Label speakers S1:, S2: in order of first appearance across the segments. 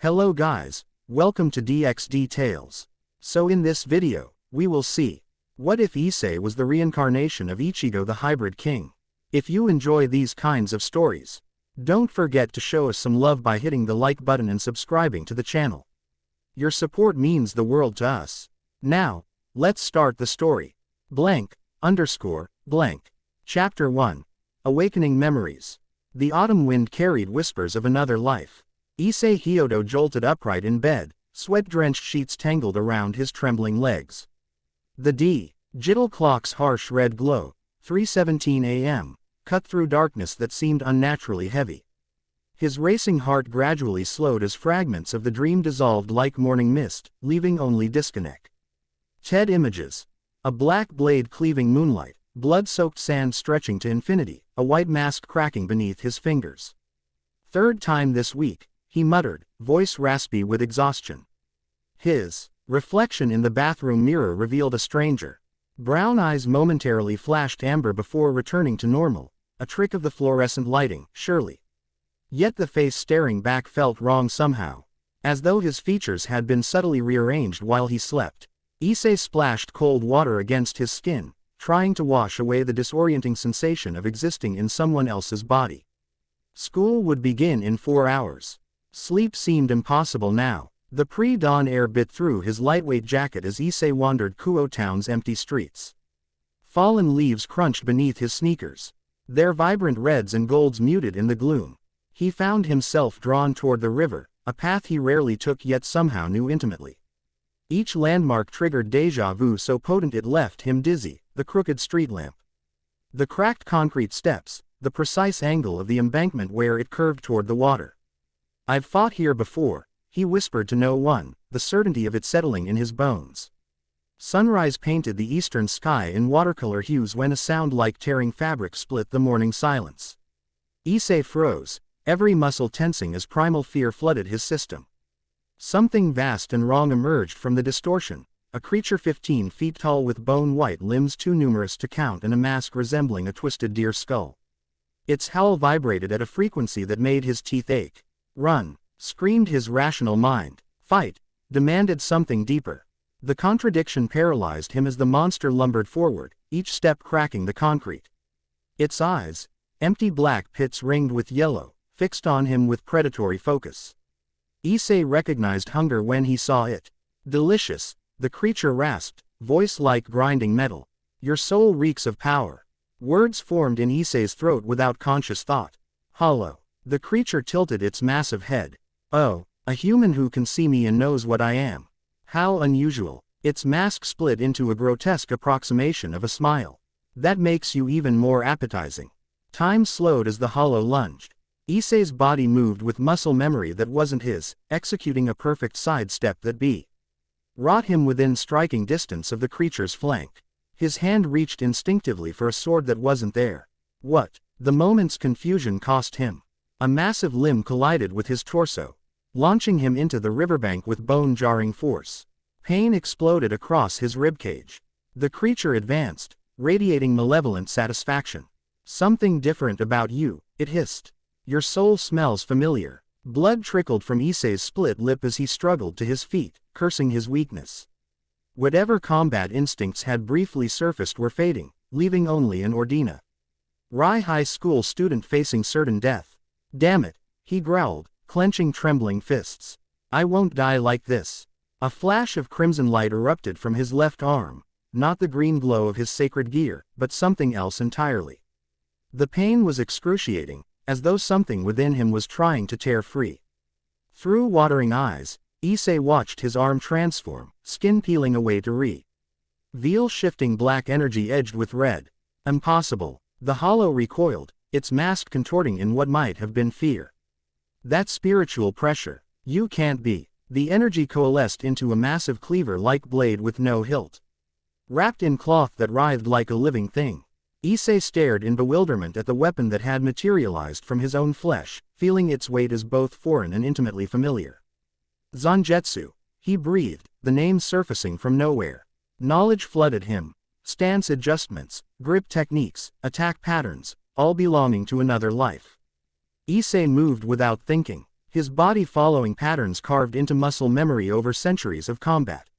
S1: Hello guys, welcome to DXD Tales. So in this video, we will see, what if Issei was the reincarnation of Ichigo the hybrid king? If you enjoy these kinds of stories, don't forget to show us some love by hitting the like button and subscribing to the channel. Your support means the world to us. Now, let's start the story. Chapter 1. Awakening Memories. The autumn wind carried whispers of another life. Issei Hyodo jolted upright in bed, sweat-drenched sheets tangled around his trembling legs. The digital clock's harsh red glow, 3:17 a.m., cut through darkness that seemed unnaturally heavy. His racing heart gradually slowed as fragments of the dream dissolved like morning mist, leaving only disconnect. TED images. A black blade cleaving moonlight, blood-soaked sand stretching to infinity, a white mask cracking beneath his fingers. Third time this week, he muttered, voice raspy with exhaustion. His reflection in the bathroom mirror revealed a stranger. Brown eyes momentarily flashed amber before returning to normal, a trick of the fluorescent lighting, surely. Yet the face staring back felt wrong somehow, as though his features had been subtly rearranged while he slept. Issei splashed cold water against his skin, trying to wash away the disorienting sensation of existing in someone else's body. School would begin in 4 hours. Sleep seemed impossible now. The pre-dawn air bit through his lightweight jacket as Issei wandered Kuo Town's empty streets. Fallen leaves crunched beneath his sneakers, their vibrant reds and golds muted in the gloom. He found himself drawn toward the river, a path he rarely took yet somehow knew intimately. Each landmark triggered déjà vu so potent it left him dizzy, the crooked street lamp, the cracked concrete steps, the precise angle of the embankment where it curved toward the water. "I've fought here before," he whispered to no one, the certainty of it settling in his bones. Sunrise painted the eastern sky in watercolor hues when a sound like tearing fabric split the morning silence. Issei froze, every muscle tensing as primal fear flooded his system. Something vast and wrong emerged from the distortion, a creature 15 feet tall with bone-white limbs too numerous to count and a mask resembling a twisted deer skull. Its howl vibrated at a frequency that made his teeth ache. "Run!" screamed his rational mind. "Fight!" demanded something deeper. The contradiction paralyzed him as the monster lumbered forward, each step cracking the concrete. Its eyes, empty black pits ringed with yellow, fixed on him with predatory focus. Issei recognized hunger when he saw it. "Delicious," the creature rasped, voice like grinding metal. "Your soul reeks of power." Words formed in Issei's throat without conscious thought. "Hollow." The creature tilted its massive head. "Oh, a human who can see me and knows what I am. How unusual." Its mask split into a grotesque approximation of a smile. "That makes you even more appetizing." Time slowed as the hollow lunged. Issei's body moved with muscle memory that wasn't his, executing a perfect sidestep that brought him within striking distance of the creature's flank. His hand reached instinctively for a sword that wasn't there. What? The moment's confusion cost him. A massive limb collided with his torso, launching him into the riverbank with bone-jarring force. Pain exploded across his ribcage. The creature advanced, radiating malevolent satisfaction. "Something different about you," it hissed. "Your soul smells familiar." Blood trickled from Issei's split lip as he struggled to his feet, cursing his weakness. Whatever combat instincts had briefly surfaced were fading, leaving only an Ordina Rai high school student facing certain death. "Damn it," he growled, clenching trembling fists. "I won't die like this." A flash of crimson light erupted from his left arm, not the green glow of his sacred gear, but something else entirely. The pain was excruciating, as though something within him was trying to tear free. Through watering eyes, Issei watched his arm transform, skin peeling away to reveal shifting black energy edged with red. Impossible. The hollow recoiled, its mask contorting in what might have been fear. "That spiritual pressure. You can't be." The energy coalesced into a massive cleaver-like blade with no hilt, wrapped in cloth that writhed like a living thing. Issei stared in bewilderment at the weapon that had materialized from his own flesh, feeling its weight as both foreign and intimately familiar. "Zangetsu," he breathed, the name surfacing from nowhere. Knowledge flooded him. Stance adjustments, grip techniques, attack patterns, all belonging to another life. Issei moved without thinking. his body following patterns carved into muscle memory over centuries of combat.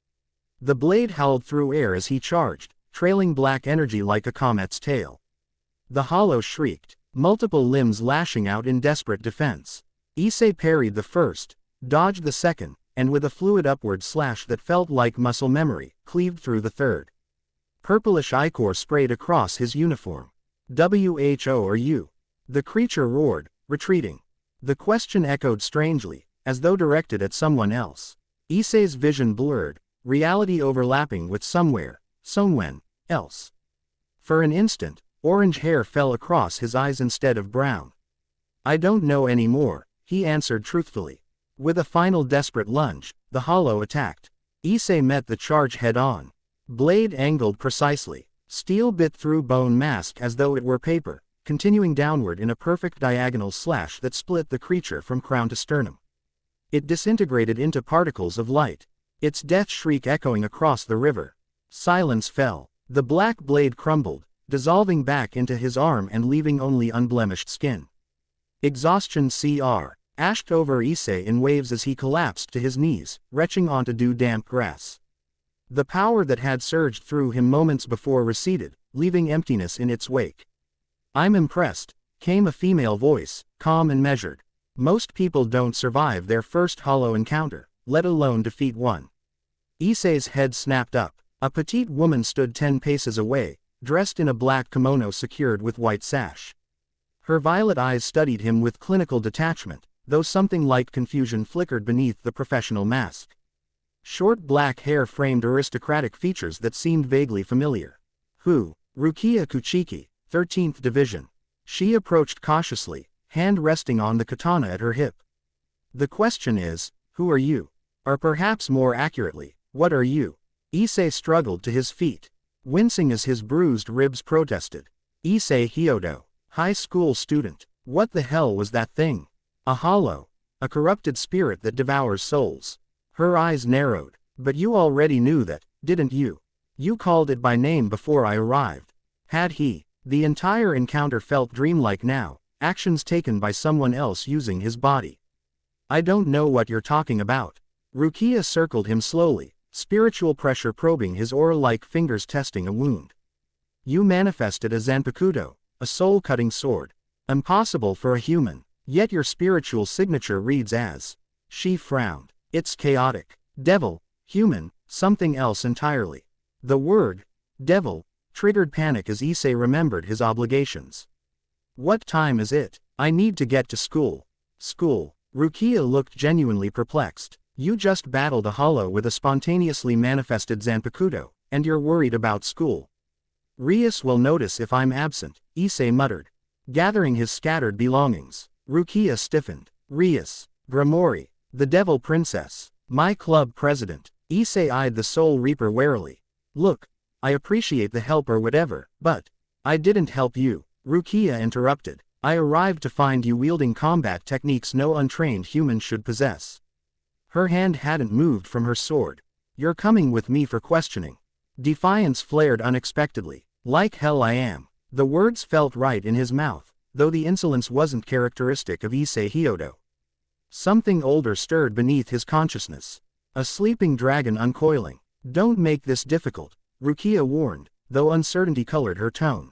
S1: The blade howled through air as he charged, trailing black energy like a comet's tail. The hollow shrieked, multiple limbs lashing out in desperate defense. Issei parried the first, dodged the second, and with a fluid upward slash that felt like muscle memory, cleaved through the third. Purplish ichor sprayed across his uniform. "Who are you?" The creature roared, retreating. The question echoed strangely, as though directed at someone else. Issei's vision blurred, reality overlapping with someone else. For an instant, orange hair fell across his eyes instead of brown. "I don't know anymore," he answered truthfully. With a final desperate lunge, the hollow attacked. Issei met the charge head-on. Blade angled precisely. Steel bit through bone mask as though it were paper, continuing downward in a perfect diagonal slash that split the creature from crown to sternum. It disintegrated into particles of light, its death shriek echoing across the river. Silence fell. The black blade crumbled, dissolving back into his arm and leaving only unblemished skin. Exhaustion ashed over Issei in waves as he collapsed to his knees, retching onto dew-damp grass. The power that had surged through him moments before receded, leaving emptiness in its wake. "I'm impressed," came a female voice, calm and measured. "Most people don't survive their first hollow encounter, let alone defeat one." Issei's head snapped up. A petite woman stood 10 paces away, dressed in a black kimono secured with white sash. Her violet eyes studied him with clinical detachment, though something like confusion flickered beneath the professional mask. Short black hair framed aristocratic features that seemed vaguely familiar. "Who?" "Rukia Kuchiki, 13th Division." She approached cautiously, hand resting on the katana at her hip. "The question is, who are you? Or perhaps more accurately, what are you?" Issei struggled to his feet, wincing as his bruised ribs protested. "Issei Hyodo, high school student. What the hell was that thing? A hollow, a corrupted spirit that devours souls." Her eyes narrowed. "But you already knew that, didn't you? You called it by name before I arrived." Had he? The entire encounter felt dreamlike now, actions taken by someone else using his body. "I don't know what you're talking about." Rukia circled him slowly, spiritual pressure probing his aura-like fingers testing a wound. "You manifested a Zanpakuto, a soul-cutting sword. Impossible for a human, yet your spiritual signature reads as..." She frowned. "It's chaotic. Devil, human, something else entirely." The word, devil, triggered panic as Issei remembered his obligations. "What time is it? I need to get to school." "School?" Rukia looked genuinely perplexed. "You just battled a hollow with a spontaneously manifested Zanpakuto, and you're worried about school." "Rias will notice if I'm absent," Issei muttered, gathering his scattered belongings. Rukia stiffened. "Rias, Grimori, the Devil Princess, my club president." Issei eyed the Soul Reaper warily. "Look, I appreciate the help or whatever, but I didn't help you," Rukia interrupted. "I arrived to find you wielding combat techniques no untrained human should possess." Her hand hadn't moved from her sword. "You're coming with me for questioning." Defiance flared unexpectedly. "Like hell I am." The words felt right in his mouth, though the insolence wasn't characteristic of Issei Hyodo. Something older stirred beneath his consciousness. A sleeping dragon uncoiling. "Don't make this difficult," Rukia warned, though uncertainty colored her tone.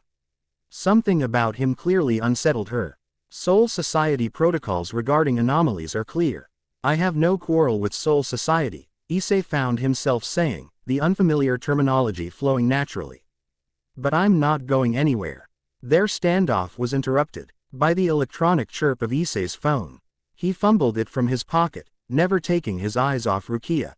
S1: Something about him clearly unsettled her. Soul Society protocols regarding anomalies are clear. "I have no quarrel with Soul Society," Issei found himself saying, the unfamiliar terminology flowing naturally. "But I'm not going anywhere." Their standoff was interrupted by the electronic chirp of Issei's phone. He fumbled it from his pocket, never taking his eyes off Rukia.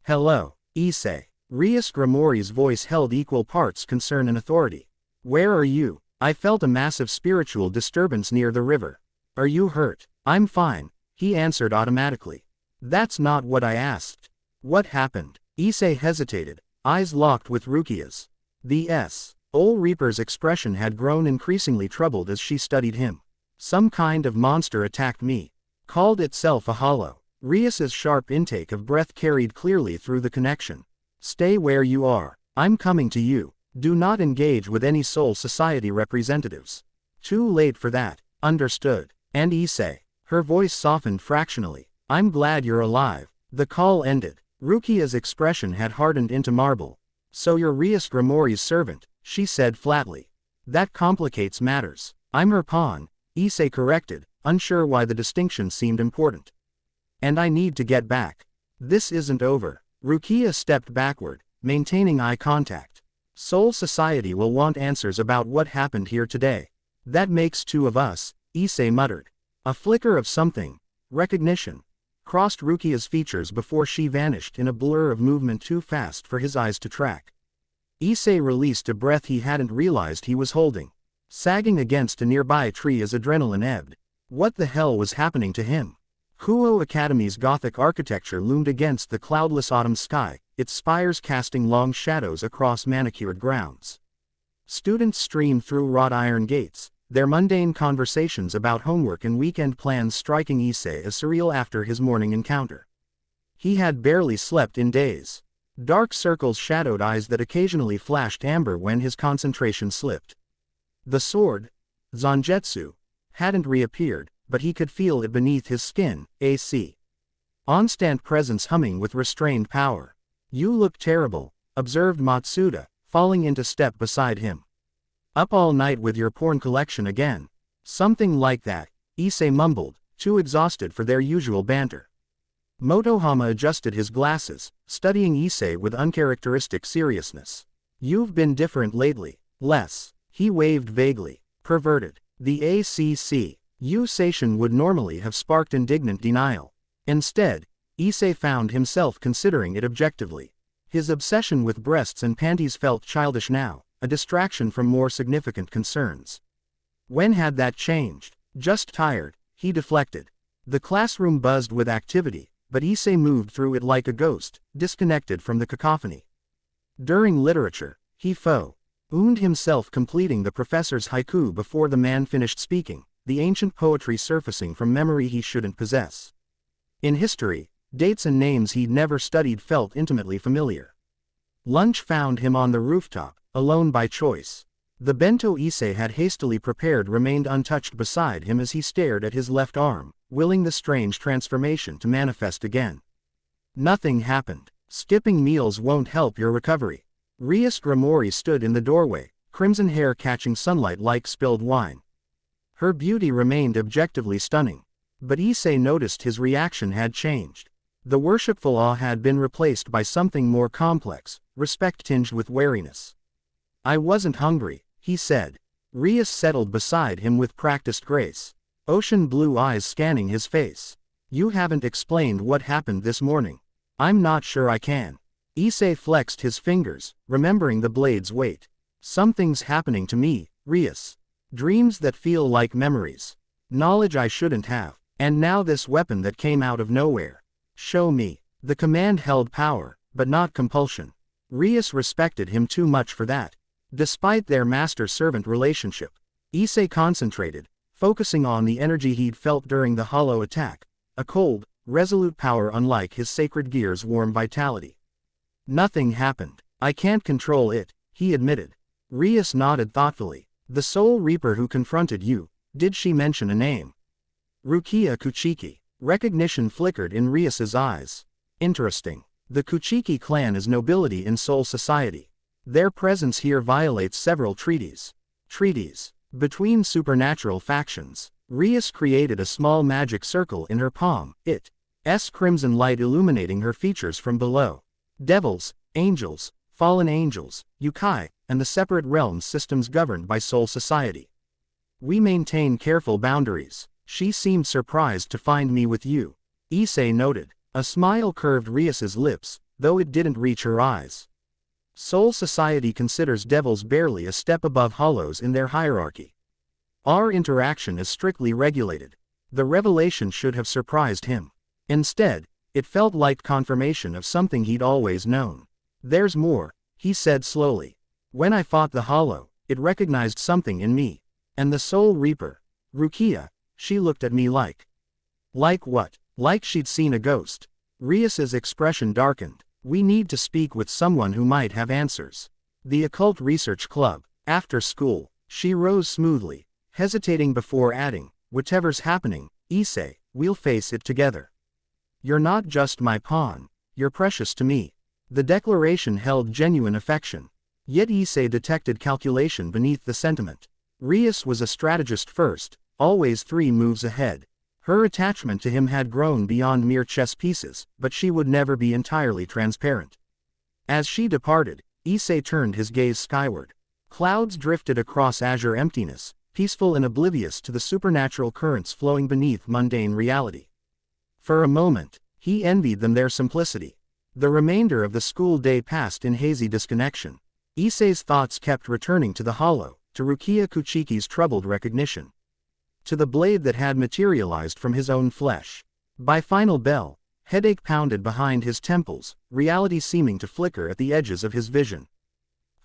S1: "Hello, Issei." Rias Grimori's voice held equal parts concern and authority. "Where are you?" "I felt a massive spiritual disturbance near the river." "Are you hurt?" "I'm fine," he answered automatically. "That's not what I asked." "What happened?" Issei hesitated, eyes locked with Rukia's. The Soul Reaper's expression had grown increasingly troubled as she studied him. "Some kind of monster attacked me. Called itself a hollow." Rias's sharp intake of breath carried clearly through the connection. "Stay where you are. I'm coming to you. Do not engage with any Soul Society representatives." "Too late for that." "Understood." And Issei, Her voice softened fractionally. I'm glad you're alive. The call ended. Rukia's expression had hardened into marble. So you're Rias Grimori's servant, she said flatly. That complicates matters. I'm her pawn, Issei corrected, unsure why the distinction seemed important. And I need to get back. This isn't over. Rukia stepped backward, maintaining eye contact. Soul Society will want answers about what happened here today. That makes two of us, Issei muttered. A flicker of something, recognition, crossed Rukia's features before she vanished in a blur of movement too fast for his eyes to track. Issei released a breath he hadn't realized he was holding, sagging against a nearby tree as adrenaline ebbed. What the hell was happening to him? Kuo Academy's Gothic architecture loomed against the cloudless autumn sky, its spires casting long shadows across manicured grounds. Students streamed through wrought iron gates, their mundane conversations about homework and weekend plans striking Issei as surreal after his morning encounter. He had barely slept in days. Dark circles shadowed eyes that occasionally flashed amber when his concentration slipped. The sword, Zangetsu, hadn't reappeared, but he could feel it beneath his skin, AC. Onstant presence humming with restrained power. You look terrible, observed Matsuda, falling into step beside him. Up all night with your porn collection again. Something like that, Issei mumbled, too exhausted for their usual banter. Motohama adjusted his glasses, studying Issei with uncharacteristic seriousness. You've been different lately. Less. He waved vaguely. Perverted. The ACC. Sation would normally have sparked indignant denial. Instead, Issei found himself considering it objectively. His obsession with breasts and panties felt childish now, a distraction from more significant concerns. When had that changed? Just tired, he deflected. The classroom buzzed with activity, but Issei moved through it like a ghost, disconnected from the cacophony. During literature, he owned himself completing the professor's haiku before the man finished speaking, the ancient poetry surfacing from memory he shouldn't possess. In history, dates and names he'd never studied felt intimately familiar. Lunch found him on the rooftop, alone by choice. The bento Issei had hastily prepared remained untouched beside him as he stared at his left arm, willing the strange transformation to manifest again. Nothing happened. Skipping meals won't help your recovery. Rias Grimori stood in the doorway, crimson hair catching sunlight like spilled wine. Her beauty remained objectively stunning. But Issei noticed his reaction had changed. The worshipful awe had been replaced by something more complex, respect tinged with wariness. I wasn't hungry, he said. Rias settled beside him with practiced grace. Ocean blue eyes scanning his face. You haven't explained what happened this morning. I'm not sure I can. Issei flexed his fingers, remembering the blade's weight. Something's happening to me, Rias. Dreams that feel like memories. Knowledge I shouldn't have. And now this weapon that came out of nowhere. Show me. The command held power, but not compulsion. Rias respected him too much for that. Despite their master-servant relationship, Issei concentrated, focusing on the energy he'd felt during the hollow attack, a cold, resolute power unlike his sacred gear's warm vitality. Nothing happened. I can't control it, he admitted. Rias nodded thoughtfully. The Soul Reaper who confronted you, did she mention a name? Rukia Kuchiki. Recognition flickered in Rias's eyes. Interesting. The Kuchiki clan is nobility in Soul Society. Their presence here violates several treaties. Between supernatural factions. Rias created a small magic circle in her palm, its crimson light illuminating her features from below. Devils, angels, fallen angels, yokai, and the separate realms systems governed by Soul Society. We maintain careful boundaries. She seemed surprised to find me with you. Issei noted. A smile curved Rias's lips, though it didn't reach her eyes. Soul Society considers devils barely a step above hollows in their hierarchy. Our interaction is strictly regulated. The revelation should have surprised him. Instead, it felt like confirmation of something he'd always known. There's more, he said slowly. When I fought the hollow, it recognized something in me. And the Soul Reaper, Rukia, she looked at me like. Like what? Like she'd seen a ghost. Rias's expression darkened. We need to speak with someone who might have answers. The Occult Research Club, after school. She rose smoothly, hesitating before adding, whatever's happening, Issei, We'll face it together. You're not just my pawn, you're precious to me. The declaration held genuine affection. Yet Issei detected calculation beneath the sentiment. Rias was a strategist first, always 3 moves ahead. Her attachment to him had grown beyond mere chess pieces, but she would never be entirely transparent. As she departed, Issei turned his gaze skyward. Clouds drifted across azure emptiness, peaceful and oblivious to the supernatural currents flowing beneath mundane reality. For a moment, he envied them their simplicity. The remainder of the school day passed in hazy disconnection. Issei's thoughts kept returning to the hollow, to Rukia Kuchiki's troubled recognition. To the blade that had materialized from his own flesh. By final bell, headache pounded behind his temples, reality seeming to flicker at the edges of his vision.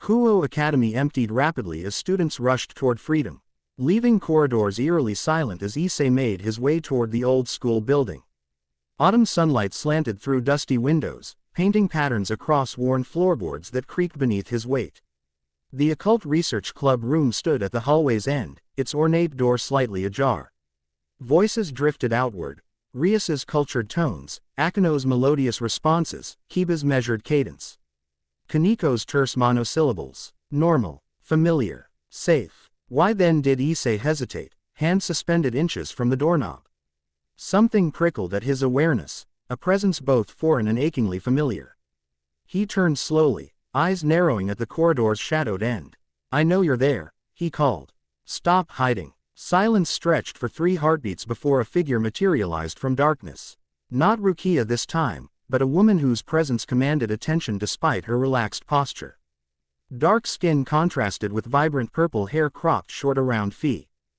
S1: Kuo Academy emptied rapidly as students rushed toward freedom, leaving corridors eerily silent as Issei made his way toward the old school building. Autumn sunlight slanted through dusty windows, painting patterns across worn floorboards that creaked beneath his weight. The Occult Research Club room stood at the hallway's end, its ornate door slightly ajar. Voices drifted outward, Rias's cultured tones, Akino's melodious responses, Kiba's measured cadence. Kaniko's terse monosyllables. Normal, familiar, safe. Why then did Issei hesitate, hand suspended inches from the doorknob? Something prickled at his awareness, a presence both foreign and achingly familiar. He turned slowly, eyes narrowing at the corridor's shadowed end. I know you're there, he called. Stop hiding. Silence stretched for 3 heartbeats before a figure materialized from darkness. Not Rukia this time, but a woman whose presence commanded attention despite her relaxed posture. Dark skin contrasted with vibrant purple hair cropped short around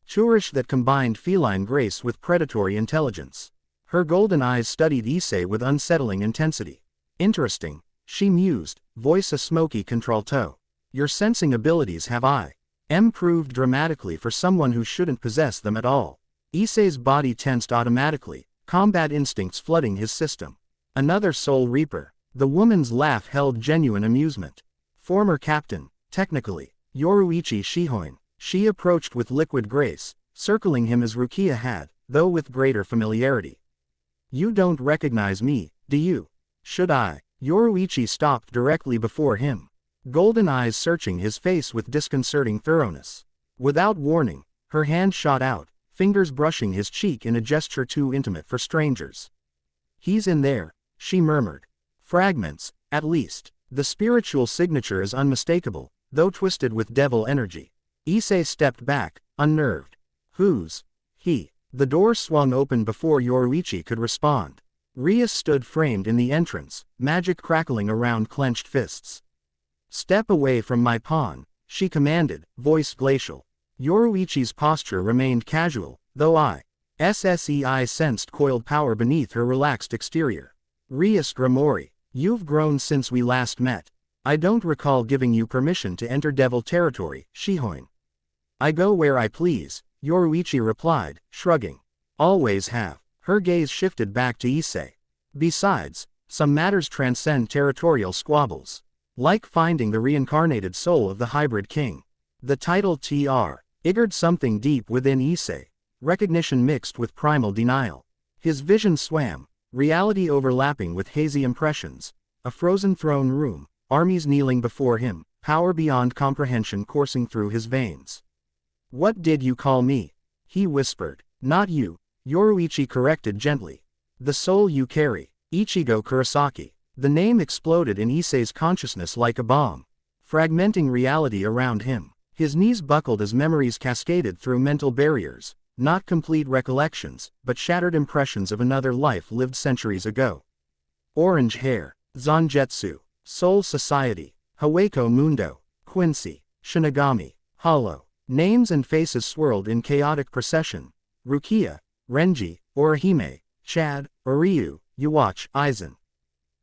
S1: tourish that combined feline grace with predatory intelligence. Her golden eyes studied Issei with unsettling intensity. Interesting, she mused, voice a smoky contralto. Your sensing abilities have improved dramatically for someone who shouldn't possess them at all. Issei's body tensed automatically, combat instincts flooding his system. Another Soul Reaper. The woman's laugh held genuine amusement. Former captain, technically, Yoruichi Shihoin. She approached with liquid grace, circling him as Rukia had, though with greater familiarity. You don't recognize me, do you? Should I? Yoruichi stopped directly before him, golden eyes searching his face with disconcerting thoroughness. Without warning, her hand shot out, fingers brushing his cheek in a gesture too intimate for strangers. He's in there, she murmured. Fragments, at least. The spiritual signature is unmistakable, though twisted with devil energy. Issei stepped back, unnerved. Who's he? The door swung open before Yoruichi could respond. Rias stood framed in the entrance, magic crackling around clenched fists. Step away from my pawn, she commanded, voice glacial. Yoruichi's posture remained casual, though Issei sensed coiled power beneath her relaxed exterior. Rias Grimori, you've grown since we last met. I don't recall giving you permission to enter devil territory, Shihoin. I go where I please, Yoruichi replied, shrugging. Always have. Her gaze shifted back to Issei. Besides, some matters transcend territorial squabbles. Like finding the reincarnated soul of the hybrid king. The title triggered something deep within Issei, recognition mixed with primal denial. His vision swam, reality overlapping with hazy impressions, a frozen throne room, armies kneeling before him, power beyond comprehension coursing through his veins. What did you call me? He whispered. Not you, Yoruichi corrected gently. The soul you carry, Ichigo Kurosaki. The name exploded in Issei's consciousness like a bomb, fragmenting reality around him. His knees buckled as memories cascaded through mental barriers, not complete recollections, but shattered impressions of another life lived centuries ago. Orange hair, Zanjetsu, Soul Society, Haweko Mundo, Quincy, Shinigami, Hollow. Names and faces swirled in chaotic procession. Rukia, Renji, Orihime, Chad, Oryu, Yuwatch, Aizen.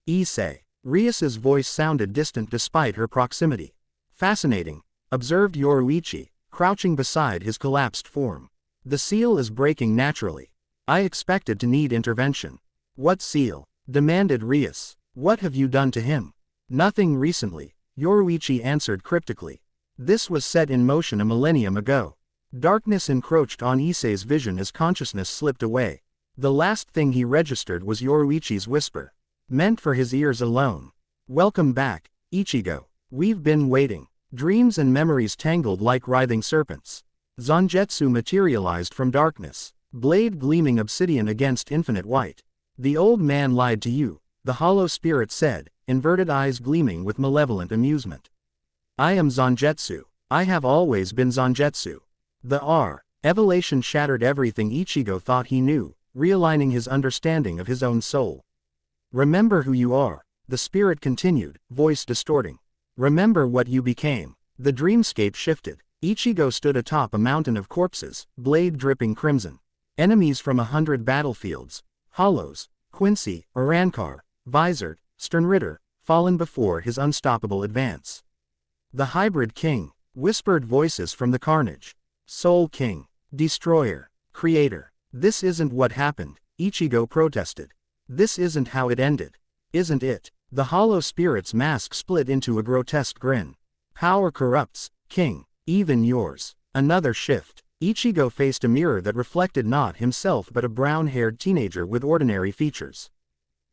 S1: Issei. Rias's voice sounded distant despite her proximity. Fascinating, observed Yoruichi, crouching beside his collapsed form. The seal is breaking naturally. I expected to need intervention. What seal? Demanded Rias. What have you done to him? Nothing recently, Yoruichi answered cryptically. This was set in motion a millennium ago. Darkness encroached on Issei's vision as consciousness slipped away. The last thing he registered was Yoruichi's whisper. Meant for his ears alone. Welcome back, Ichigo. We've been waiting. Dreams and memories tangled like writhing serpents. Zangetsu materialized from darkness. Blade gleaming obsidian against infinite white. The old man lied to you, the hollow spirit said, inverted eyes gleaming with malevolent amusement. I am Zangetsu. I have always been Zangetsu. The revelation shattered everything Ichigo thought he knew, realigning his understanding of his own soul. Remember who you are, the spirit continued, voice distorting. Remember what you became. The dreamscape shifted. Ichigo stood atop a mountain of corpses, blade dripping crimson. Enemies from 100 battlefields, Hollows, Quincy, Arankar, Visored, Sternritter, fallen before his unstoppable advance. The Hybrid King, whispered voices from the carnage. Soul King, Destroyer, Creator. This isn't what happened, Ichigo protested. This isn't how it ended. Isn't it? The hollow spirit's mask split into a grotesque grin. Power corrupts, King, even yours. Another shift. Ichigo faced a mirror that reflected not himself but a brown-haired teenager with ordinary features.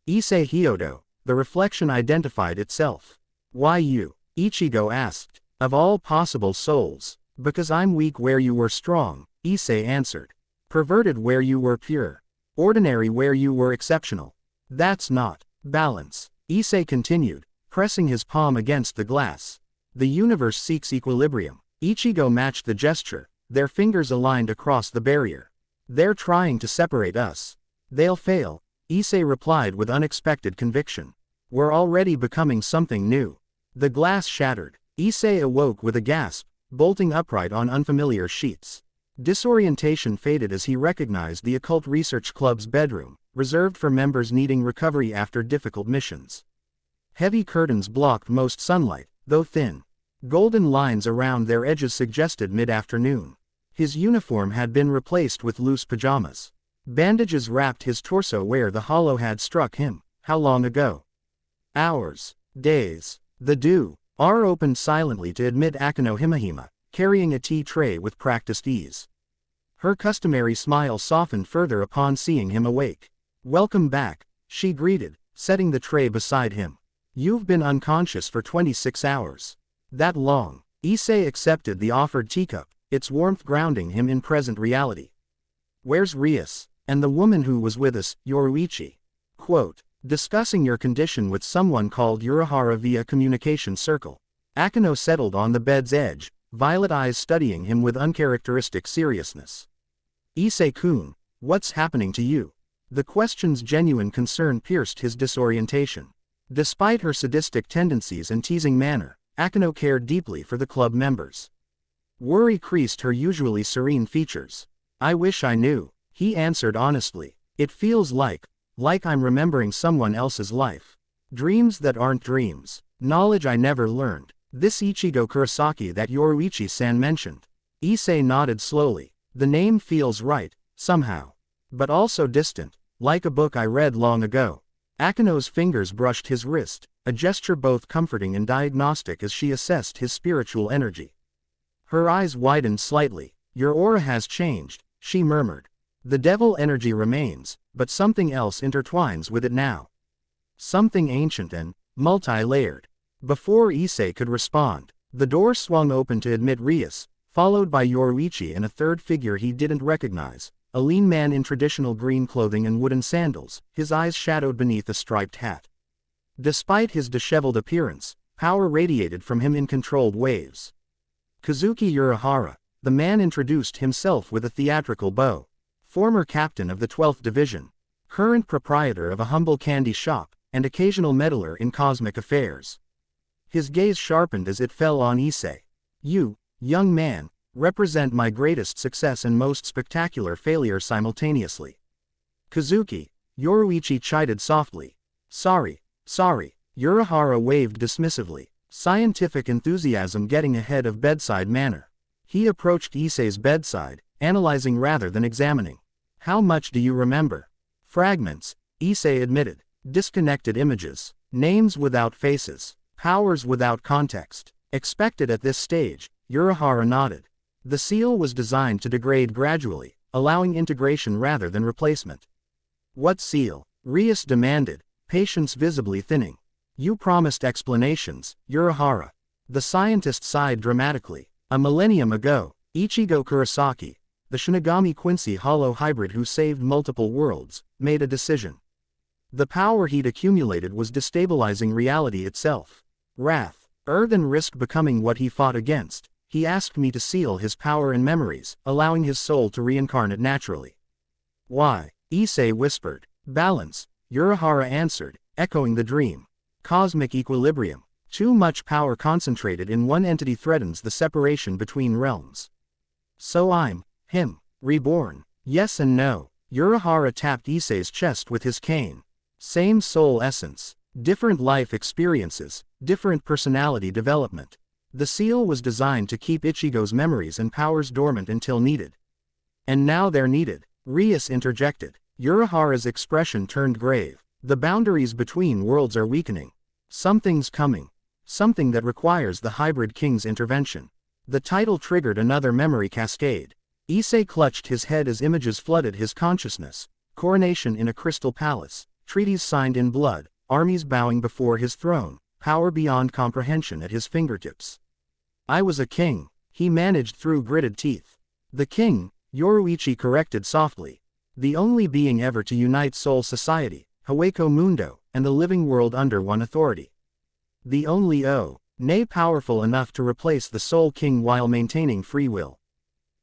S1: Issei Hyodo, the reflection identified itself. Why you? Ichigo asked. Of all possible souls. Because I'm weak where you were strong, Issei answered. Perverted where you were pure. Ordinary where you were exceptional. That's not balance. Issei continued, pressing his palm against the glass. The universe seeks equilibrium. Ichigo matched the gesture, their fingers aligned across the barrier. They're trying to separate us. They'll fail, Issei replied with unexpected conviction. We're already becoming something new. The glass shattered. Issei awoke with a gasp, bolting upright on unfamiliar sheets. Disorientation faded as he recognized the Occult Research Club's bedroom, reserved for members needing recovery after difficult missions. Heavy curtains blocked most sunlight, though thin. Golden lines around their edges suggested mid-afternoon. His uniform had been replaced with loose pajamas. Bandages wrapped his torso where the hollow had struck him. How long ago? Hours. Days. The door opened silently to admit Akano Himahima, carrying a tea tray with practiced ease. Her customary smile softened further upon seeing him awake. Welcome back, she greeted, setting the tray beside him. You've been unconscious for 26 hours. That long. Issei accepted the offered teacup, its warmth grounding him in present reality. Where's Rias? And the woman who was with us, Yoruichi? Quote, discussing your condition with someone called Urahara via communication circle. Akano settled on the bed's edge, violet eyes studying him with uncharacteristic seriousness. Issei-kun, what's happening to you? The question's genuine concern pierced his disorientation. Despite her sadistic tendencies and teasing manner, Akano cared deeply for the club members. Worry creased her usually serene features. I wish I knew, he answered honestly. It feels like I'm remembering someone else's life. Dreams that aren't dreams. Knowledge I never learned. This Ichigo Kurosaki that Yoruichi-san mentioned. Issei nodded slowly. The name feels right, somehow. But also distant, like a book I read long ago. Akano's fingers brushed his wrist, a gesture both comforting and diagnostic as she assessed his spiritual energy. Her eyes widened slightly. Your aura has changed, she murmured. The devil energy remains, but something else intertwines with it now. Something ancient and multi-layered. Before Issei could respond, the door swung open to admit Rias, followed by Yoruichi and a third figure he didn't recognize, a lean man in traditional green clothing and wooden sandals, his eyes shadowed beneath a striped hat. Despite his disheveled appearance, power radiated from him in controlled waves. Kazuki Urahara, the man introduced himself with a theatrical bow. Former captain of the 12th Division, current proprietor of a humble candy shop, and occasional meddler in cosmic affairs. His gaze sharpened as it fell on Issei. You, young man, represent my greatest success and most spectacular failure simultaneously. Kazuki, Yoruichi chided softly. Sorry. Urahara waved dismissively, scientific enthusiasm getting ahead of bedside manner. He approached Issei's bedside, analyzing rather than examining. How much do you remember? Fragments, Issei admitted. Disconnected images. Names without faces. Powers without context. Expected at this stage, Urahara nodded. The seal was designed to degrade gradually, allowing integration rather than replacement. What seal? Rias demanded, patience visibly thinning. You promised explanations, Urahara. The scientist sighed dramatically. A millennium ago, Ichigo Kurosaki, the Shinigami Quincy Hollow hybrid who saved multiple worlds, made a decision. The power he'd accumulated was destabilizing reality itself. Wrath, than risk becoming what he fought against, he asked me to seal his power and memories, allowing his soul to reincarnate naturally. Why? Issei whispered. Balance, Urahara answered, echoing the dream. Cosmic equilibrium. Too much power concentrated in one entity threatens the separation between realms. So I'm, him, reborn. Yes and no. Urahara tapped Issei's chest with his cane. Same soul essence, different life experiences, different personality development. The seal was designed to keep Ichigo's memories and powers dormant until needed. And now they're needed, Rias interjected. Urahara's expression turned grave. The boundaries between worlds are weakening. Something's coming. Something that requires the hybrid king's intervention. The title triggered another memory cascade. Issei clutched his head as images flooded his consciousness. Coronation in a crystal palace, treaties signed in blood, armies bowing before his throne, power beyond comprehension at his fingertips. I was a king, he managed through gritted teeth. The king, Yoruichi corrected softly. The only being ever to unite soul society, Hueco Mundo, and the living world under one authority. The only nay powerful enough to replace the Soul King while maintaining free will.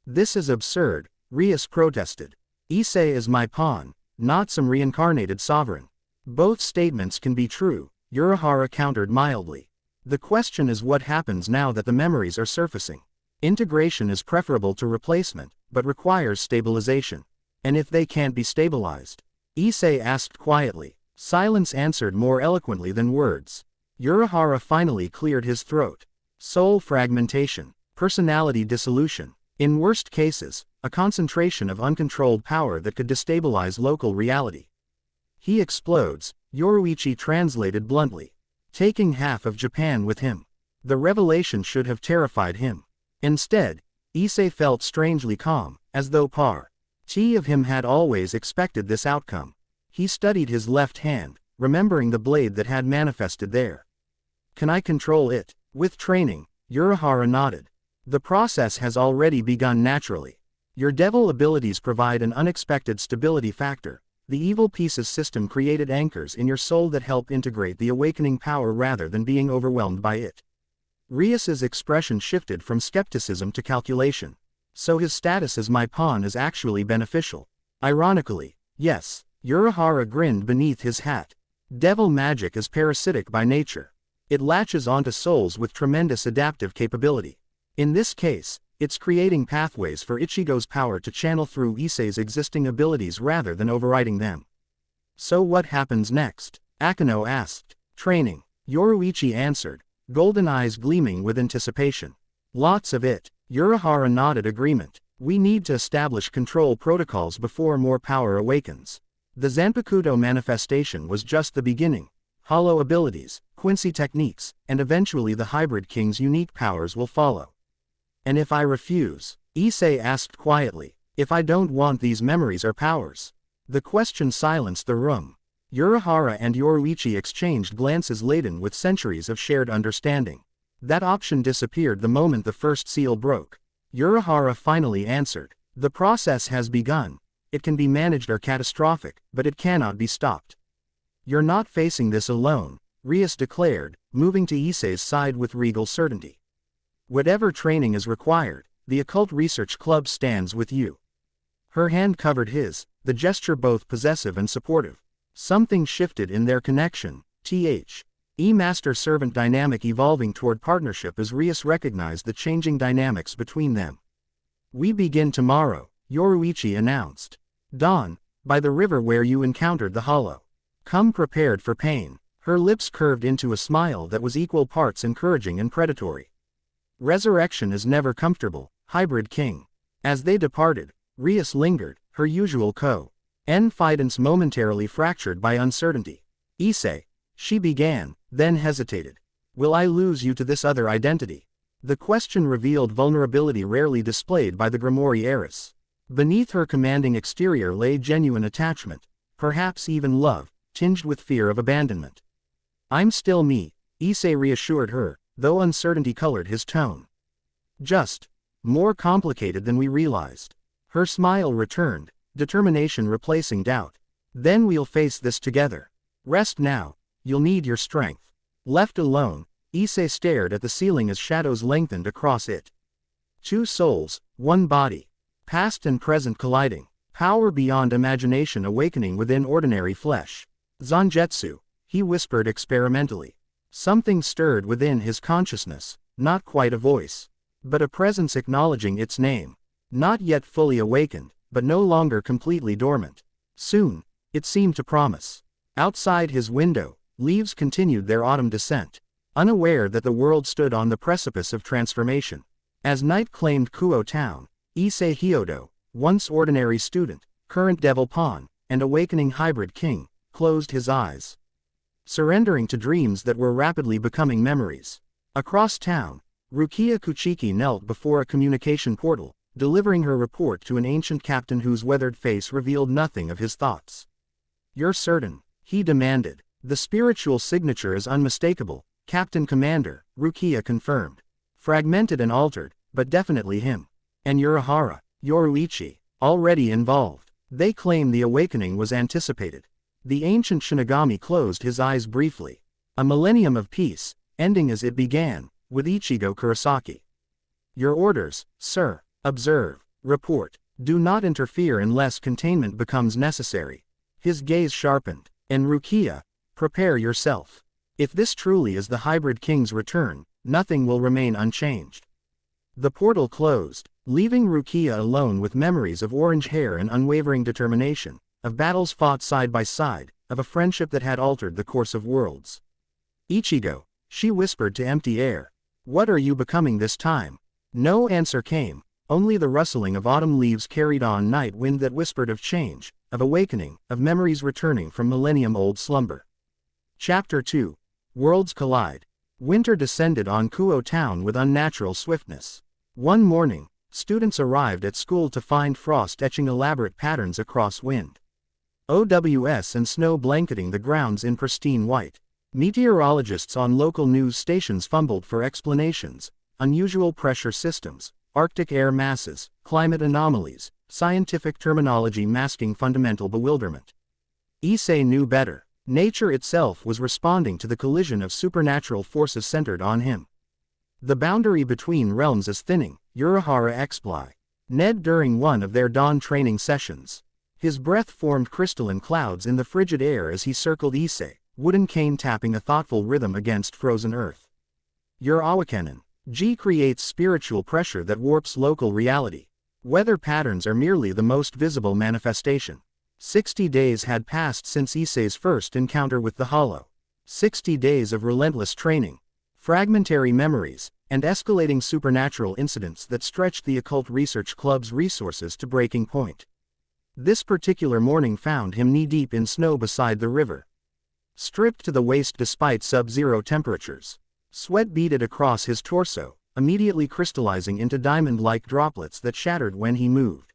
S1: This is absurd, Rias protested. Issei is my pawn, not some reincarnated sovereign. Both statements can be true, Urahara countered mildly. The question is what happens now that the memories are surfacing. Integration is preferable to replacement, but requires stabilization. And if they can't be stabilized? Issei asked quietly. Silence answered more eloquently than words. Urahara finally cleared his throat. Soul fragmentation, personality dissolution. In worst cases, a concentration of uncontrolled power that could destabilize local reality. He explodes, Yoruichi translated bluntly. Taking half of Japan with him. The revelation should have terrified him. Instead, Issei felt strangely calm, as though part of him had always expected this outcome. He studied his left hand, remembering the blade that had manifested there. Can I control it? With training, Urahara nodded. The process has already begun naturally. Your devil abilities provide an unexpected stability factor. The evil pieces system created anchors in your soul that help integrate the awakening power rather than being overwhelmed by it. Rias's expression shifted from skepticism to calculation. So his status as my pawn is actually beneficial. Ironically, yes, Urahara grinned beneath his hat. Devil magic is parasitic by nature. It latches onto souls with tremendous adaptive capability. In this case, it's creating pathways for Ichigo's power to channel through Issei's existing abilities rather than overriding them. So what happens next? Akeno asked. Training, Yoruichi answered, golden eyes gleaming with anticipation. Lots of it. Urahara nodded agreement. We need to establish control protocols before more power awakens. The Zanpakuto manifestation was just the beginning. Hollow abilities, Quincy techniques, and eventually the hybrid king's unique powers will follow. And if I refuse? Issei asked quietly. If I don't want these memories or powers? The question silenced the room. Urahara and Yoruichi exchanged glances laden with centuries of shared understanding. That option disappeared the moment the first seal broke. Urahara finally answered. The process has begun. It can be managed or catastrophic, but it cannot be stopped. You're not facing this alone, Rias declared, moving to Issei's side with regal certainty. Whatever training is required, the Occult Research Club stands with you. Her hand covered his, the gesture both possessive and supportive. Something shifted in their connection, master-servant dynamic evolving toward partnership as Rias recognized the changing dynamics between them. We begin tomorrow, Yoruichi announced. Dawn, by the river where you encountered the hollow. Come prepared for pain. Her lips curved into a smile that was equal parts encouraging and predatory. Resurrection is never comfortable, hybrid king. As they departed, Rias lingered, her usual confidence momentarily fractured by uncertainty. Issei, she began, then hesitated. Will I lose you to this other identity? The question revealed vulnerability rarely displayed by the Grimoire heiress. Beneath her commanding exterior lay genuine attachment, perhaps even love, tinged with fear of abandonment. I'm still me, Issei reassured her, though uncertainty colored his tone. Just more complicated than we realized. Her smile returned, determination replacing doubt. Then we'll face this together. Rest now, you'll need your strength. Left alone, Issei stared at the ceiling as shadows lengthened across it. Two souls, one body. Past and present colliding. Power beyond imagination awakening within ordinary flesh. Zanjetsu, he whispered experimentally. Something stirred within his consciousness, not quite a voice, but a presence acknowledging its name. Not yet fully awakened, but no longer completely dormant. Soon, it seemed to promise. Outside his window, leaves continued their autumn descent, unaware that the world stood on the precipice of transformation. As night claimed Kuo town, Issei Hyodo, once ordinary student, current devil pawn, and awakening hybrid king, closed his eyes, surrendering to dreams that were rapidly becoming memories. Across town, Rukia Kuchiki knelt before a communication portal, delivering her report to an ancient captain whose weathered face revealed nothing of his thoughts. You're certain? He demanded. The spiritual signature is unmistakable, Captain Commander, Rukia confirmed. Fragmented and altered, but definitely him. And Urahara, Yoruichi, already involved. They claim the awakening was anticipated. The ancient Shinigami closed his eyes briefly. A millennium of peace, ending as it began, with Ichigo Kurosaki. Your orders, sir. Observe. Report. Do not interfere unless containment becomes necessary. His gaze sharpened. And Rukia, prepare yourself. If this truly is the hybrid king's return, nothing will remain unchanged. The portal closed, leaving Rukia alone with memories of orange hair and unwavering determination, of battles fought side by side, of a friendship that had altered the course of worlds. Ichigo, she whispered to empty air. What are you becoming this time? No answer came, only the rustling of autumn leaves carried on night wind that whispered of change, of awakening, of memories returning from millennium-old slumber. Chapter 2. Worlds collide. Winter descended on Kuo town with unnatural swiftness. One morning, students arrived at school to find frost etching elaborate patterns across wind. OWS and snow blanketing the grounds in pristine white. Meteorologists on local news stations fumbled for explanations: unusual pressure systems, Arctic air masses, climate anomalies, scientific terminology masking fundamental bewilderment. Issei knew better. Nature itself was responding to the collision of supernatural forces centered on him. The boundary between realms is thinning, Urahara explained. Ned during one of their dawn training sessions. His breath formed crystalline clouds in the frigid air as he circled Issei, wooden cane tapping a thoughtful rhythm against frozen earth. Your awakening. G creates spiritual pressure that warps local reality. Weather patterns are merely the most visible manifestation. 60 days had passed since Issei's first encounter with the Hollow. 60 days of relentless training, fragmentary memories, and escalating supernatural incidents that stretched the Occult Research Club's resources to breaking point. This particular morning found him knee-deep in snow beside the river. Stripped to the waist despite sub-zero temperatures. Sweat beaded across his torso, immediately crystallizing into diamond-like droplets that shattered when he moved.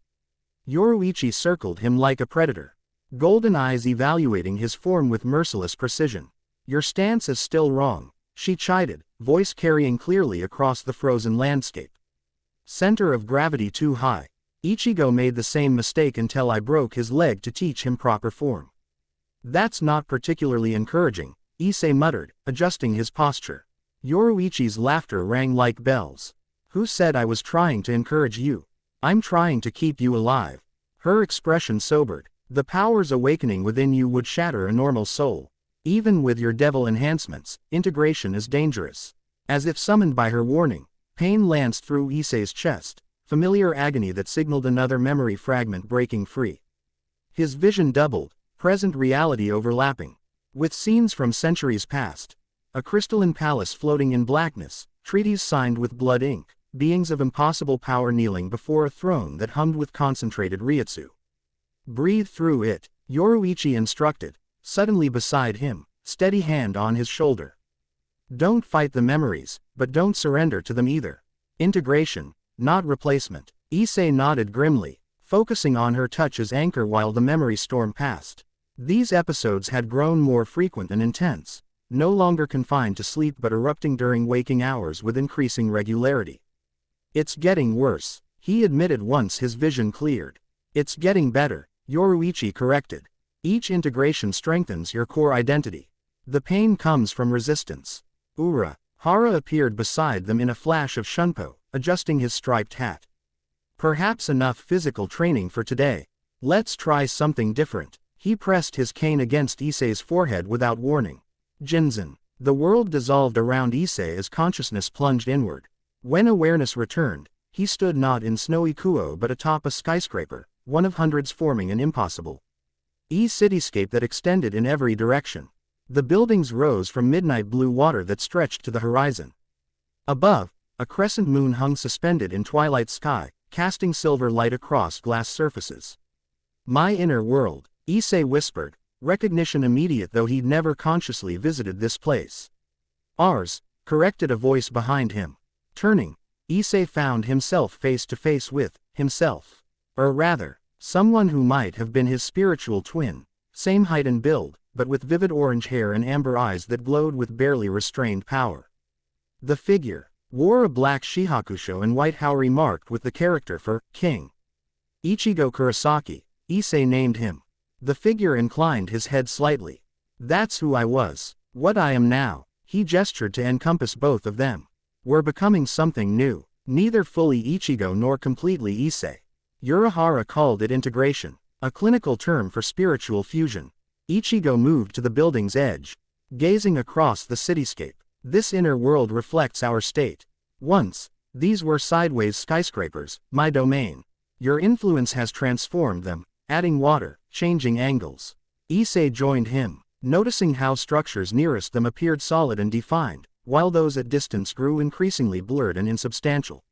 S1: Yoruichi circled him like a predator, golden eyes evaluating his form with merciless precision. Your stance is still wrong, she chided, voice carrying clearly across the frozen landscape. Center of gravity too high. Ichigo made the same mistake until I broke his leg to teach him proper form. That's not particularly encouraging, Issei muttered, adjusting his posture. Yoruichi's laughter rang like bells. Who said I was trying to encourage you? I'm trying to keep you alive. Her expression sobered. The powers awakening within you would shatter a normal soul. Even with your devil enhancements, integration is dangerous. As if summoned by her warning, pain lanced through Issei's chest, familiar agony that signaled another memory fragment breaking free. His vision doubled, present reality overlapping, with scenes from centuries past. A crystalline palace floating in blackness, treaties signed with blood ink, beings of impossible power kneeling before a throne that hummed with concentrated ryutsu. Breathe through it, Yoruichi instructed, suddenly beside him, steady hand on his shoulder. Don't fight the memories, but don't surrender to them either. Integration, not replacement. Issei nodded grimly, focusing on her touch as anchor while the memory storm passed. These episodes had grown more frequent and intense, no longer confined to sleep but erupting during waking hours with increasing regularity. "It's getting worse," he admitted once his vision cleared. "It's getting better," Yoruichi corrected. "Each integration strengthens your core identity. The pain comes from resistance." Hara appeared beside them in a flash of shunpo, adjusting his striped hat. "Perhaps enough physical training for today. Let's try something different." He pressed his cane against Issei's forehead without warning. Jinzen. The world dissolved around Issei as consciousness plunged inward. When awareness returned, he stood not in snowy Kuo but atop a skyscraper, one of hundreds forming an impossible cityscape that extended in every direction. The buildings rose from midnight blue water that stretched to the horizon. Above, a crescent moon hung suspended in twilight sky, casting silver light across glass surfaces. "My inner world," Issei whispered, recognition immediate though he'd never consciously visited this place. "Ours," corrected a voice behind him. Turning, Issei found himself face to face with himself. Or rather, someone who might have been his spiritual twin, same height and build, but with vivid orange hair and amber eyes that glowed with barely restrained power. The figure wore a black shihakusho and white haori marked with the character for King Ichigo Kurosaki, Issei named him. The figure inclined his head slightly. "That's who I was, what I am now." He gestured to encompass both of them. "We're becoming something new, neither fully Ichigo nor completely Issei." Urahara called it integration, a clinical term for spiritual fusion. Ichigo moved to the building's edge, gazing across the cityscape. "This inner world reflects our state. Once, these were sideways skyscrapers, my domain. Your influence has transformed them, adding water, changing angles." Issei joined him, noticing how structures nearest them appeared solid and defined, while those at distance grew increasingly blurred and insubstantial.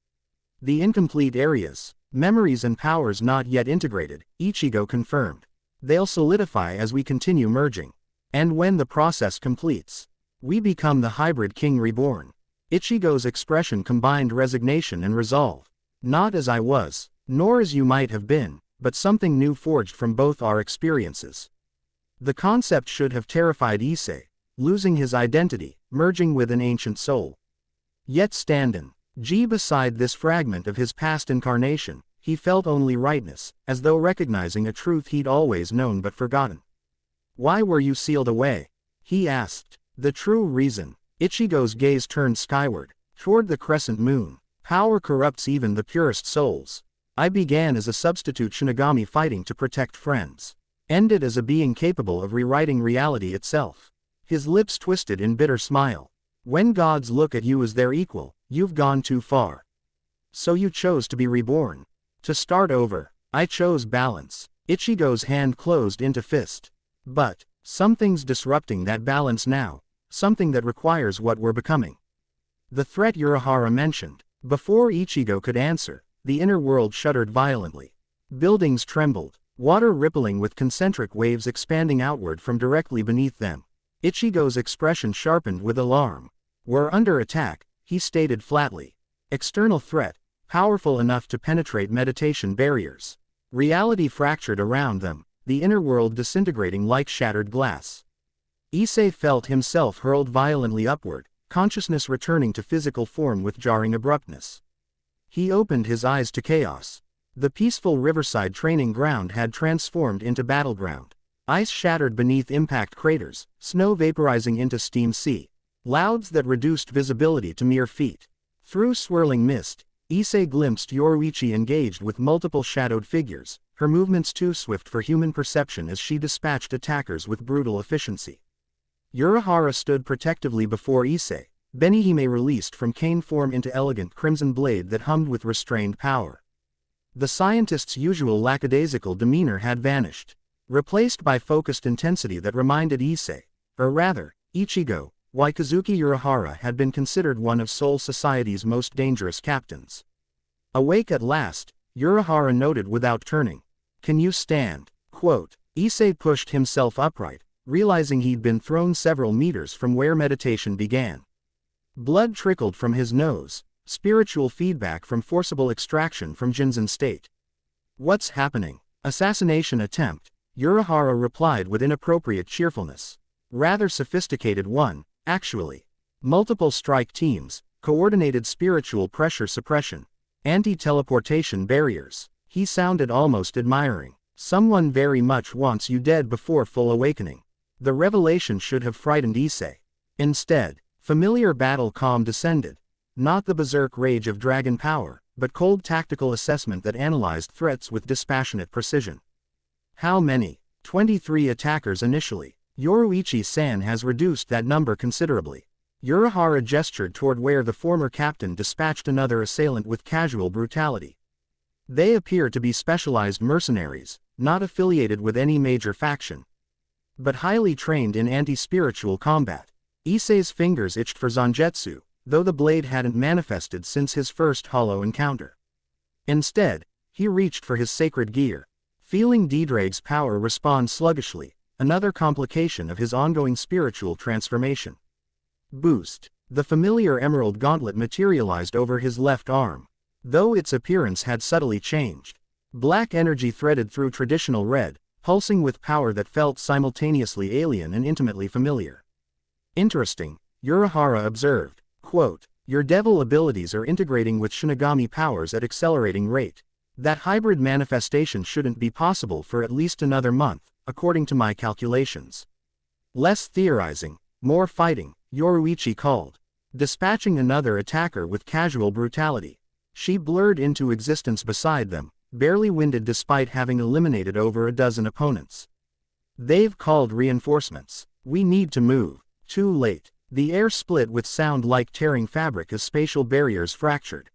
S1: "The incomplete areas, memories and powers not yet integrated," Ichigo confirmed. "They'll solidify as we continue merging. And when the process completes, we become the hybrid king reborn." Ichigo's expression combined resignation and resolve. "Not as I was, nor as you might have been, but something new forged from both our experiences." The concept should have terrified Issei, losing his identity, merging with an ancient soul. Yet standing beside this fragment of his past incarnation, he felt only rightness, as though recognizing a truth he'd always known but forgotten. "Why were you sealed away?" he asked. "The true reason." Ichigo's gaze turned skyward, toward the crescent moon. "Power corrupts even the purest souls. I began as a substitute Shinigami fighting to protect friends. Ended as a being capable of rewriting reality itself." His lips twisted in bitter smile. "When gods look at you as their equal, you've gone too far. So you chose to be reborn. To start over." "I chose balance." Ichigo's hand closed into fist. "But something's disrupting that balance now, something that requires what we're becoming." The threat Urahara mentioned. Before Ichigo could answer, the inner world shuddered violently. Buildings trembled, water rippling with concentric waves expanding outward from directly beneath them. Ichigo's expression sharpened with alarm. "We're under attack," he stated flatly. "External threat, powerful enough to penetrate meditation barriers." Reality fractured around them, the inner world disintegrating like shattered glass. Issei felt himself hurled violently upward, consciousness returning to physical form with jarring abruptness. He opened his eyes to chaos. The peaceful riverside training ground had transformed into battleground. Ice shattered beneath impact craters, snow vaporizing into steam sea. Clouds that reduced visibility to mere feet. Through swirling mist, Issei glimpsed Yoruichi engaged with multiple shadowed figures, her movements too swift for human perception as she dispatched attackers with brutal efficiency. Urahara stood protectively before Issei, Benihime released from cane form into elegant crimson blade that hummed with restrained power. The scientist's usual lackadaisical demeanor had vanished, replaced by focused intensity that reminded Issei, or rather, Ichigo, why Kazuki Urahara had been considered one of Soul Society's most dangerous captains. Awake at last, Urahara noted without turning. "Can you stand?" Quote. Issei pushed himself upright, realizing he'd been thrown several meters from where meditation began. Blood trickled from his nose, spiritual feedback from forcible extraction from Jinzen state. "What's happening?" "Assassination attempt," Urahara replied with inappropriate cheerfulness. Rather sophisticated one, actually. Multiple strike teams, coordinated spiritual pressure suppression, anti-teleportation barriers. He sounded almost admiring. Someone very much wants you dead before full awakening. The revelation should have frightened Issei. Instead, familiar battle calm descended. Not the berserk rage of dragon power, but cold tactical assessment that analyzed threats with dispassionate precision. How many? 23 attackers initially. Yoruichi-san has reduced that number considerably. Urahara gestured toward where the former captain dispatched another assailant with casual brutality. They appear to be specialized mercenaries, not affiliated with any major faction, but highly trained in anti-spiritual combat. Issei's fingers itched for Zangetsu, though the blade hadn't manifested since his first hollow encounter. Instead, he reached for his sacred gear. Feeling Didrag's power respond sluggishly, another complication of his ongoing spiritual transformation. Boost. The familiar emerald gauntlet materialized over his left arm, though its appearance had subtly changed. Black energy threaded through traditional red, pulsing with power that felt simultaneously alien and intimately familiar. Interesting, Urahara observed. Quote, your devil abilities are integrating with Shinigami powers at accelerating rate. That hybrid manifestation shouldn't be possible for at least another month, according to my calculations. Less theorizing, more fighting, Yoruichi called. Dispatching another attacker with casual brutality. She blurred into existence beside them, barely winded despite having eliminated over a dozen opponents. They've called reinforcements. We need to move. Too late. The air split with sound like tearing fabric as spatial barriers fractured.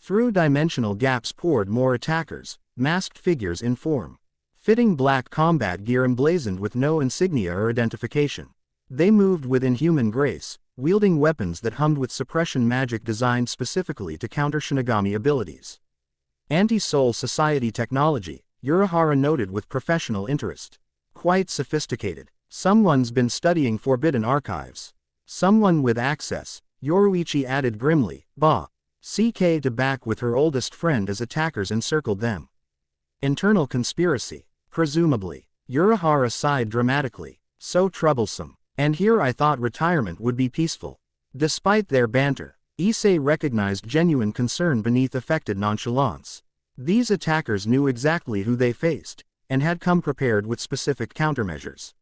S1: Through dimensional gaps poured more attackers, masked figures in form. Fitting black combat gear emblazoned with no insignia or identification. They moved with inhuman grace, wielding weapons that hummed with suppression magic designed specifically to counter Shinigami abilities. Anti-Soul Society technology, Urahara noted with professional interest. Quite sophisticated. Someone's been studying forbidden archives. Someone with access, Yoruichi added grimly. Bah. CK to back with her oldest friend as attackers encircled them. Internal conspiracy. Presumably. Urahara sighed dramatically. So troublesome. And here I thought retirement would be peaceful. Despite their banter, Issei recognized genuine concern beneath affected nonchalance. These attackers knew exactly who they faced, and had come prepared with specific countermeasures.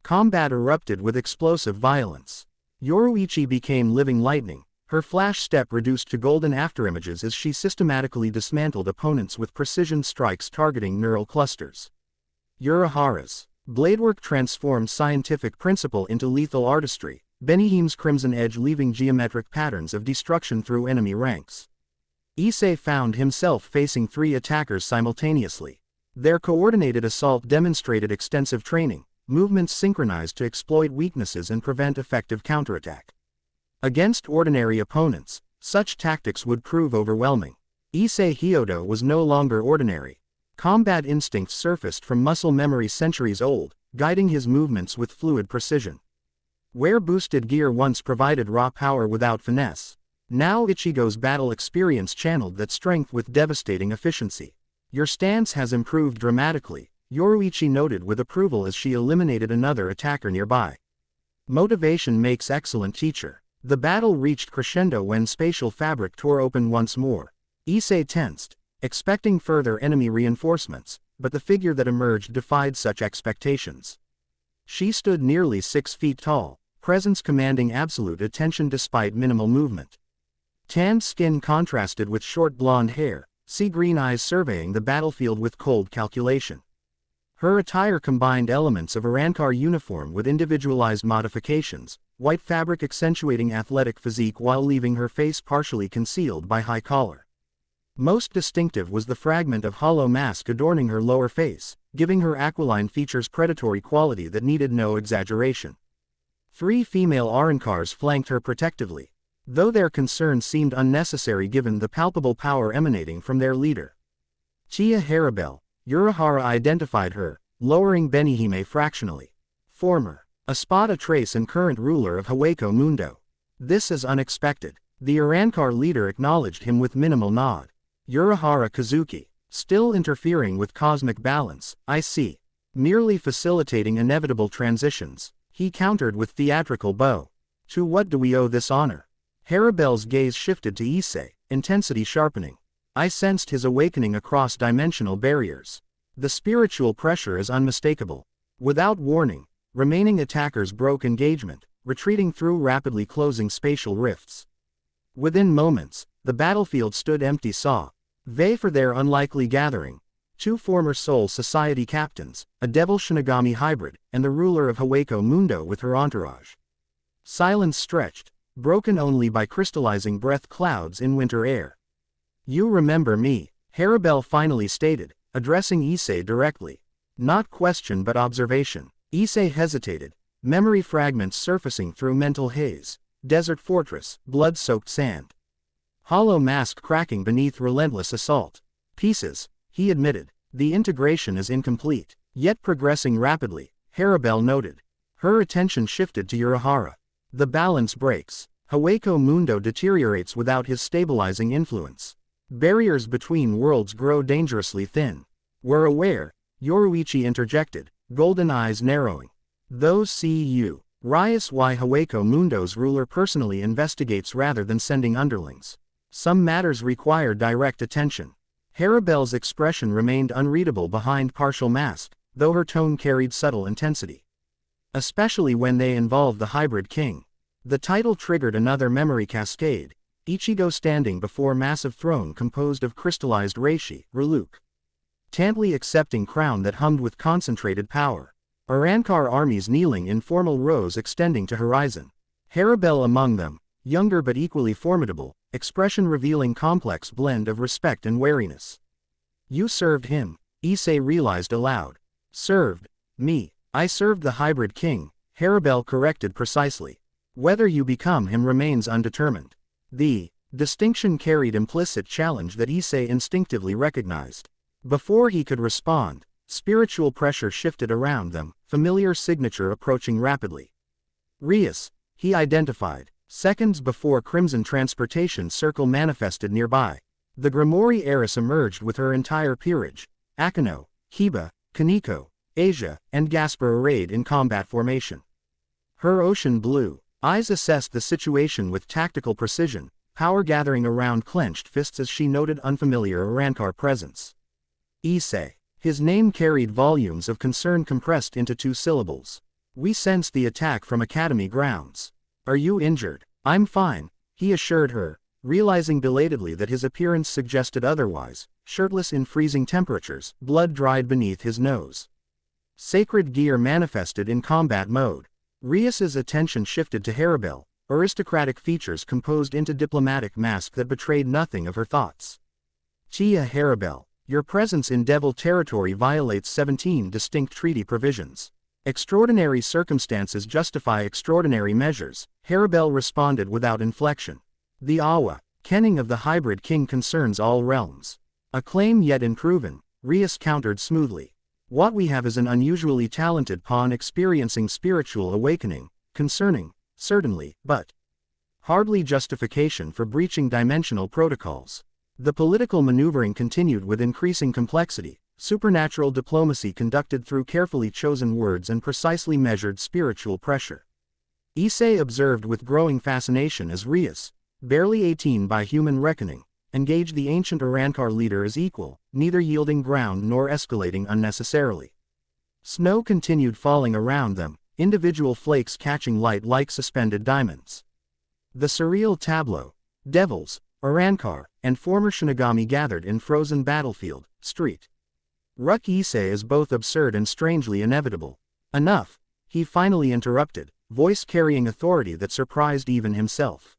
S1: Combat erupted with explosive violence. Yoruichi became living lightning, her flash step reduced to golden afterimages as she systematically dismantled opponents with precision strikes targeting neural clusters. Urahara's bladework transformed scientific principle into lethal artistry, Benihim's crimson edge leaving geometric patterns of destruction through enemy ranks. Issei found himself facing 3 attackers simultaneously. Their coordinated assault demonstrated extensive training, movements synchronized to exploit weaknesses and prevent effective counterattack. Against ordinary opponents, such tactics would prove overwhelming. Issei Hyodo was no longer ordinary. Combat instincts surfaced from muscle memory centuries old, guiding his movements with fluid precision. Where boosted gear once provided raw power without finesse, now Ichigo's battle experience channeled that strength with devastating efficiency. Your stance has improved dramatically, Yoruichi noted with approval as she eliminated another attacker nearby. Motivation makes excellent teacher. The battle reached crescendo when spatial fabric tore open once more. Issei tensed, expecting further enemy reinforcements, but the figure that emerged defied such expectations. She stood nearly 6 feet tall, presence commanding absolute attention despite minimal movement. Tanned skin contrasted with short blonde hair, sea-green eyes surveying the battlefield with cold calculation. Her attire combined elements of a Rankar uniform with individualized modifications, white fabric accentuating athletic physique while leaving her face partially concealed by high collar. Most distinctive was the fragment of hollow mask adorning her lower face, giving her aquiline features predatory quality that needed no exaggeration. 3 female Arankars flanked her protectively, though their concern seemed unnecessary given the palpable power emanating from their leader. Tia Haribel, Urahara identified her, lowering Benihime fractionally. Former Espada Trace and current ruler of Hueco Mundo. This is unexpected. The Arankar leader acknowledged him with minimal nod. Urahara Kazuki. Still interfering with cosmic balance, I see. merely facilitating inevitable transitions, he countered with theatrical bow. To what do we owe this honor? Harabel's gaze shifted to Issei, intensity sharpening. I sensed his awakening across dimensional barriers. The spiritual pressure is unmistakable. Without warning, remaining attackers broke engagement, retreating through rapidly closing spatial rifts. Within moments, the battlefield stood empty save for their unlikely gathering. 2 former Soul Society captains, a Devil Shinigami hybrid, and the ruler of Hawako Mundo with her entourage. Silence stretched, broken only by crystallizing breath clouds in winter air. You remember me, Harabel finally stated, addressing Issei directly. Not question but observation. Issei hesitated, memory fragments surfacing through mental haze. Desert fortress, blood-soaked sand. Hollow mask cracking beneath relentless assault. Pieces, he admitted. The integration is incomplete, yet progressing rapidly, Harabel noted. Her attention shifted to Urahara. The balance breaks. Hawako Mundo deteriorates without his stabilizing influence. Barriers between worlds grow dangerously thin. We're aware, Yoruichi interjected, golden eyes narrowing. Those see you. Rias why Hawako Mundo's ruler personally investigates rather than sending underlings. Some matters require direct attention. Harabel's expression remained unreadable behind partial mask, though her tone carried subtle intensity. Especially when they involved the hybrid king. The title triggered another memory cascade, Ichigo standing before massive throne composed of crystallized reishi, Reluk. Tantly accepting crown that hummed with concentrated power. Arankar armies kneeling in formal rows extending to horizon. Harabel among them, younger but equally formidable, expression revealing complex blend of respect and wariness. You served him, Issei realized aloud. Served? Me. I served the hybrid king, Harabel corrected precisely. Whether you become him remains undetermined. The distinction carried implicit challenge that Issei instinctively recognized. Before he could respond, spiritual pressure shifted around them, familiar signature approaching rapidly. Rias, he identified, seconds before Crimson Transportation Circle manifested nearby. The Grimoire heiress emerged with her entire peerage, Akeno, Kiba, Kaneko, Asia, and Gasper arrayed in combat formation. Her ocean blue eyes assessed the situation with tactical precision, power gathering around clenched fists as she noted unfamiliar Arankar presence. Issei. His name carried volumes of concern compressed into 2 syllables. We sense the attack from Academy grounds. Are you injured? I'm fine, he assured her, realizing belatedly that his appearance suggested otherwise, shirtless in freezing temperatures, blood dried beneath his nose. Sacred gear manifested in combat mode. Rias's attention shifted to Harabel, aristocratic features composed into diplomatic mask that betrayed nothing of her thoughts. Tia Harabel. Your presence in Devil territory violates 17 distinct treaty provisions. Extraordinary circumstances justify extraordinary measures, Harabel responded without inflection. The Awa, kenning of the hybrid king concerns all realms. A claim yet unproven, Rias countered smoothly. What we have is an unusually talented pawn experiencing spiritual awakening, concerning, certainly, but hardly justification for breaching dimensional protocols. The political maneuvering continued with increasing complexity, supernatural diplomacy conducted through carefully chosen words and precisely measured spiritual pressure. Issei observed with growing fascination as Rias, barely 18 by human reckoning, engaged the ancient Arankar leader as equal, neither yielding ground nor escalating unnecessarily. Snow continued falling around them, individual flakes catching light like suspended diamonds. The surreal tableau, devils, Arankar, and former Shinigami gathered in frozen battlefield, street. Ruck Issei is both absurd and strangely inevitable. Enough, he finally interrupted, voice carrying authority that surprised even himself.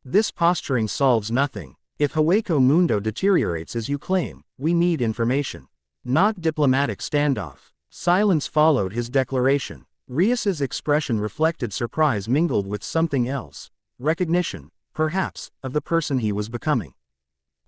S1: This posturing solves nothing. If Hawako Mundo deteriorates as you claim, we need information. Not diplomatic standoff. Silence followed his declaration. Rias's expression reflected surprise mingled with something else. Recognition, perhaps, of the person he was becoming.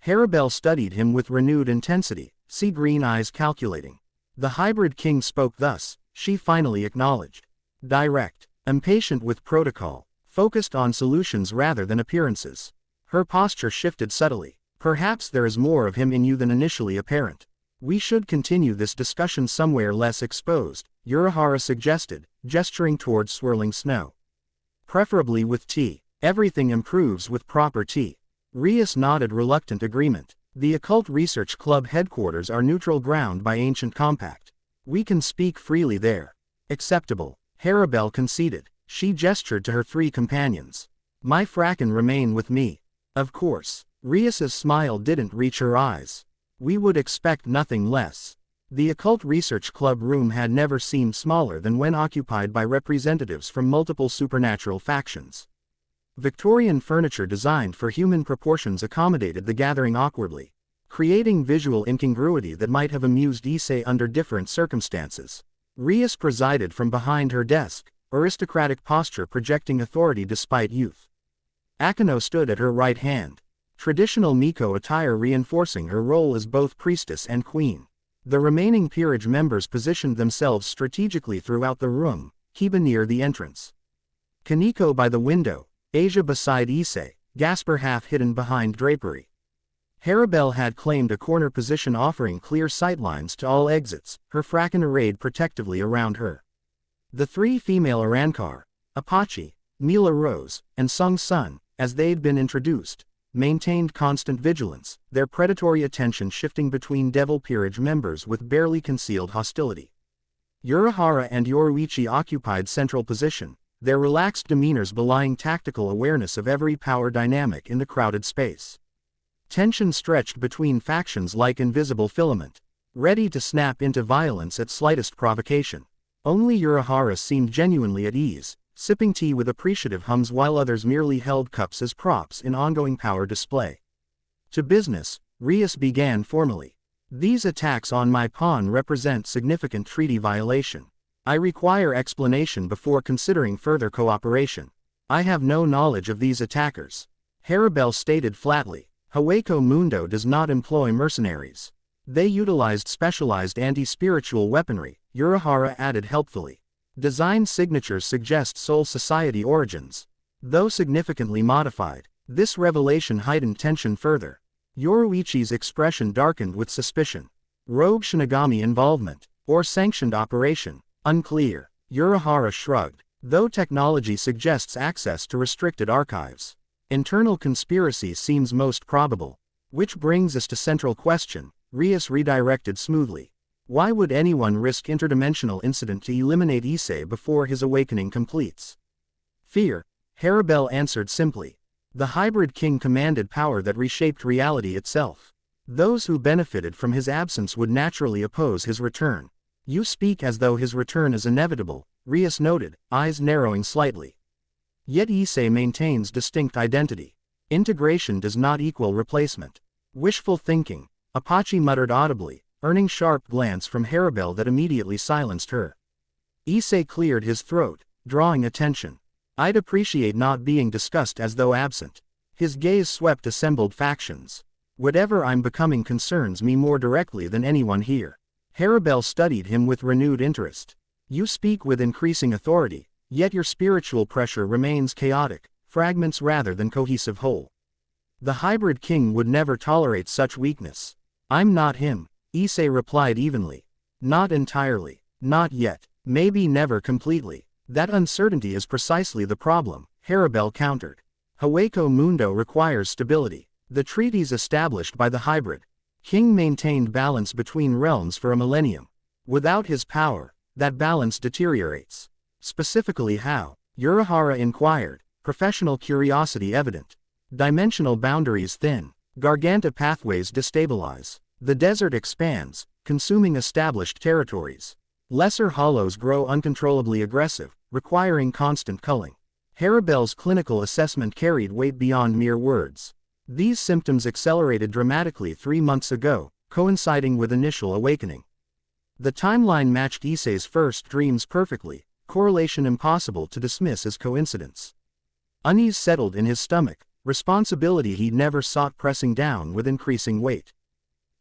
S1: Harabel studied him with renewed intensity, sea green eyes calculating. The hybrid king spoke thus, she finally acknowledged. Direct, impatient with protocol, focused on solutions rather than appearances. Her posture shifted subtly. Perhaps there is more of him in you than initially apparent. We should continue this discussion somewhere less exposed, Urahara suggested, gesturing toward swirling snow. Preferably with tea. Everything improves with proper tea. Rias nodded reluctant agreement. The Occult Research Club headquarters are neutral ground by ancient compact. We can speak freely there. Acceptable. Harabel conceded. She gestured to her 3 companions. My fracken remain with me. Of course. Rias's smile didn't reach her eyes. We would expect nothing less. The Occult Research Club room had never seemed smaller than when occupied by representatives from multiple supernatural factions. Victorian furniture designed for human proportions accommodated the gathering awkwardly, creating visual incongruity that might have amused Issei under different circumstances. Rias presided from behind her desk, aristocratic posture projecting authority despite youth. Akano stood at her right hand, traditional Miko attire reinforcing her role as both priestess and queen. The remaining peerage members positioned themselves strategically throughout the room, Kiba near the entrance, Kaneko by the window, Asia beside Issei, Gasper half hidden behind drapery. Harabel had claimed a corner position offering clear sightlines to all exits, her fracken arrayed protectively around her. The 3 female Arankar, Apache, Mila Rose, and Sung Sun, as they'd been introduced, maintained constant vigilance, their predatory attention shifting between Devil Peerage members with barely concealed hostility. Urahara and Yoruichi occupied central position, their relaxed demeanors belying tactical awareness of every power dynamic in the crowded space. Tension stretched between factions like invisible filament, ready to snap into violence at slightest provocation. Only Urahara seemed genuinely at ease, sipping tea with appreciative hums while others merely held cups as props in ongoing power display. To business, Rias began formally. These attacks on my pawn represent significant treaty violation. I require explanation before considering further cooperation. I have no knowledge of these attackers. Harabel stated flatly. Hueco Mundo does not employ mercenaries. They utilized specialized anti-spiritual weaponry, Urahara added helpfully. Design signatures suggest Soul Society origins. Though significantly modified, this revelation heightened tension further. Yoruichi's expression darkened with suspicion. Rogue Shinigami involvement, or sanctioned operation, unclear. Urahara shrugged. Though technology suggests access to restricted archives, internal conspiracy seems most probable. Which brings us to central question, Rias redirected smoothly. Why would anyone risk interdimensional incident to eliminate Issei before his awakening completes? Fear, Harabel answered simply. The hybrid king commanded power that reshaped reality itself. Those who benefited from his absence would naturally oppose his return. You speak as though his return is inevitable, Rias noted, eyes narrowing slightly. Yet Issei maintains distinct identity. Integration does not equal replacement. Wishful thinking, Apache muttered audibly, earning sharp glance from Harabel that immediately silenced her. Issei cleared his throat, drawing attention. I'd appreciate not being discussed as though absent. His gaze swept assembled factions. Whatever I'm becoming concerns me more directly than anyone here. Harabel studied him with renewed interest. You speak with increasing authority, yet your spiritual pressure remains chaotic, fragments rather than cohesive whole. The hybrid king would never tolerate such weakness. I'm not him, Issei replied evenly. Not entirely. Not yet. Maybe never completely. That uncertainty is precisely the problem, Harabel countered. Hueco Mundo requires stability. The treaties established by the hybrid king maintained balance between realms for a millennium. Without his power, that balance deteriorates. Specifically how? Urahara inquired, professional curiosity evident. Dimensional boundaries thin. Garganta pathways destabilize. The desert expands, consuming established territories. Lesser hollows grow uncontrollably aggressive, requiring constant culling. Harabel's clinical assessment carried weight beyond mere words. These symptoms accelerated dramatically 3 months ago, coinciding with initial awakening. The timeline matched Issei's first dreams perfectly, correlation impossible to dismiss as coincidence. Unease settled in his stomach, responsibility he'd never sought pressing down with increasing weight.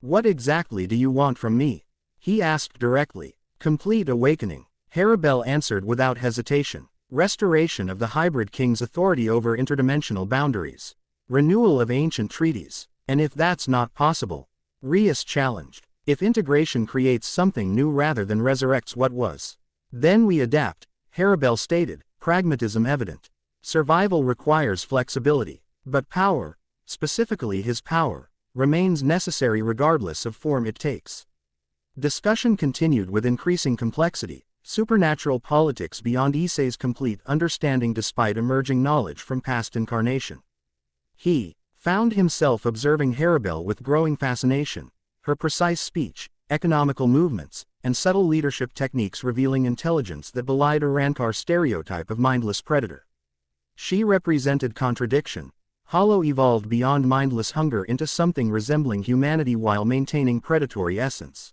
S1: What exactly do you want from me? He asked directly. Complete awakening, Harabel answered without hesitation. Restoration of the hybrid king's authority over interdimensional boundaries. Renewal of ancient treaties. And if that's not possible? Rias challenged. If integration creates something new rather than resurrects what was, then we adapt, Haribel stated, pragmatism evident. Survival requires flexibility, but power, specifically his power, remains necessary regardless of form it takes. Discussion continued with increasing complexity, supernatural politics beyond Issei's complete understanding despite emerging knowledge from past incarnation. He found himself observing Haribel with growing fascination, her precise speech, economical movements, and subtle leadership techniques revealing intelligence that belied a Rancor stereotype of mindless predator. She represented contradiction. Hollow evolved beyond mindless hunger into something resembling humanity while maintaining predatory essence.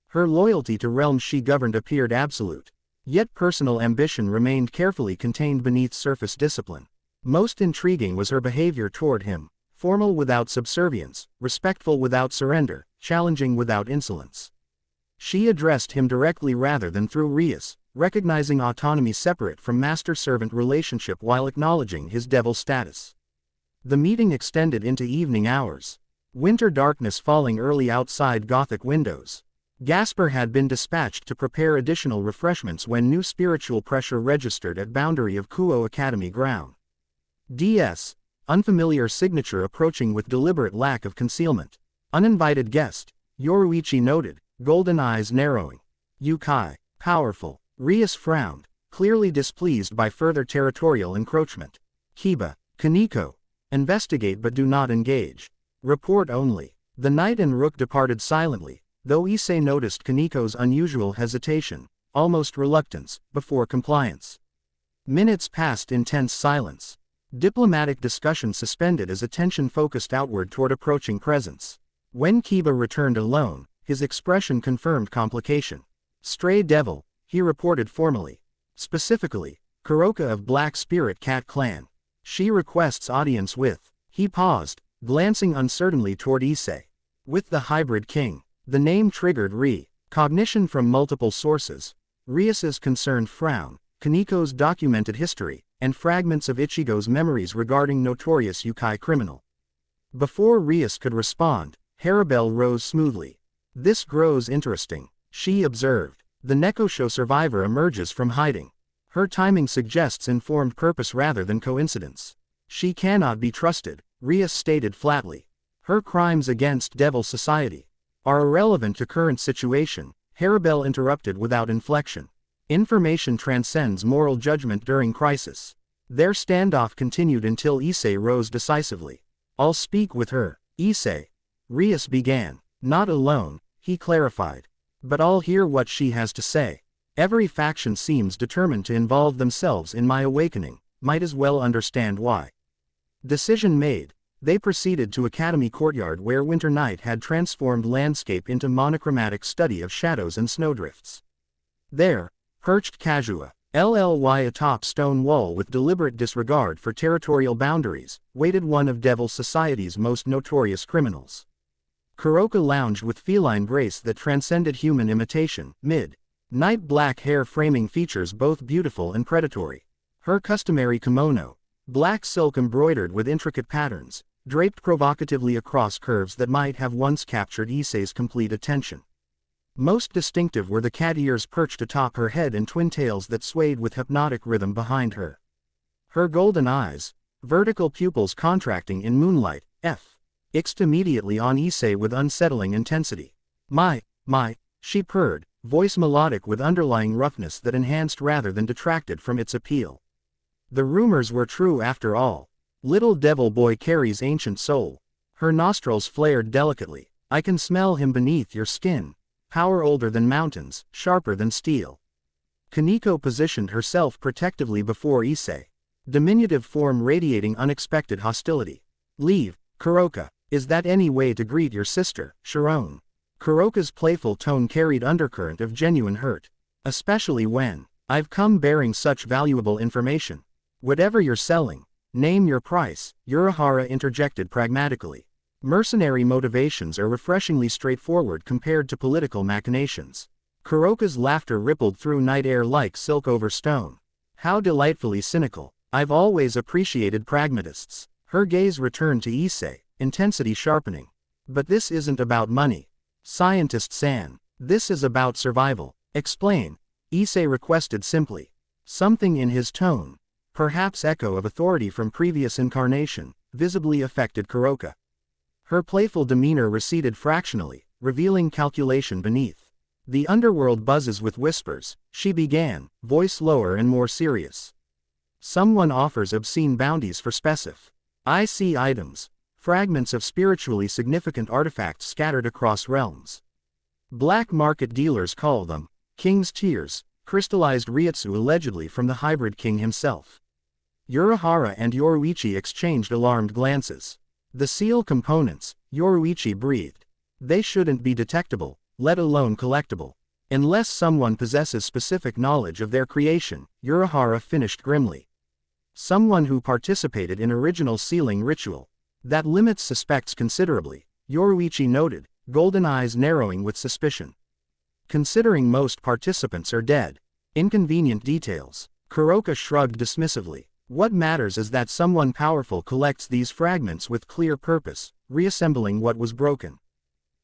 S1: Her loyalty to realms she governed appeared absolute, yet personal ambition remained carefully contained beneath surface discipline. Most intriguing was her behavior toward him, formal without subservience, respectful without surrender, challenging without insolence. She addressed him directly rather than through Rias, recognizing autonomy separate from master-servant relationship while acknowledging his devil status. The meeting extended into evening hours. Winter darkness falling early outside Gothic windows. Gasper had been dispatched to prepare additional refreshments when new spiritual pressure registered at boundary of Kuo Academy ground. DS, unfamiliar signature approaching with deliberate lack of concealment. Uninvited guest, Yoruichi noted, golden eyes narrowing. Yukai, powerful. Rias frowned, clearly displeased by further territorial encroachment. Kiba, Kaneko, investigate but do not engage. Report only. The knight and rook departed silently, though Issei noticed Kaneko's unusual hesitation, almost reluctance, before compliance. Minutes passed in tense silence. Diplomatic discussion suspended as attention focused outward toward approaching presence. When Kiba returned alone, his expression confirmed complication. Stray devil, he reported formally. Specifically, Kuroka of Black Spirit Cat Clan. She requests audience with. He paused, glancing uncertainly toward Issei. With the hybrid king. The name triggered cognition from multiple sources. Rias's concerned frown, Kaneko's documented history, and fragments of Ichigo's memories regarding notorious Yukai criminal. Before Rias could respond, Haribel rose smoothly. This grows interesting, she observed. The Nekosho survivor emerges from hiding. Her timing suggests informed purpose rather than coincidence. She cannot be trusted, Rias stated flatly. Her crimes against Devil Society are irrelevant to current situation, Haribel interrupted without inflection. Information transcends moral judgment during crisis. Their standoff continued until Issei rose decisively. I'll speak with her, Issei. Rias began. Not alone, he clarified. But I'll hear what she has to say. Every faction seems determined to involve themselves in my awakening, might as well understand why. Decision made. They proceeded to Academy Courtyard where winter night had transformed landscape into monochromatic study of shadows and snowdrifts. There, perched Kazua, LLY atop stone wall with deliberate disregard for territorial boundaries, waited one of Devil Society's most notorious criminals. Kuroka lounged with feline grace that transcended human imitation, mid-night black hair framing features both beautiful and predatory. Her customary kimono, black silk embroidered with intricate patterns, draped provocatively across curves that might have once captured Issei's complete attention. Most distinctive were the cat ears perched atop her head and twin tails that swayed with hypnotic rhythm behind her. Her golden eyes, vertical pupils contracting in moonlight, fixed immediately on Issei with unsettling intensity. My, she purred, voice melodic with underlying roughness that enhanced rather than detracted from its appeal. The rumors were true after all. Little devil boy carries ancient soul. Her nostrils flared delicately. I can smell him beneath your skin. Power older than mountains, sharper than steel. Kaneko positioned herself protectively before Issei. Diminutive form radiating unexpected hostility. Leave, Kuroka. Is that any way to greet your sister, Sharon? Kuroka's playful tone carried undercurrent of genuine hurt. Especially when I've come bearing such valuable information. Whatever you're selling, name your price, Urahara interjected pragmatically. Mercenary motivations are refreshingly straightforward compared to political machinations. Kuroka's laughter rippled through night air like silk over stone. How delightfully cynical. I've always appreciated pragmatists. Her gaze returned to Issei, intensity sharpening. But this isn't about money. Scientist-san. This is about survival. Explain. Issei requested simply. Something in his tone, perhaps echo of authority from previous incarnation, visibly affected Kuroka. Her playful demeanor receded fractionally, revealing calculation beneath. The underworld buzzes with whispers, she began, voice lower and more serious. Someone offers obscene bounties for specif. I see items, fragments of spiritually significant artifacts scattered across realms. Black market dealers call them King's Tears, crystallized Ryutsu allegedly from the hybrid king himself. Urahara and Yoruichi exchanged alarmed glances. The seal components, Yoruichi breathed. They shouldn't be detectable, let alone collectible. Unless someone possesses specific knowledge of their creation, Urahara finished grimly. Someone who participated in original sealing ritual. That limits suspects considerably, Yoruichi noted, golden eyes narrowing with suspicion. Considering most participants are dead. Inconvenient details. Kuroka shrugged dismissively. What matters is that someone powerful collects these fragments with clear purpose, reassembling what was broken.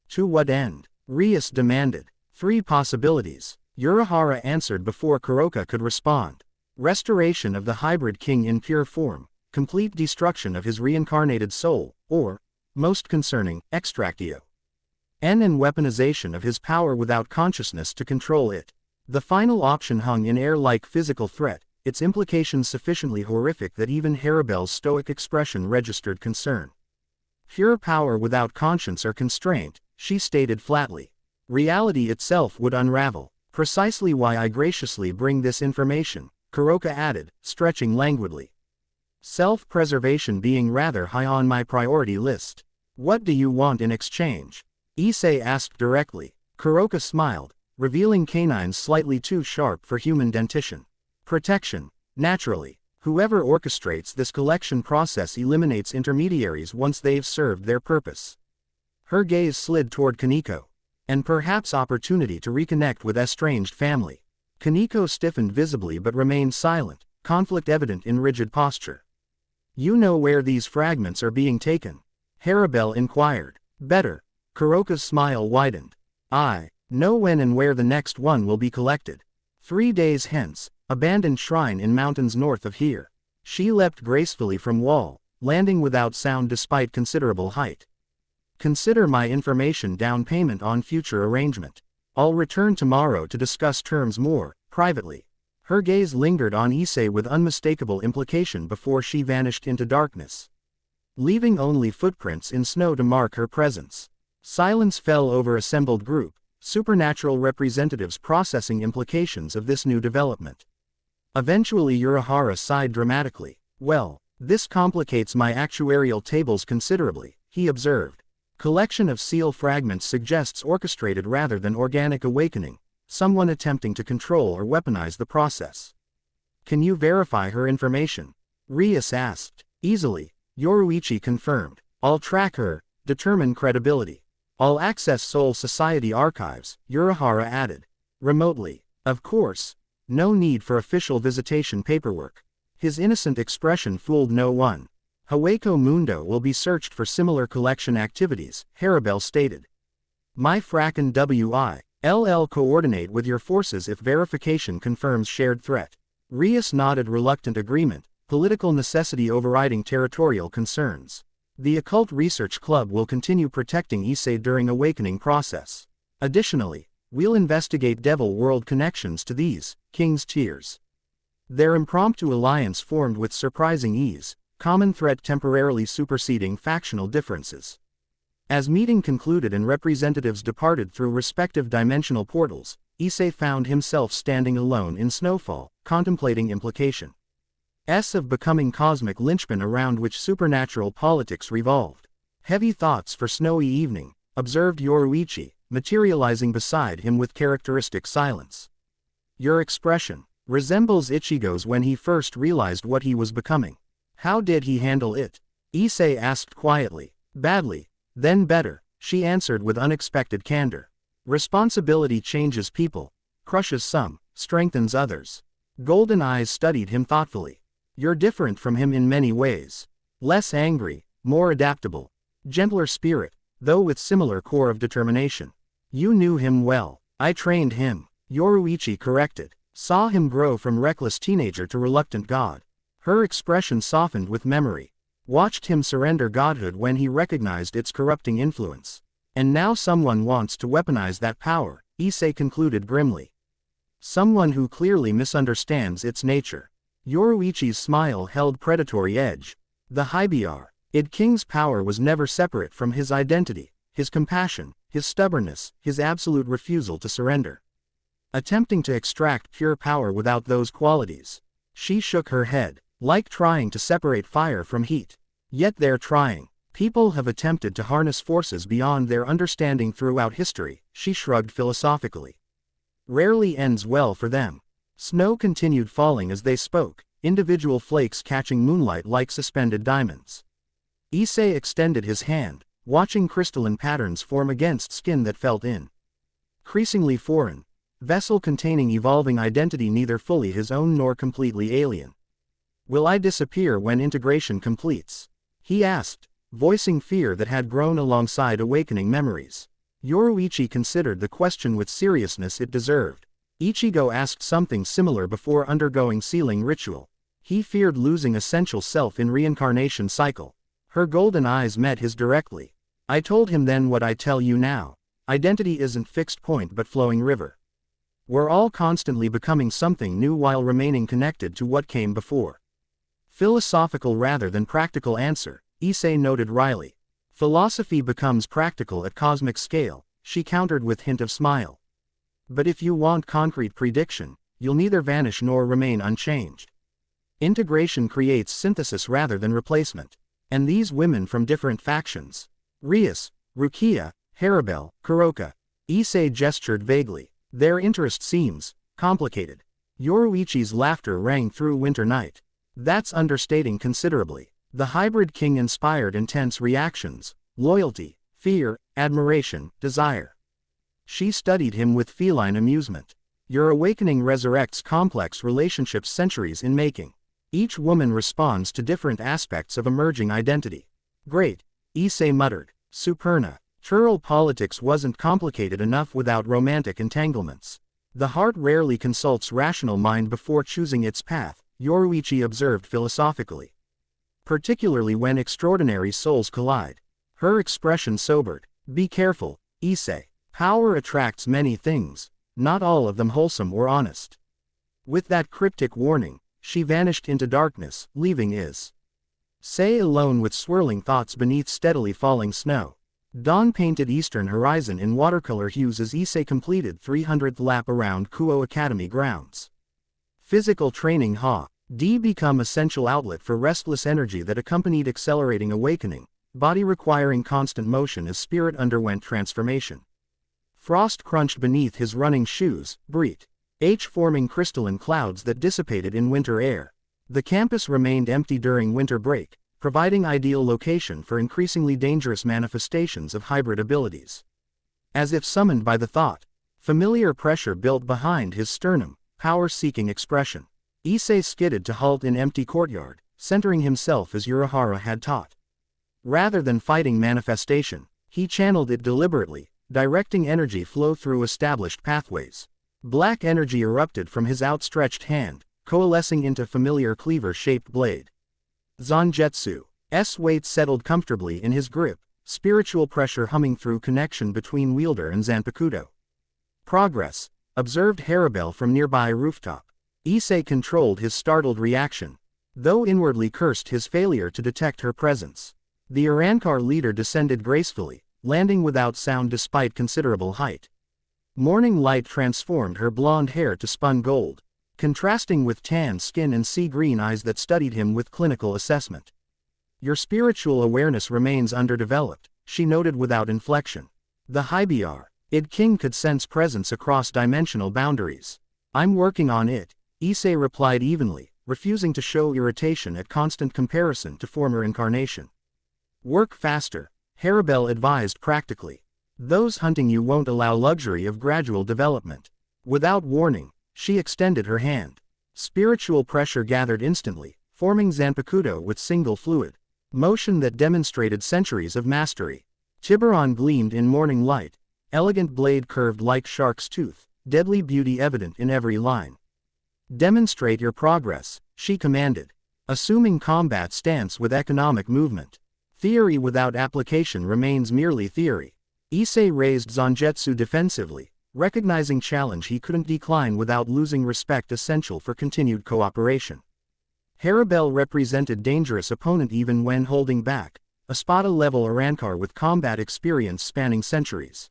S1: To what end? Rias demanded. 3 possibilities. Urahara answered before Kuroka could respond. Restoration of the hybrid king in pure form, complete destruction of his reincarnated soul, or, most concerning, extractio. And weaponization of his power without consciousness to control it. The final option hung in air like physical threat, its implications sufficiently horrific that even Haribel's stoic expression registered concern. Pure power without conscience or constraint, she stated flatly. Reality itself would unravel. Precisely why I graciously bring this information, Kuroka added, stretching languidly. Self-preservation being rather high on my priority list. What do you want in exchange? Issei asked directly. Kuroka smiled, revealing canines slightly too sharp for human dentition. Protection. Naturally. Whoever orchestrates this collection process eliminates intermediaries once they've served their purpose. Her gaze slid toward Kaneko. And perhaps opportunity to reconnect with estranged family. Kaneko stiffened visibly but remained silent, conflict evident in rigid posture. You know where these fragments are being taken? Haribel inquired. Better. Kuroka's smile widened. I know when and where the next one will be collected. 3 days hence, abandoned shrine in mountains north of here. She leapt gracefully from wall, landing without sound despite considerable height. Consider my information down payment on future arrangement. I'll return tomorrow to discuss terms more, privately. Her gaze lingered on Issei with unmistakable implication before she vanished into darkness, leaving only footprints in snow to mark her presence. Silence fell over assembled group, supernatural representatives processing implications of this new development. Eventually Urahara sighed dramatically. Well, this complicates my actuarial tables considerably, he observed. Collection of seal fragments suggests orchestrated rather than organic awakening, someone attempting to control or weaponize the process. Can you verify her information? Rias asked. Easily, Yoruichi confirmed. I'll track her, determine credibility. I'll access Soul Society archives, Urahara added. Remotely. Of course. No need for official visitation paperwork. His innocent expression fooled no one. Hueco Mundo will be searched for similar collection activities, Haribel stated. My Fracken WILL coordinate with your forces if verification confirms shared threat. Rias nodded reluctant agreement, political necessity overriding territorial concerns. The Occult Research Club will continue protecting Issei during awakening process. Additionally, we'll investigate Devil World connections to these, King's Tears. Their impromptu alliance formed with surprising ease, common threat temporarily superseding factional differences. As meeting concluded and representatives departed through respective dimensional portals, Issei found himself standing alone in snowfall, contemplating implication. Of becoming cosmic linchpin around which supernatural politics revolved. Heavy thoughts for snowy evening, observed Yoruichi, materializing beside him with characteristic silence. Your expression resembles Ichigo's when he first realized what he was becoming. How did he handle it? Issei asked quietly. Badly, then better, she answered with unexpected candor. Responsibility changes people, crushes some, strengthens others. Golden eyes studied him thoughtfully. You're different from him in many ways. Less angry, more adaptable. Gentler spirit, though with similar core of determination. You knew him well. I trained him. Yoruichi corrected. Saw him grow from reckless teenager to reluctant god. Her expression softened with memory. Watched him surrender godhood when he recognized its corrupting influence. And now someone wants to weaponize that power, Issei concluded grimly. Someone who clearly misunderstands its nature. Yoruichi's smile held predatory edge. The Hibiar, Id King's power was never separate from his identity, his compassion, his stubbornness, his absolute refusal to surrender. Attempting to extract pure power without those qualities. She shook her head, like trying to separate fire from heat. Yet they're trying. People have attempted to harness forces beyond their understanding throughout history, she shrugged philosophically. Rarely ends well for them. Snow continued falling as they spoke, individual flakes catching moonlight like suspended diamonds. Issei extended his hand, watching crystalline patterns form against skin that felt increasingly foreign. Vessel containing evolving identity neither fully his own nor completely alien. Will I disappear when integration completes? He asked, voicing fear that had grown alongside awakening memories. Yoruichi considered the question with seriousness it deserved. Ichigo asked something similar before undergoing sealing ritual. He feared losing essential self in reincarnation cycle. Her golden eyes met his directly. I told him then what I tell you now. Identity isn't fixed point but flowing river. We're all constantly becoming something new while remaining connected to what came before. Philosophical rather than practical answer, Issei noted wryly. Philosophy becomes practical at cosmic scale, she countered with hint of smile. But if you want concrete prediction, you'll neither vanish nor remain unchanged. Integration creates synthesis rather than replacement. And these women from different factions. Rias, Rukia, Haribel, Kuroka. Issei gestured vaguely. Their interest seems complicated. Yoruichi's laughter rang through winter night. That's understating considerably. The hybrid king inspired intense reactions, loyalty, fear, admiration, desire. She studied him with feline amusement. Your awakening resurrects complex relationships centuries in making. Each woman responds to different aspects of emerging identity. Great, Issei muttered. Superna. Churl politics wasn't complicated enough without romantic entanglements. The heart rarely consults rational mind before choosing its path, Yoruichi observed philosophically. Particularly when extraordinary souls collide. Her expression sobered. Be careful, Issei. Power attracts many things, not all of them wholesome or honest. With that cryptic warning, she vanished into darkness, leaving Issei alone with swirling thoughts beneath steadily falling snow. Dawn painted eastern horizon in watercolor hues as Issei completed 300th lap around Kuo Academy grounds. Physical training D become essential outlet for restless energy that accompanied accelerating awakening, body requiring constant motion as spirit underwent transformation. Frost crunched beneath his running shoes, Breet. Forming crystalline clouds that dissipated in winter air. The campus remained empty during winter break, providing ideal location for increasingly dangerous manifestations of hybrid abilities. As if summoned by the thought, familiar pressure built behind his sternum, power-seeking expression. Issei skidded to halt in empty courtyard, centering himself as Urahara had taught. Rather than fighting manifestation, he channeled it deliberately, directing energy flow through established pathways. Black energy erupted from his outstretched hand, coalescing into familiar cleaver-shaped blade. Zanjetsu's weight settled comfortably in his grip, spiritual pressure humming through connection between wielder and Zanpakuto. Progress, observed Haribel from nearby rooftop. Issei controlled his startled reaction, though inwardly cursed his failure to detect her presence. The Urankar leader descended gracefully, landing without sound despite considerable height. Morning light transformed her blonde hair to spun gold, contrasting with tan skin and sea-green eyes that studied him with clinical assessment. Your spiritual awareness remains underdeveloped, she noted without inflection. The Hibiar, Id King could sense presence across dimensional boundaries. I'm working on it, Issei replied evenly, refusing to show irritation at constant comparison to former incarnation. Work faster, Haribel advised practically. Those hunting you won't allow luxury of gradual development. Without warning, she extended her hand. Spiritual pressure gathered instantly, forming Zanpakuto with single fluid. Motion that demonstrated centuries of mastery. Tiburon gleamed in morning light, elegant blade curved like shark's tooth, deadly beauty evident in every line. Demonstrate your progress, she commanded. Assuming combat stance with economic movement. Theory without application remains merely theory. Issei raised Zangetsu defensively, recognizing challenge he couldn't decline without losing respect essential for continued cooperation. Haribel represented dangerous opponent even when holding back, a Spada-level Arankar with combat experience spanning centuries.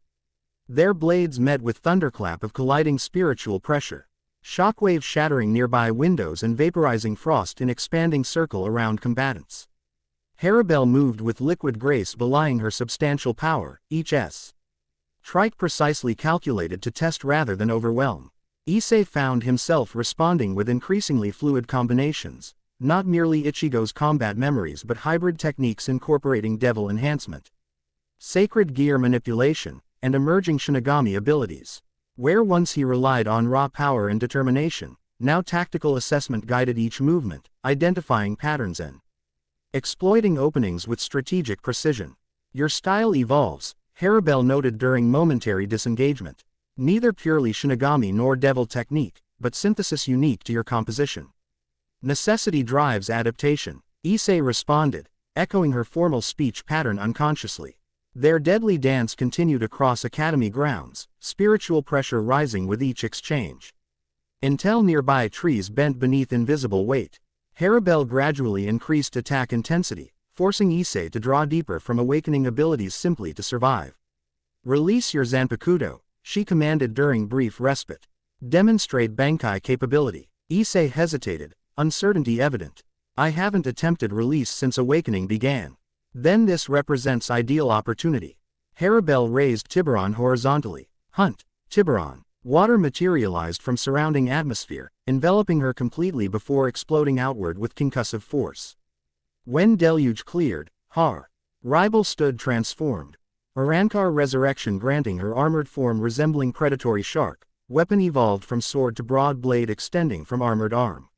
S1: Their blades met with thunderclap of colliding spiritual pressure, shockwave shattering nearby windows and vaporizing frost in expanding circle around combatants. Haribel moved with liquid grace belying her substantial power, each strike precisely calculated to test rather than overwhelm. Issei found himself responding with increasingly fluid combinations, not merely Ichigo's combat memories but hybrid techniques incorporating devil enhancement, sacred gear manipulation, and emerging Shinigami abilities. Where once he relied on raw power and determination, now tactical assessment guided each movement, identifying patterns and exploiting openings with strategic precision. Your style evolves, Haribel noted during momentary disengagement. Neither purely Shinigami nor devil technique, but synthesis unique to your composition. Necessity drives adaptation, Issei responded, echoing her formal speech pattern unconsciously. Their deadly dance continued across academy grounds, spiritual pressure rising with each exchange. Until nearby trees bent beneath invisible weight, Haribel gradually increased attack intensity, forcing Issei to draw deeper from awakening abilities simply to survive. Release your Zanpakuto, she commanded during brief respite. Demonstrate Bankai capability. Issei hesitated, uncertainty evident. I haven't attempted release since awakening began. Then this represents ideal opportunity. Haribel raised Tiburon horizontally. Hunt, Tiburon. Water materialized from surrounding atmosphere, enveloping her completely before exploding outward with concussive force. When deluge cleared, Ribel stood transformed. Arankar resurrection granting her armored form resembling predatory shark, weapon evolved from sword to broad blade extending from armored arm.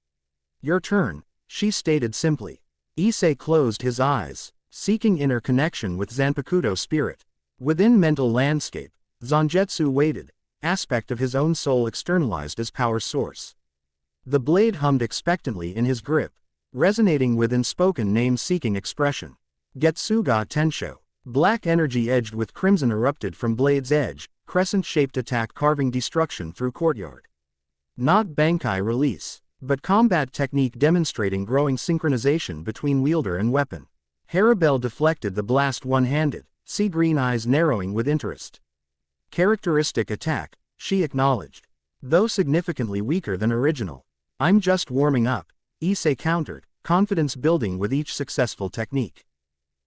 S1: Your turn, she stated simply. Issei closed his eyes, seeking inner connection with Zanpakuto spirit. Within mental landscape, Zangetsu waited, aspect of his own soul externalized as power source. The blade hummed expectantly in his grip, resonating with unspoken name-seeking expression. Getsuga Tensho. Black energy edged with crimson erupted from blade's edge, crescent-shaped attack carving destruction through courtyard. Not Bankai release, but combat technique demonstrating growing synchronization between wielder and weapon. Haribel deflected the blast one-handed, sea green eyes narrowing with interest. Characteristic attack, she acknowledged. Though significantly weaker than original. I'm just warming up, Issei countered, confidence building with each successful technique.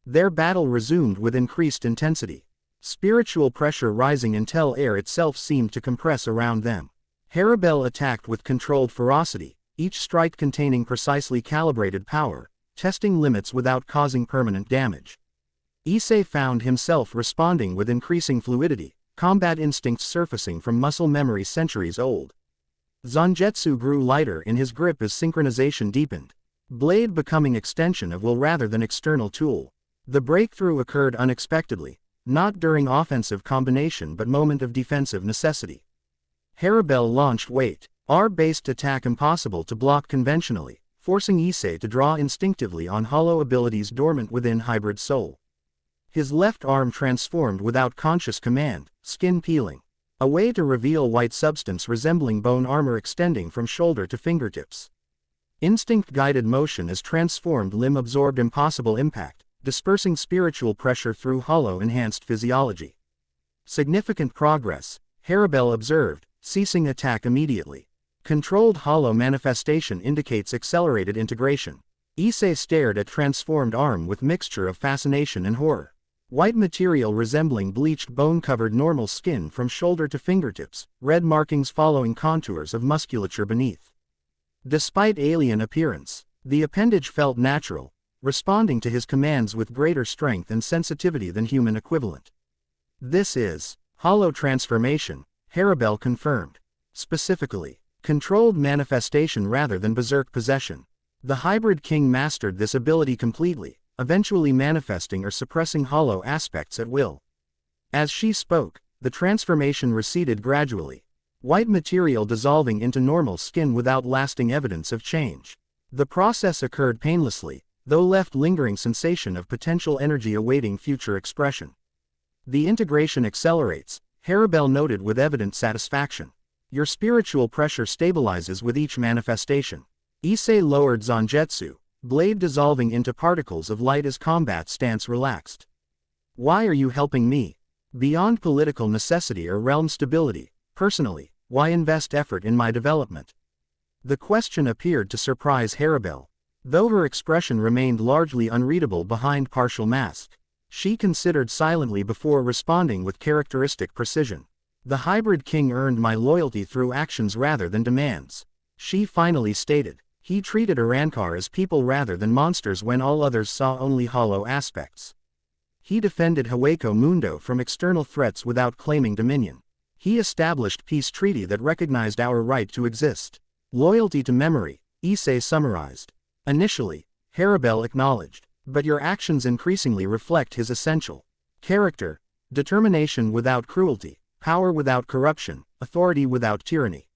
S1: Their battle resumed with increased intensity. Spiritual pressure rising until air itself seemed to compress around them. Haribel attacked with controlled ferocity, each strike containing precisely calibrated power, testing limits without causing permanent damage. Issei found himself responding with increasing fluidity, combat instincts surfacing from muscle memory centuries old. Zangetsu grew lighter in his grip as synchronization deepened. Blade becoming extension of will rather than external tool. The breakthrough occurred unexpectedly, not during offensive combination but moment of defensive necessity. Haribel launched weight, R-based attack impossible to block conventionally, forcing Issei to draw instinctively on hollow abilities dormant within hybrid soul. His left arm transformed without conscious command, skin peeling. A way to reveal white substance resembling bone armor extending from shoulder to fingertips. Instinct-guided motion as transformed limb absorbed impossible impact, dispersing spiritual pressure through hollow enhanced physiology. Significant progress, Haribel observed, ceasing attack immediately. Controlled hollow manifestation indicates accelerated integration. Issei stared at transformed arm with mixture of fascination and horror. White material resembling bleached bone-covered normal skin from shoulder to fingertips, red markings following contours of musculature beneath. Despite alien appearance, the appendage felt natural, responding to his commands with greater strength and sensitivity than human equivalent. This is hollow transformation, Haribel confirmed. Specifically, controlled manifestation rather than berserk possession. The hybrid king mastered this ability completely, eventually manifesting or suppressing hollow aspects at will. As she spoke, The transformation receded gradually. White material dissolving into normal skin without lasting evidence of change. The process occurred painlessly, though left lingering sensation of potential energy awaiting future expression. The integration accelerates, Haribel noted with evident satisfaction. Your spiritual pressure stabilizes with each manifestation. Issei lowered Zangetsu, blade dissolving into particles of light as combat stance relaxed. Why are you helping me? Beyond political necessity or realm stability, personally, why invest effort in my development? The question appeared to surprise Haribel. Though her expression remained largely unreadable behind partial mask, she considered silently before responding with characteristic precision. The hybrid king earned my loyalty through actions rather than demands. She finally stated. He treated Arrancar as people rather than monsters when all others saw only hollow aspects. He defended Hueco Mundo from external threats without claiming dominion. He established peace treaty that recognized our right to exist. Loyalty to memory, Issei summarized. Initially, Haribel acknowledged, but your actions increasingly reflect his essential character, determination without cruelty, power without corruption, authority without tyranny.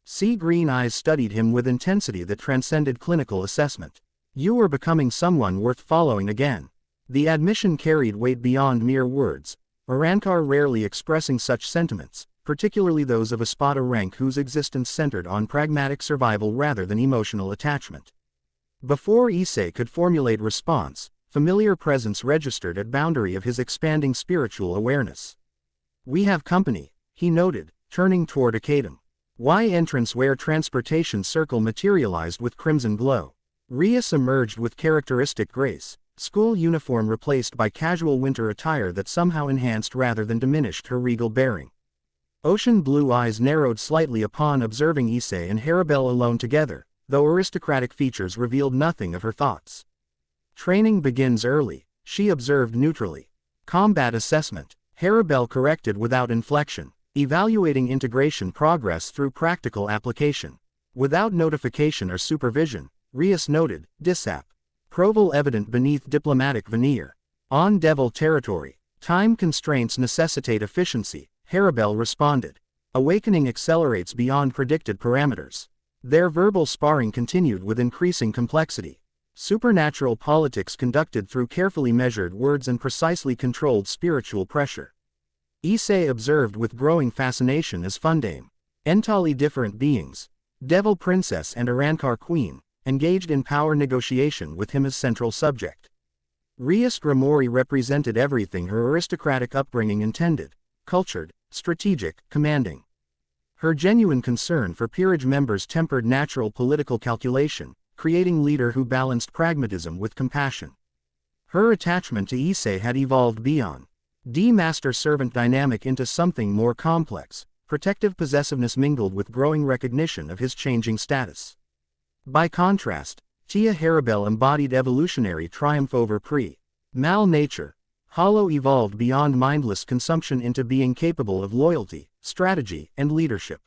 S1: Sea green eyes studied him with intensity that transcended clinical assessment. You are becoming someone worth following again. The admission carried weight beyond mere words, Arrancar rarely expressing such sentiments, particularly those of a Spada rank whose existence centered on pragmatic survival rather than emotional attachment. Before Issei could formulate response, familiar presence registered at boundary of his expanding spiritual awareness. We have company, he noted, turning toward Akadem. Y entrance where transportation circle materialized with crimson glow. Rias emerged with characteristic grace, school uniform replaced by casual winter attire that somehow enhanced rather than diminished her regal bearing. Ocean blue eyes narrowed slightly upon observing Issei and Haribel alone together, though aristocratic features revealed nothing of her thoughts. Training begins early, she observed neutrally. Combat assessment, Haribel corrected without inflection, evaluating integration progress through practical application. Without notification or supervision, Rias noted, dissap. Proval evident beneath diplomatic veneer. On devil territory, time constraints necessitate efficiency, Haribel responded. Awakening accelerates beyond predicted parameters. Their verbal sparring continued with increasing complexity. Supernatural politics conducted through carefully measured words and precisely controlled spiritual pressure. Issei observed with growing fascination as Fundame. Entirely different beings, Devil Princess and Arrancar Queen, engaged in power negotiation with him as central subject. Rias Grimori represented everything her aristocratic upbringing intended: cultured, strategic, commanding. Her genuine concern for peerage members tempered natural political calculation, creating leader who balanced pragmatism with compassion. Her attachment to Issei had evolved beyond master-servant dynamic into something more complex. Protective possessiveness mingled with growing recognition of his changing status. By contrast, Tia Haribel embodied evolutionary triumph over pre-mal nature. Hollow evolved beyond mindless consumption into being capable of loyalty, strategy, and leadership.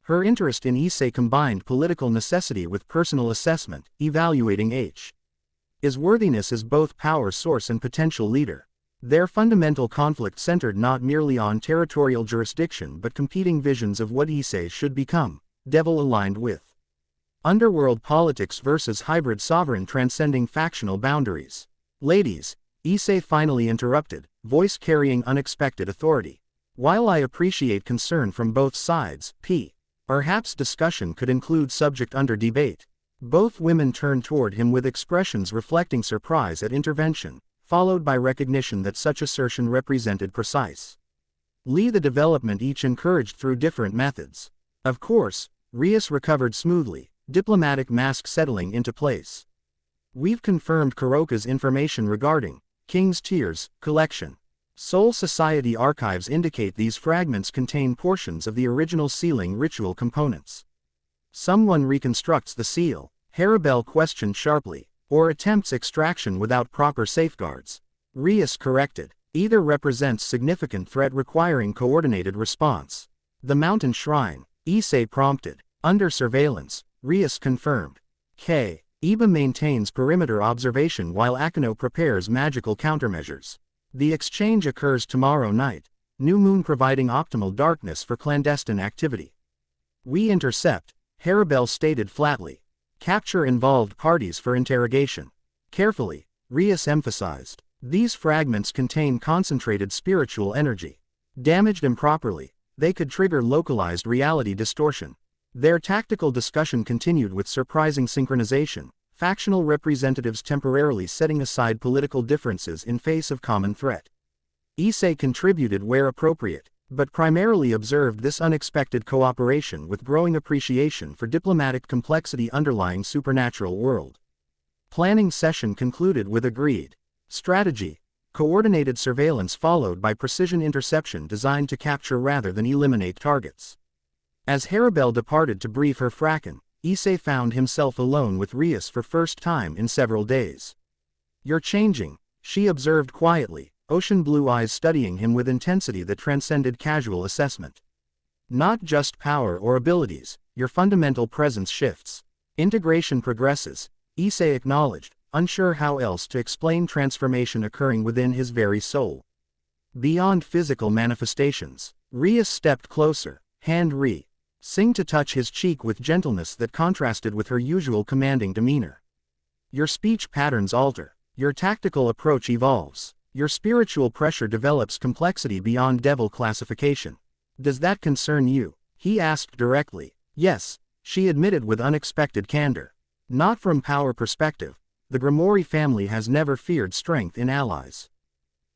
S1: Her interest in Issei combined political necessity with personal assessment, evaluating his worthiness as both power source and potential leader. Their fundamental conflict centered not merely on territorial jurisdiction but competing visions of what Issei should become, devil aligned with underworld politics versus hybrid sovereign transcending factional boundaries. Ladies, Issei finally interrupted, voice carrying unexpected authority. While I appreciate concern from both sides, perhaps discussion could include subject under debate. Both women turned toward him with expressions reflecting surprise at intervention, followed by recognition that such assertion represented precise the development each encouraged through different methods. Of course, Rias recovered smoothly, diplomatic mask settling into place. We've confirmed Kuroka's information regarding King's Tears collection. Soul Society archives indicate these fragments contain portions of the original sealing ritual components. Someone reconstructs the seal, Haribel questioned sharply, or attempts extraction without proper safeguards. Rias corrected. Either represents significant threat requiring coordinated response. The mountain shrine, Issei prompted. Under surveillance, Rias confirmed. Iba maintains perimeter observation while Akano prepares magical countermeasures. The exchange occurs tomorrow night. new moon providing optimal darkness for clandestine activity. We intercept, Haribel stated flatly. Capture involved parties for interrogation. Carefully, Rias emphasized. These fragments contain concentrated spiritual energy. Damaged improperly, they could trigger localized reality distortion. Their tactical discussion continued with surprising synchronization, factional representatives temporarily setting aside political differences in face of common threat. Issei contributed where appropriate, but primarily observed this unexpected cooperation with growing appreciation for diplomatic complexity underlying supernatural world. Planning session concluded with agreed strategy, coordinated surveillance followed by precision interception designed to capture rather than eliminate targets. As Haribel departed to brief her Fracken, Issei found himself alone with Rias for first time in several days. "You're changing," she observed quietly, ocean blue eyes studying him with intensity that transcended casual assessment. "Not just power or abilities, your fundamental presence shifts. Integration progresses," Issei acknowledged, unsure how else to explain transformation occurring within his very soul. Beyond physical manifestations, Rias stepped closer, hand Sing to touch his cheek with gentleness that contrasted with her usual commanding demeanor. "Your speech patterns alter, your tactical approach evolves, your spiritual pressure develops complexity beyond devil classification. Does that concern you?" he asked directly. "Yes," she admitted with unexpected candor. "Not from power perspective. The Grimoire family has never feared strength in allies.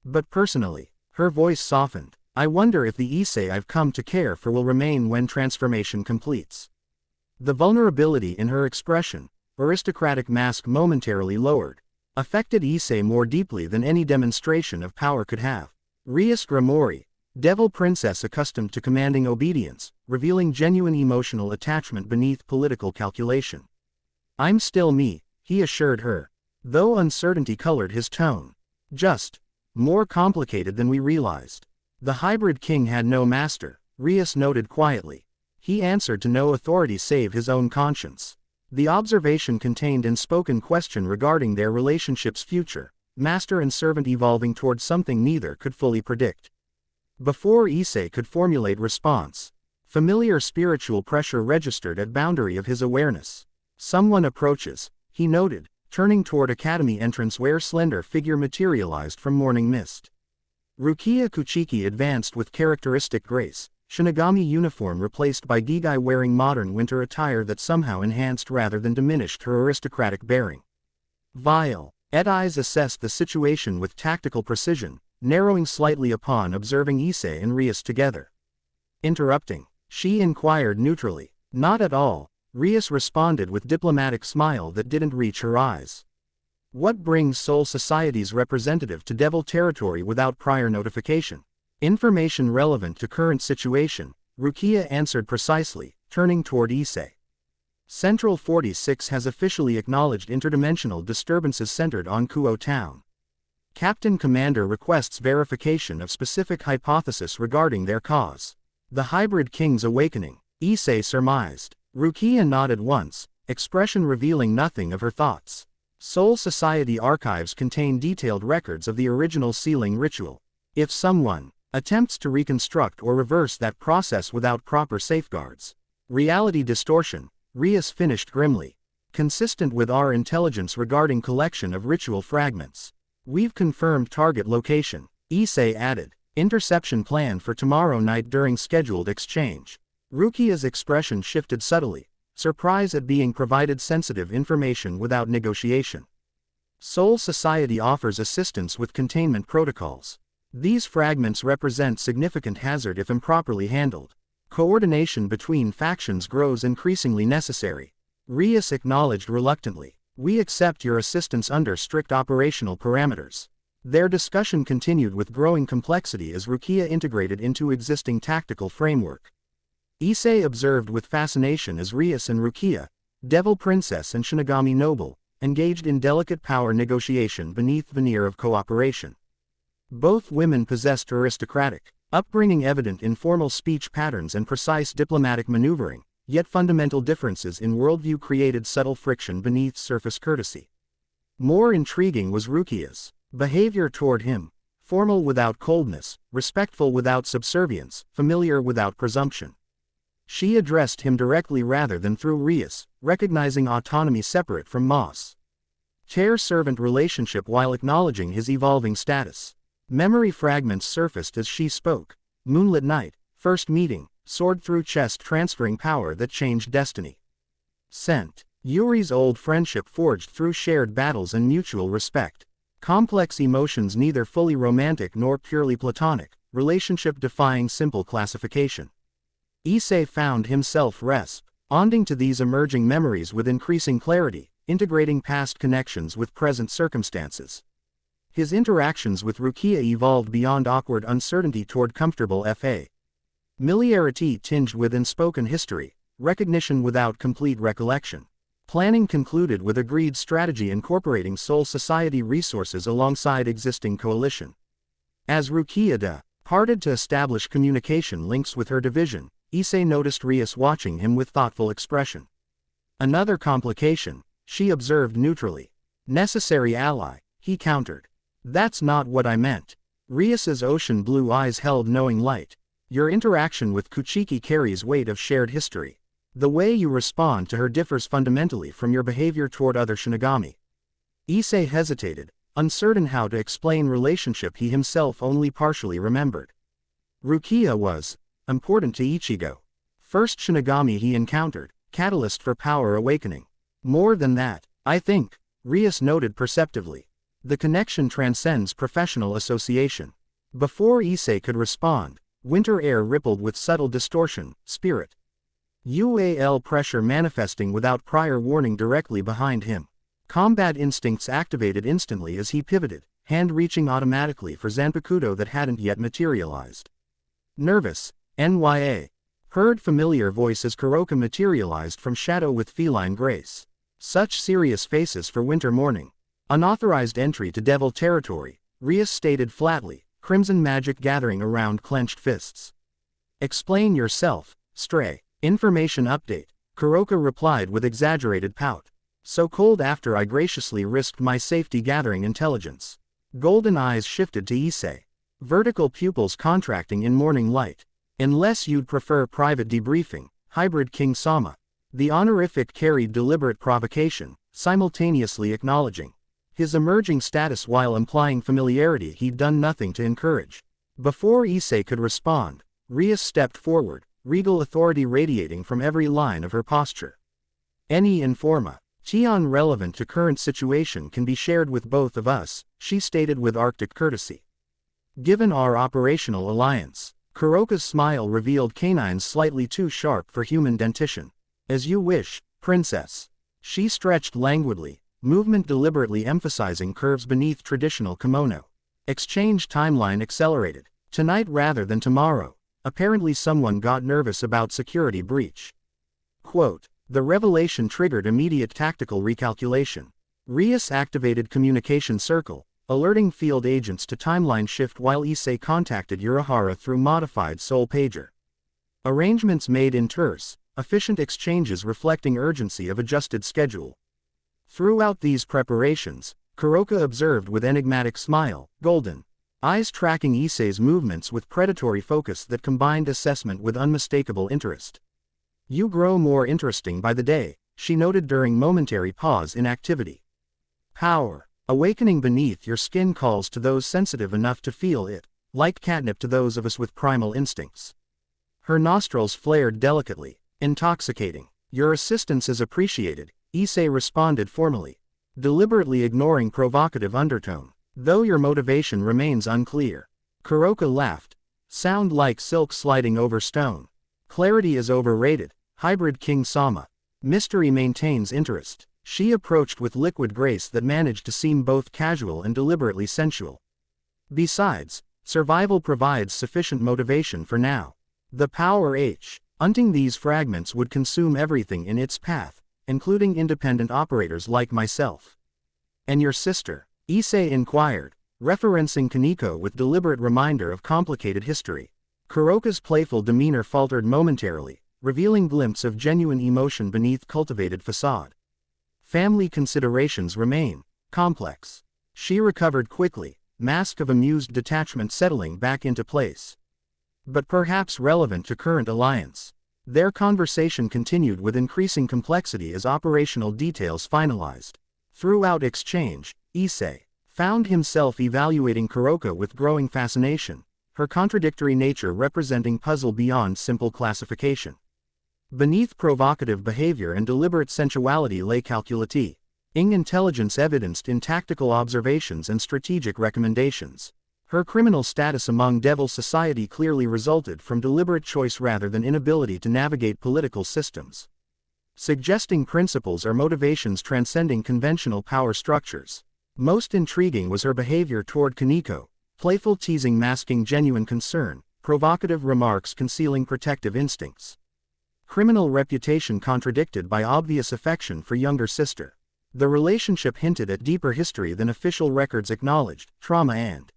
S1: But personally," her voice softened, "I wonder if the Issei I've come to care for will remain when transformation completes." The vulnerability in her expression, aristocratic mask momentarily lowered, affected Issei more deeply than any demonstration of power could have. Rias Grimoire, devil princess accustomed to commanding obedience, revealing genuine emotional attachment beneath political calculation. "I'm still me," he assured her, though uncertainty colored his tone. "Just more complicated than we realized." The hybrid king had no master, Rias noted quietly. He answered to no authority save his own conscience. The observation contained an unspoken question regarding their relationship's future, master and servant evolving toward something neither could fully predict. Before Issei could formulate response, familiar spiritual pressure registered at boundary of his awareness. "Someone approaches," he noted, turning toward academy entrance where slender figure materialized from morning mist. Rukia Kuchiki advanced with characteristic grace, Shinigami uniform replaced by Gigai wearing modern winter attire that somehow enhanced rather than diminished her aristocratic bearing. Vile. Eyes assessed the situation with tactical precision, narrowing slightly upon observing Issei and Rias together. Interrupting, she inquired neutrally. "Not at all," Rias responded with diplomatic smile that didn't reach her eyes. "What brings Soul Society's representative to Devil territory without prior notification?" "Information relevant to current situation," Rukia answered precisely, turning toward Issei. "Central 46 has officially acknowledged interdimensional disturbances centered on Kuo Town. Captain Commander requests verification of specific hypothesis regarding their cause. The Hybrid King's awakening," Issei surmised. Rukia nodded once, expression revealing nothing of her thoughts. Soul Society archives contain detailed records of the original sealing ritual. If someone attempts to reconstruct or reverse that process without proper safeguards, reality distortion, Rias finished grimly. "Consistent with our intelligence regarding collection of ritual fragments. We've confirmed target location," Issei added. "Interception plan for tomorrow night during scheduled exchange." Rukia's expression shifted subtly, surprise at being provided sensitive information without negotiation. "Soul Society offers assistance with containment protocols. These fragments represent significant hazard if improperly handled. Coordination between factions grows increasingly necessary." Rias acknowledged reluctantly. "We accept your assistance under strict operational parameters." Their discussion continued with growing complexity as Rukia integrated into existing tactical framework. Issei observed with fascination as Rias and Rukia, Devil Princess and Shinigami Noble, engaged in delicate power negotiation beneath veneer of cooperation. Both women possessed aristocratic upbringing evident in formal speech patterns and precise diplomatic maneuvering, yet fundamental differences in worldview created subtle friction beneath surface courtesy. More intriguing was Rukia's behavior toward him. formal without coldness, respectful without subservience, familiar without presumption. She addressed him directly rather than through Rias, recognizing autonomy separate from Moss. Chair-servant relationship while acknowledging his evolving status. Memory fragments surfaced as she spoke. Moonlit night, first meeting, sword through chest transferring power that changed destiny. Scent. Yuri's old friendship forged through shared battles and mutual respect. Complex emotions neither fully romantic nor purely platonic, relationship defying simple classification. Issei found himself responding to these emerging memories with increasing clarity, integrating past connections with present circumstances. His interactions with Rukia evolved beyond awkward uncertainty toward comfortable familiarity tinged with unspoken history, recognition without complete recollection. Planning concluded with agreed strategy incorporating Soul Society resources alongside existing coalition. As Rukia departed to establish communication links with her division, Issei noticed Rias watching him with thoughtful expression. Another complication, she observed neutrally. Necessary ally, he countered. That's not what I meant. Rias's ocean blue eyes held knowing light. Your interaction with Kuchiki carries weight of shared history. The way you respond to her differs fundamentally from your behavior toward other Shinigami. Issei hesitated, uncertain how to explain relationship he himself only partially remembered. Rukia was important to Ichigo. First Shinigami he encountered, catalyst for power awakening. More than that, I think, Rias noted perceptively. The connection transcends professional association. Before Issei could respond, winter air rippled with subtle distortion, spirit. UAL pressure manifesting without prior warning directly behind him. Combat instincts activated instantly as he pivoted, hand reaching automatically for Zanpakuto that hadn't yet materialized. Nervous, NYA. Heard familiar voice as Kuroka materialized from shadow with feline grace. Such serious faces for winter morning. Unauthorized entry to devil territory, Rias stated flatly, crimson magic gathering around clenched fists. Explain yourself, stray. Information update, Kuroka replied with exaggerated pout. So cold after I graciously risked my safety gathering intelligence. Golden eyes shifted to Issei. Vertical pupils contracting in morning light. Unless you'd prefer private debriefing, hybrid King Sama. The honorific carried deliberate provocation, simultaneously acknowledging his emerging status while implying familiarity he'd done nothing to encourage. Before Issei could respond, Rias stepped forward, regal authority radiating from every line of her posture. Any informa, Chion relevant to current situation can be shared with both of us, she stated with Arctic courtesy. Given our operational alliance, Kuroka's smile revealed canines slightly too sharp for human dentition. As you wish, princess. She stretched languidly, movement deliberately emphasizing curves beneath traditional kimono. Exchange timeline accelerated. Tonight rather than tomorrow. Apparently someone got nervous about security breach. Quote, the revelation triggered immediate tactical recalculation. Rias activated communication circle, alerting field agents to timeline shift while Issei contacted Urahara through modified soul pager. Arrangements made in terse, efficient exchanges reflecting urgency of adjusted schedule. Throughout these preparations, Kuroka observed with enigmatic smile, golden eyes tracking Issei's movements with predatory focus that combined assessment with unmistakable interest. You grow more interesting by the day, she noted during momentary pause in activity. Power, awakening beneath your skin calls to those sensitive enough to feel it, like catnip to those of us with primal instincts. Her nostrils flared delicately, intoxicating. Your assistance is appreciated, Issei responded formally, deliberately ignoring provocative undertone. Though your motivation remains unclear. Kuroka laughed. Sound like silk sliding over stone. Clarity is overrated, hybrid King Sama. Mystery maintains interest. She approached with liquid grace that managed to seem both casual and deliberately sensual. Besides, survival provides sufficient motivation for now. The power hunting these fragments would consume everything in its path, including independent operators like myself. And your sister? Issei inquired, referencing Kaneko with deliberate reminder of complicated history. Kuroka's playful demeanor faltered momentarily, revealing glimpse of genuine emotion beneath cultivated facade. Family considerations remain complex. She recovered quickly, mask of amused detachment settling back into place. But perhaps relevant to current alliance. Their conversation continued with increasing complexity as operational details finalized. Throughout exchange, Issei found himself evaluating Kuroko with growing fascination, her contradictory nature representing puzzle beyond simple classification. Beneath provocative behavior and deliberate sensuality lay calculative intelligence evidenced in tactical observations and strategic recommendations. Her criminal status among Devil society clearly resulted from deliberate choice rather than inability to navigate political systems, suggesting principles or motivations transcending conventional power structures. Most intriguing was her behavior toward Kaneko, playful teasing masking genuine concern, provocative remarks concealing protective instincts. Criminal reputation contradicted by obvious affection for younger sister. The relationship hinted at deeper history than official records acknowledged, trauma and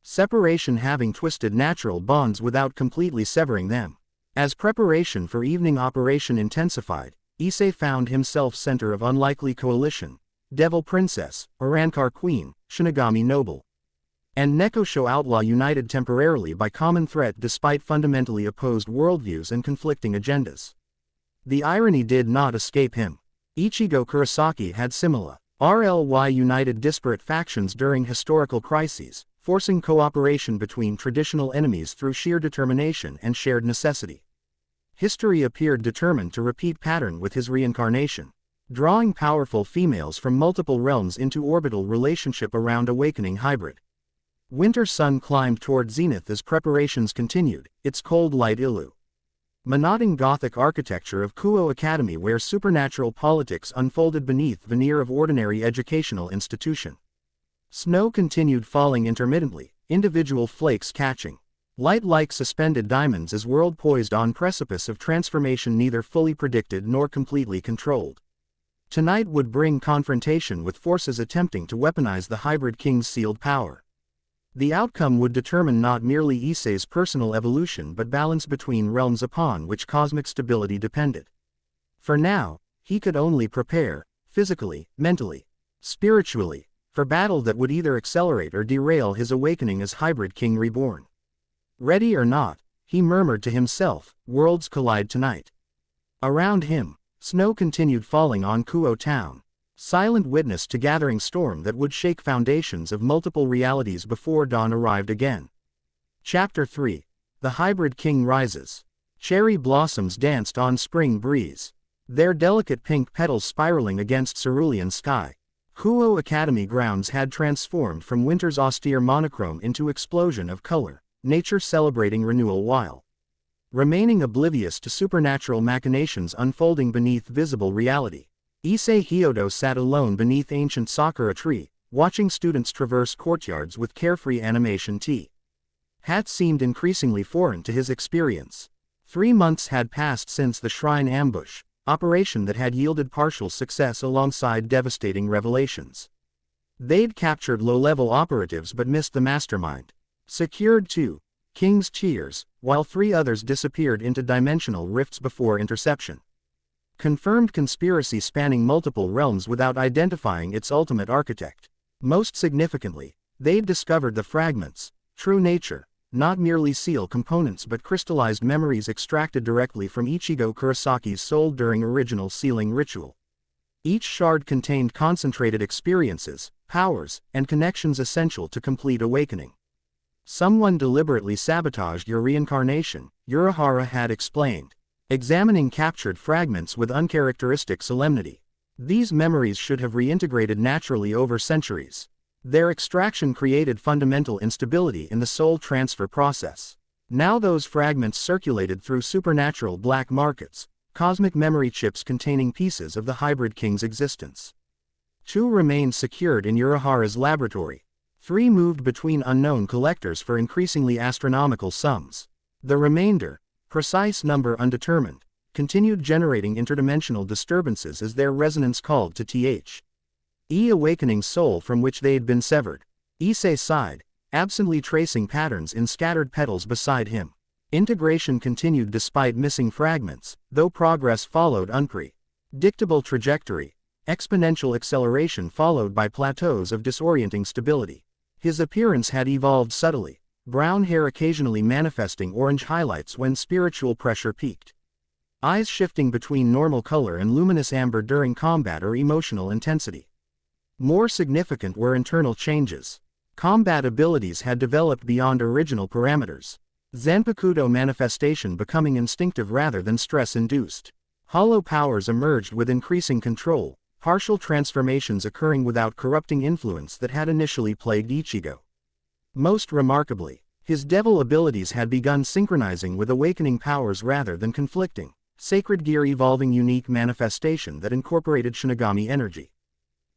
S1: separation having twisted natural bonds without completely severing them. As preparation for evening operation intensified, Issei found himself center of unlikely coalition. Devil Princess, Orankar Queen, Shinigami Noble, and Nekosho Outlaw united temporarily by common threat despite fundamentally opposed worldviews and conflicting agendas. The irony did not escape him. Ichigo Kurosaki had similar RLY united disparate factions during historical crises, forcing cooperation between traditional enemies through sheer determination and shared necessity. History appeared determined to repeat pattern with his reincarnation, drawing powerful females from multiple realms into orbital relationship around awakening hybrid. Winter sun climbed toward zenith as preparations continued, its cold light illuminating Gothic architecture of Kuo Academy where supernatural politics unfolded beneath veneer of ordinary educational institution. Snow continued falling intermittently, individual flakes catching light like suspended diamonds as world poised on precipice of transformation neither fully predicted nor completely controlled. Tonight would bring confrontation with forces attempting to weaponize the hybrid king's sealed power. The outcome would determine not merely Issei's personal evolution but balance between realms upon which cosmic stability depended. For now, he could only prepare, physically, mentally, spiritually, for battle that would either accelerate or derail his awakening as hybrid king reborn. Ready or not, he murmured to himself, worlds collide tonight. Around him, snow continued falling on Kuo town, silent witness to gathering storm that would shake foundations of multiple realities before dawn arrived again. Chapter 3. The Hybrid King Rises. Cherry blossoms danced on spring breeze, their delicate pink petals spiraling against cerulean sky. Kuo Academy grounds had transformed from winter's austere monochrome into explosion of color, nature celebrating renewal while remaining oblivious to supernatural machinations unfolding beneath visible reality. Issei Hyodo sat alone beneath ancient sakura tree, watching students traverse courtyards with carefree animation. Hat seemed increasingly foreign to his experience. 3 months had passed since the shrine ambush, operation that had yielded partial success alongside devastating revelations. They'd captured low-level operatives but missed the mastermind. Secured 2 King's Cheers, while 3 others disappeared into dimensional rifts before interception. Confirmed conspiracy spanning multiple realms without identifying its ultimate architect. Most significantly, they'd discovered the fragments, true nature, not merely seal components but crystallized memories extracted directly from Ichigo Kurosaki's soul during original sealing ritual. Each shard contained concentrated experiences, powers, and connections essential to complete awakening. Someone deliberately sabotaged your reincarnation, Urahara had explained, examining captured fragments with uncharacteristic solemnity. These memories should have reintegrated naturally over centuries. Their extraction created fundamental instability in the soul transfer process. Now those fragments circulated through supernatural black markets, cosmic memory chips containing pieces of the hybrid king's existence. 2 remained secured in Urahara's laboratory. 3 moved between unknown collectors for increasingly astronomical sums. The remainder, precise number undetermined, continued generating interdimensional disturbances as their resonance called to the awakening soul from which they had been severed. Issei sighed, absently tracing patterns in scattered petals beside him. Integration continued despite missing fragments, though progress followed unpredictable trajectory, exponential acceleration followed by plateaus of disorienting stability. His appearance had evolved subtly, brown hair occasionally manifesting orange highlights when spiritual pressure peaked. Eyes shifting between normal color and luminous amber during combat or emotional intensity. More significant were internal changes. Combat abilities had developed beyond original parameters. Zanpakuto manifestation becoming instinctive rather than stress-induced. Hollow powers emerged with increasing control, partial transformations occurring without corrupting influence that had initially plagued Ichigo. Most remarkably, his devil abilities had begun synchronizing with awakening powers rather than conflicting. Sacred gear evolving unique manifestation that incorporated Shinigami energy.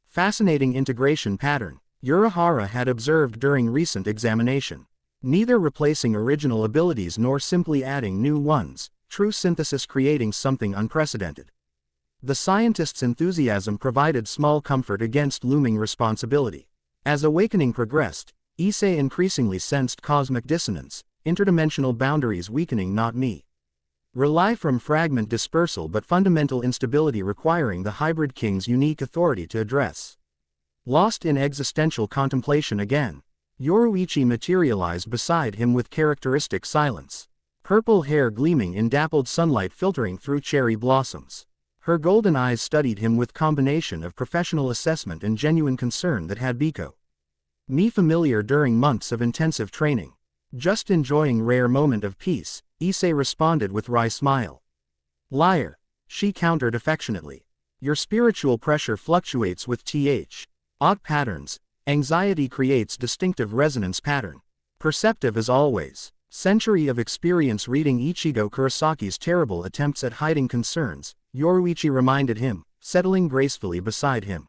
S1: Fascinating integration pattern, Urahara had observed during recent examination. Neither replacing original abilities nor simply adding new ones, true synthesis creating something unprecedented. The scientist's enthusiasm provided small comfort against looming responsibility. As awakening progressed, Issei increasingly sensed cosmic dissonance, interdimensional boundaries weakening not me. Rely from fragment dispersal but fundamental instability requiring the hybrid king's unique authority to address. Lost in existential contemplation again, Yoruichi materialized beside him with characteristic silence. Purple hair gleaming in dappled sunlight filtering through cherry blossoms. Her golden eyes studied him with combination of professional assessment and genuine concern that had become me familiar during months of intensive training. Just enjoying rare moment of peace, Issei responded with wry smile. Liar, she countered affectionately. Your spiritual pressure fluctuates with odd patterns. Anxiety creates distinctive resonance pattern. Perceptive as always. Century of experience reading Ichigo Kurisaki's terrible attempts at hiding concerns, Yoruichi reminded him, settling gracefully beside him.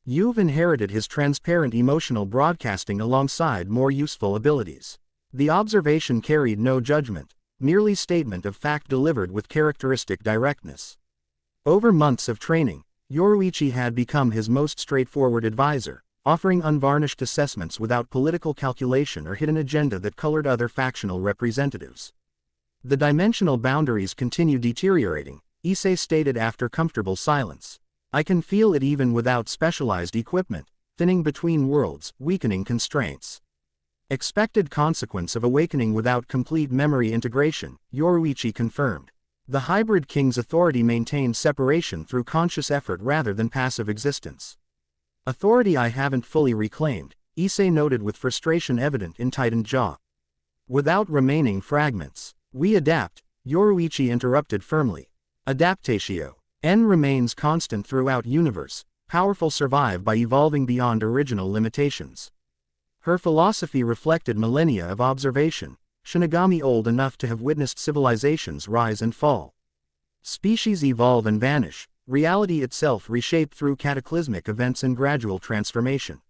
S1: You've inherited his transparent emotional broadcasting alongside more useful abilities. The observation carried no judgment, merely statement of fact delivered with characteristic directness. Over months of training, Yoruichi had become his most straightforward advisor, offering unvarnished assessments without political calculation or hidden agenda that colored other factional representatives. The dimensional boundaries continue deteriorating, Issei stated after comfortable silence. I can feel it even without specialized equipment, thinning between worlds, weakening constraints. Expected consequence of awakening without complete memory integration, Yoruichi confirmed. The hybrid king's authority maintains separation through conscious effort rather than passive existence. Authority I haven't fully reclaimed, Issei noted with frustration evident in tightened jaw. Without remaining fragments, we adapt, Yoruichi interrupted firmly. Adaptatio. N remains constant throughout universe, powerful survive by evolving beyond original limitations. Her philosophy reflected millennia of observation, Shinigami old enough to have witnessed civilizations rise and fall. Species evolve and vanish, reality itself reshaped through cataclysmic events and gradual transformation.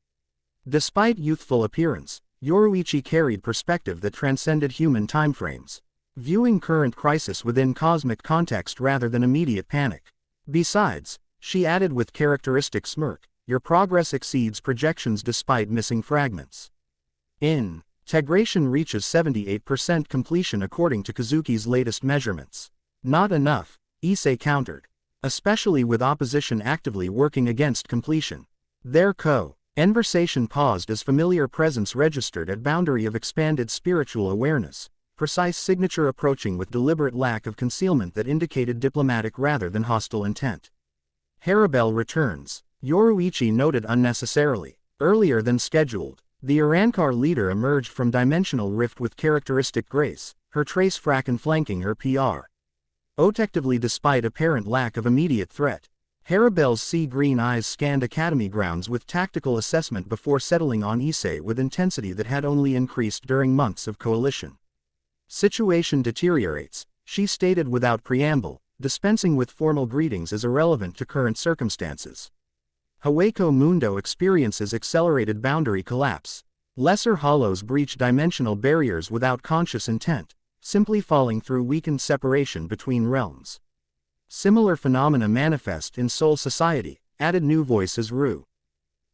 S1: Despite youthful appearance, Yoruichi carried perspective that transcended human timeframes, viewing current crisis within cosmic context rather than immediate panic. Besides, she added with characteristic smirk, your progress exceeds projections despite missing fragments. Integration reaches 78% completion according to Kazuki's latest measurements. Not enough, Issei countered. Especially with opposition actively working against completion. Their conversation paused as familiar presence registered at boundary of expanded spiritual awareness, precise signature approaching with deliberate lack of concealment that indicated diplomatic rather than hostile intent. Harabel returns, Yoruichi noted unnecessarily. Earlier than scheduled, the Urankar leader emerged from dimensional rift with characteristic grace, her trace fracken flanking her PR. Objectively despite apparent lack of immediate threat, Harabel's sea-green eyes scanned academy grounds with tactical assessment before settling on Issei with intensity that had only increased during months of coalition. Situation deteriorates, she stated without preamble, dispensing with formal greetings is irrelevant to current circumstances. Hawako Mundo experiences accelerated boundary collapse. Lesser hollows breach dimensional barriers without conscious intent, simply falling through weakened separation between realms. Similar phenomena manifest in Soul Society, added new voices Ru.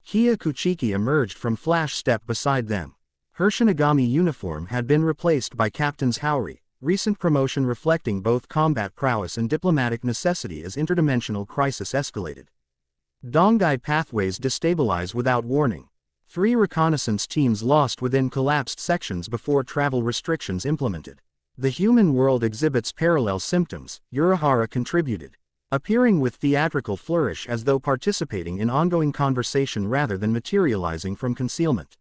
S1: Kia Kuchiki emerged from flash step beside them. Her Shinigami uniform had been replaced by Captain's Haori, recent promotion reflecting both combat prowess and diplomatic necessity as interdimensional crisis escalated. Dongai pathways destabilize without warning. 3 reconnaissance teams lost within collapsed sections before travel restrictions implemented. The human world exhibits parallel symptoms, Urahara contributed, appearing with theatrical flourish as though participating in ongoing conversation rather than materializing from concealment.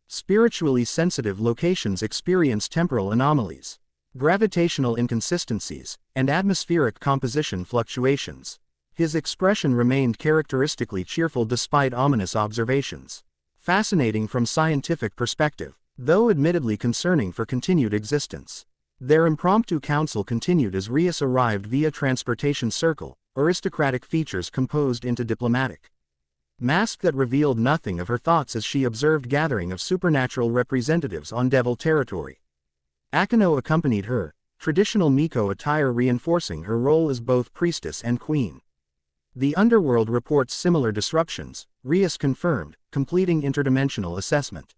S1: Spiritually sensitive locations experience temporal anomalies, gravitational inconsistencies, and atmospheric composition fluctuations. His expression remained characteristically cheerful despite ominous observations. Fascinating from scientific perspective, though admittedly concerning for continued existence. Their impromptu council continued as Rias arrived via transportation circle, aristocratic features composed into diplomatic mask that revealed nothing of her thoughts as she observed gathering of supernatural representatives on devil territory. Akano accompanied her, traditional Miko attire reinforcing her role as both priestess and queen. The underworld reports similar disruptions, Rias confirmed, completing interdimensional assessment.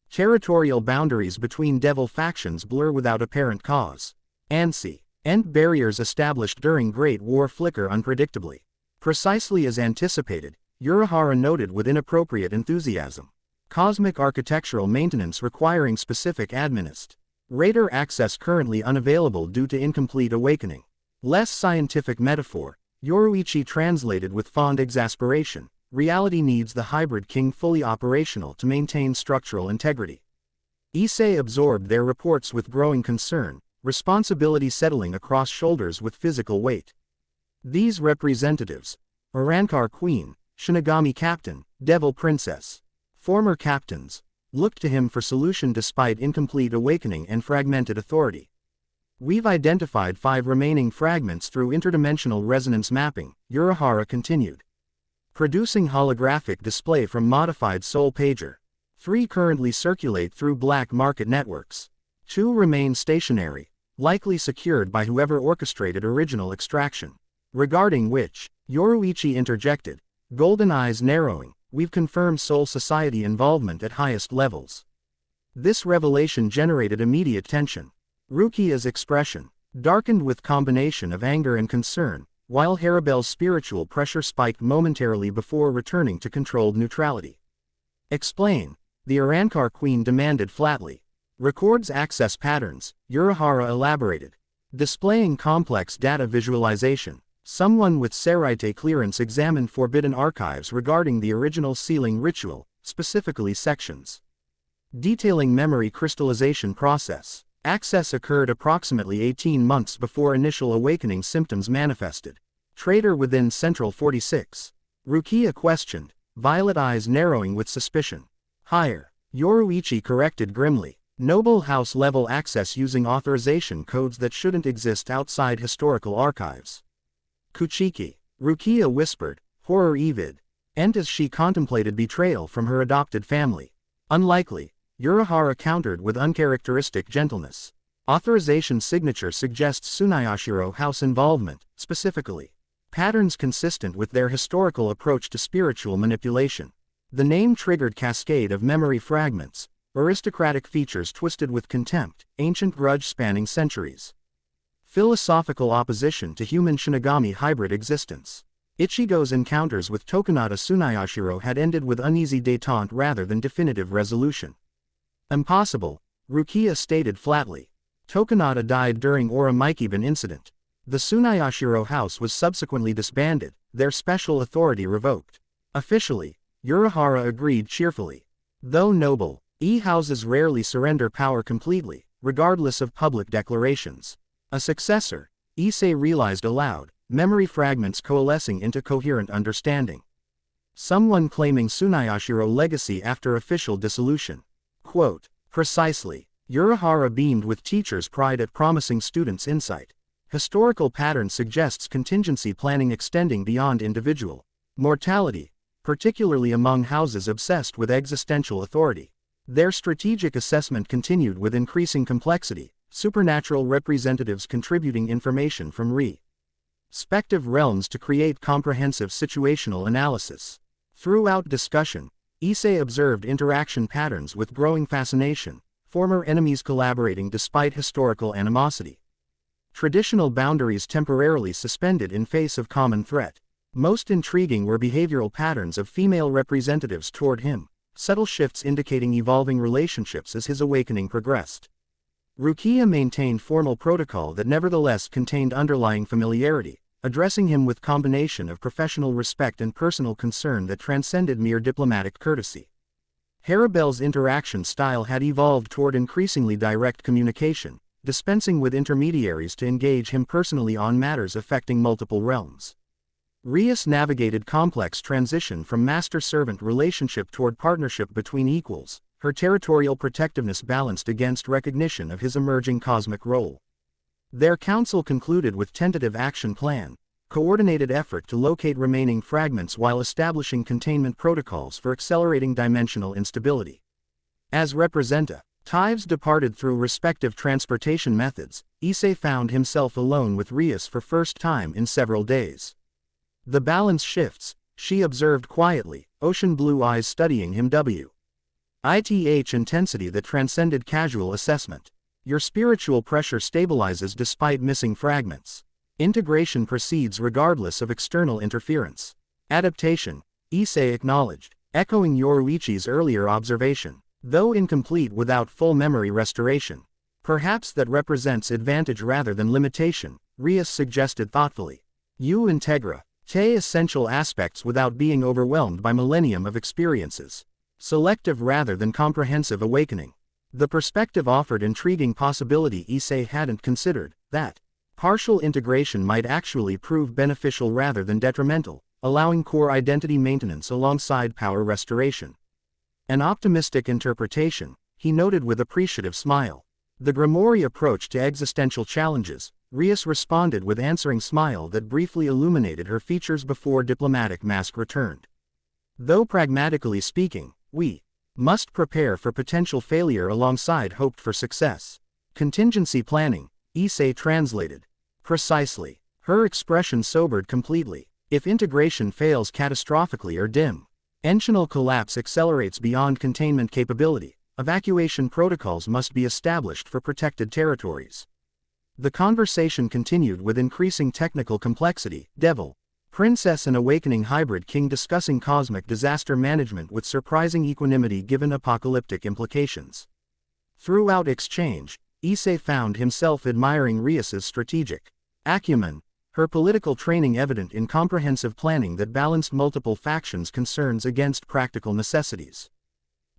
S1: Territorial boundaries between devil factions blur without apparent cause. ANSI. End barriers established during Great War flicker unpredictably. Precisely as anticipated, Urahara noted with inappropriate enthusiasm. Cosmic architectural maintenance requiring specific administ. Radar access currently unavailable due to incomplete awakening. Less scientific metaphor, Yoruichi translated with fond exasperation. Reality needs the hybrid king fully operational to maintain structural integrity. Issei absorbed their reports with growing concern, responsibility settling across shoulders with physical weight. These representatives, Arankar Queen, Shinigami Captain, Devil Princess, former captains, looked to him for solution despite incomplete awakening and fragmented authority. We've identified 5 remaining fragments through interdimensional resonance mapping, Urahara continued. Producing holographic display from modified Soul Pager. 3 currently circulate through black market networks. 2 remain stationary, likely secured by whoever orchestrated original extraction. Regarding which, Yoruichi interjected, golden eyes narrowing, we've confirmed Soul Society involvement at highest levels. This revelation generated immediate tension. Rukia's expression, darkened with combination of anger and concern, while Haribel's spiritual pressure spiked momentarily before returning to controlled neutrality. Explain, the Arankar Queen demanded flatly. Records access patterns, Urahara elaborated. Displaying complex data visualization. Someone with Seraite clearance examined forbidden archives regarding the original sealing ritual, specifically sections detailing memory crystallization process. Access occurred approximately 18 months before initial awakening symptoms manifested. Traitor within Central 46. Rukia questioned, violet eyes narrowing with suspicion. Higher. Yoruichi corrected grimly. Noble house level access using authorization codes that shouldn't exist outside historical archives. Kuchiki. Rukia whispered, horror evid. And as she contemplated betrayal from her adopted family. Unlikely, Urahara countered with uncharacteristic gentleness. Authorization signature suggests Tsunayashiro house involvement, specifically. Patterns consistent with their historical approach to spiritual manipulation. The name triggered cascade of memory fragments, aristocratic features twisted with contempt, ancient grudge spanning centuries. Philosophical opposition to human Shinigami hybrid existence. Ichigo's encounters with Tokunada Tsunayashiro had ended with uneasy détente rather than definitive resolution. Impossible, Rukia stated flatly. Tokunada died during Ora Maikiban incident. The Tsunayashiro house was subsequently disbanded, their special authority revoked. Officially, Urahara agreed cheerfully. Though noble, houses rarely surrender power completely, regardless of public declarations. A successor, Issei realized aloud, memory fragments coalescing into coherent understanding. Someone claiming Tsunayashiro legacy after official dissolution. Quote, precisely. Urahara beamed with teacher's pride at promising students' insight. Historical pattern suggests contingency planning extending beyond individual mortality, particularly among houses obsessed with existential authority. Their strategic assessment continued with increasing complexity, supernatural representatives contributing information from respective realms to create comprehensive situational analysis. Throughout discussion, Issei observed interaction patterns with growing fascination, former enemies collaborating despite historical animosity. Traditional boundaries temporarily suspended in face of common threat. Most intriguing were behavioral patterns of female representatives toward him, subtle shifts indicating evolving relationships as his awakening progressed. Rukia maintained formal protocol that nevertheless contained underlying familiarity, addressing him with combination of professional respect and personal concern that transcended mere diplomatic courtesy. Harabel's interaction style had evolved toward increasingly direct communication, dispensing with intermediaries to engage him personally on matters affecting multiple realms. Rias navigated complex transition from master-servant relationship toward partnership between equals, her territorial protectiveness balanced against recognition of his emerging cosmic role. Their council concluded with tentative action plan, coordinated effort to locate remaining fragments while establishing containment protocols for accelerating dimensional instability. As representatives departed through respective transportation methods, Issei found himself alone with Rias for first time in several days. The balance shifts, she observed quietly, ocean blue eyes studying him. Ith intensity that transcended casual assessment. Your spiritual pressure stabilizes despite missing fragments. Integration proceeds regardless of external interference. Adaptation, Issei acknowledged, echoing Yoruichi's earlier observation. Though incomplete without full memory restoration. Perhaps that represents advantage rather than limitation, Rias suggested thoughtfully. You integra te essential aspects without being overwhelmed by millennium of experiences. Selective rather than comprehensive awakening. The perspective offered intriguing possibility Issei hadn't considered, that partial integration might actually prove beneficial rather than detrimental, allowing core identity maintenance alongside power restoration. An optimistic interpretation, he noted with appreciative smile. The Grimoire approach to existential challenges, Rias responded with answering smile that briefly illuminated her features before diplomatic mask returned. Though pragmatically speaking, we must prepare for potential failure alongside hoped for success. Contingency planning, Issei translated. Precisely. Her expression sobered completely. If integration fails catastrophically or dimensional collapse accelerates beyond containment capability, evacuation protocols must be established for protected territories. The conversation continued with increasing technical complexity. Devil, Princess and Awakening Hybrid King discussing cosmic disaster management with surprising equanimity given apocalyptic implications. Throughout exchange, Issei found himself admiring Rias's strategic acumen, her political training evident in comprehensive planning that balanced multiple factions' concerns against practical necessities.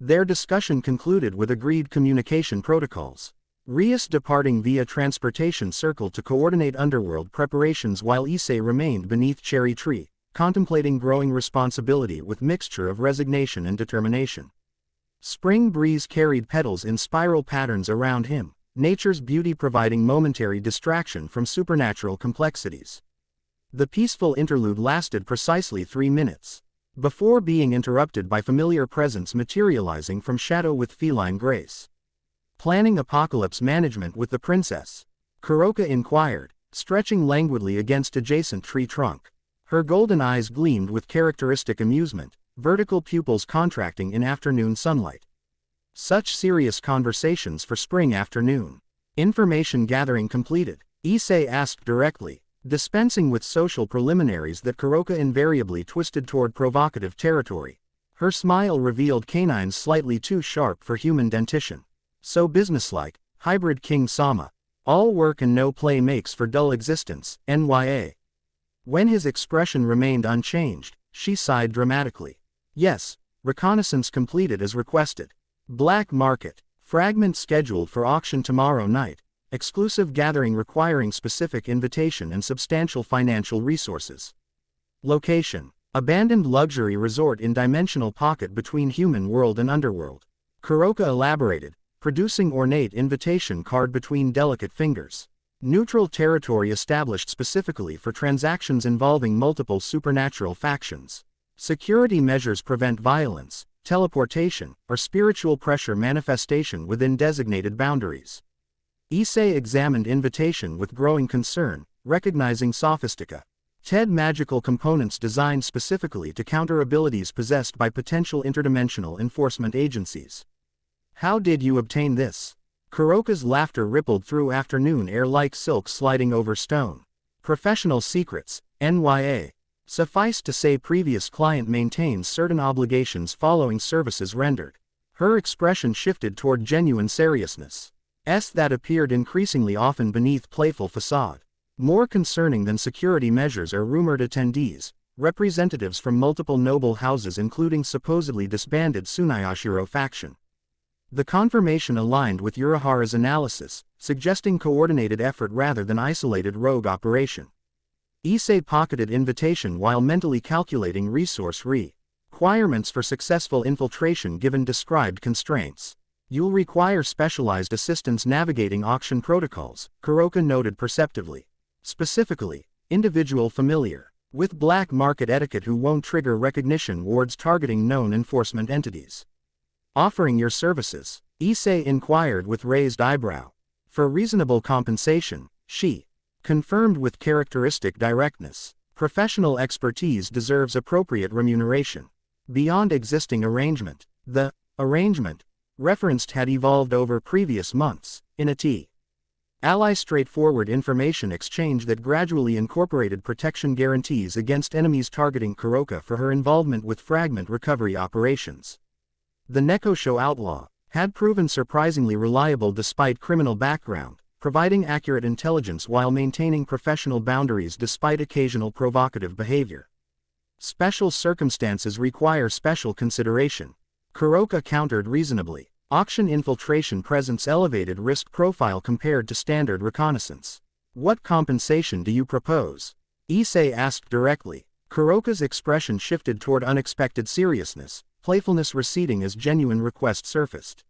S1: Their discussion concluded with agreed communication protocols. Rias departing via transportation circle to coordinate underworld preparations while Issei remained beneath Cherry Tree, contemplating growing responsibility with mixture of resignation and determination. Spring breeze carried petals in spiral patterns around him, nature's beauty providing momentary distraction from supernatural complexities. The peaceful interlude lasted precisely 3 minutes, before being interrupted by familiar presence materializing from shadow with feline grace. Planning apocalypse management with the princess? Kuroka inquired, stretching languidly against adjacent tree trunk. Her golden eyes gleamed with characteristic amusement, vertical pupils contracting in afternoon sunlight. Such serious conversations for spring afternoon. Information gathering completed, Issei asked directly, dispensing with social preliminaries that Kuroka invariably twisted toward provocative territory. Her smile revealed canines slightly too sharp for human dentition. So businesslike, Hybrid King Sama. All work and no play makes for dull existence, NYA. When his expression remained unchanged, she sighed dramatically. Yes, reconnaissance completed as requested. Black market, fragment scheduled for auction tomorrow night, exclusive gathering requiring specific invitation and substantial financial resources. Location, abandoned luxury resort in dimensional pocket between human world and underworld. Kuroka elaborated, producing ornate invitation card between delicate fingers. Neutral territory established specifically for transactions involving multiple supernatural factions. Security measures prevent violence, teleportation, or spiritual pressure manifestation within designated boundaries. Issei examined invitation with growing concern, recognizing sophistica. TED magical components designed specifically to counter abilities possessed by potential interdimensional enforcement agencies. How did you obtain this? Kuroka's laughter rippled through afternoon air like silk sliding over stone. Professional secrets, NYA. Suffice to say previous client maintains certain obligations following services rendered. Her expression shifted toward genuine seriousness. That appeared increasingly often beneath playful facade. More concerning than security measures are rumored attendees, representatives from multiple noble houses including supposedly disbanded Tsunayashiro faction. The confirmation aligned with Urahara's analysis, suggesting coordinated effort rather than isolated rogue operation. Issei pocketed invitation while mentally calculating resource requirements for successful infiltration given described constraints. You'll require specialized assistance navigating auction protocols, Kuroka noted perceptively. Specifically, individual familiar with black market etiquette who won't trigger recognition wards targeting known enforcement entities. Offering your services, Issei inquired with raised eyebrow. For reasonable compensation, she confirmed with characteristic directness. Professional expertise deserves appropriate remuneration. Beyond existing arrangement, the arrangement referenced had evolved over previous months, in a T-ally straightforward information exchange that gradually incorporated protection guarantees against enemies targeting Kuroka for her involvement with fragment recovery operations. The Nekosho outlaw had proven surprisingly reliable despite criminal background, providing accurate intelligence while maintaining professional boundaries despite occasional provocative behavior. Special circumstances require special consideration. Kuroka countered reasonably. Auction infiltration presents elevated risk profile compared to standard reconnaissance. What compensation do you propose? Issei asked directly. Kuroka's expression shifted toward unexpected seriousness, playfulness receding as genuine request surfaced.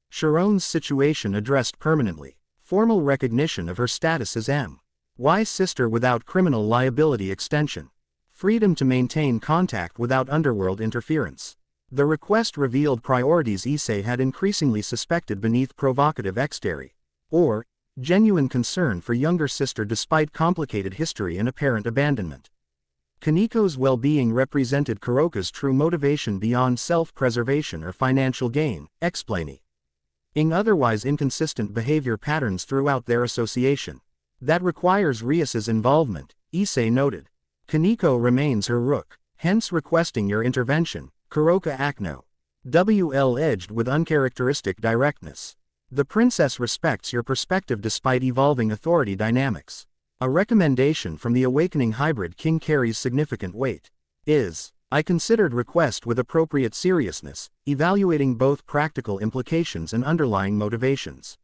S1: Sharon's situation addressed permanently. Formal recognition of her status as M.Y. sister without criminal liability extension. Freedom to maintain contact without underworld interference. The request revealed priorities Issei had increasingly suspected beneath provocative exterior, or genuine concern for younger sister despite complicated history and apparent abandonment. Kaniko's well-being represented Kuroka's true motivation beyond self-preservation or financial gain, explaining otherwise inconsistent behavior patterns throughout their association. That requires Rias's involvement, Issei noted. Kaniko remains her rook, hence requesting your intervention, Kuroka Akno. Edged with uncharacteristic directness. The princess respects your perspective despite evolving authority dynamics. A recommendation from the awakening hybrid king carries significant weight. I considered request with appropriate seriousness, evaluating both practical implications and underlying motivations.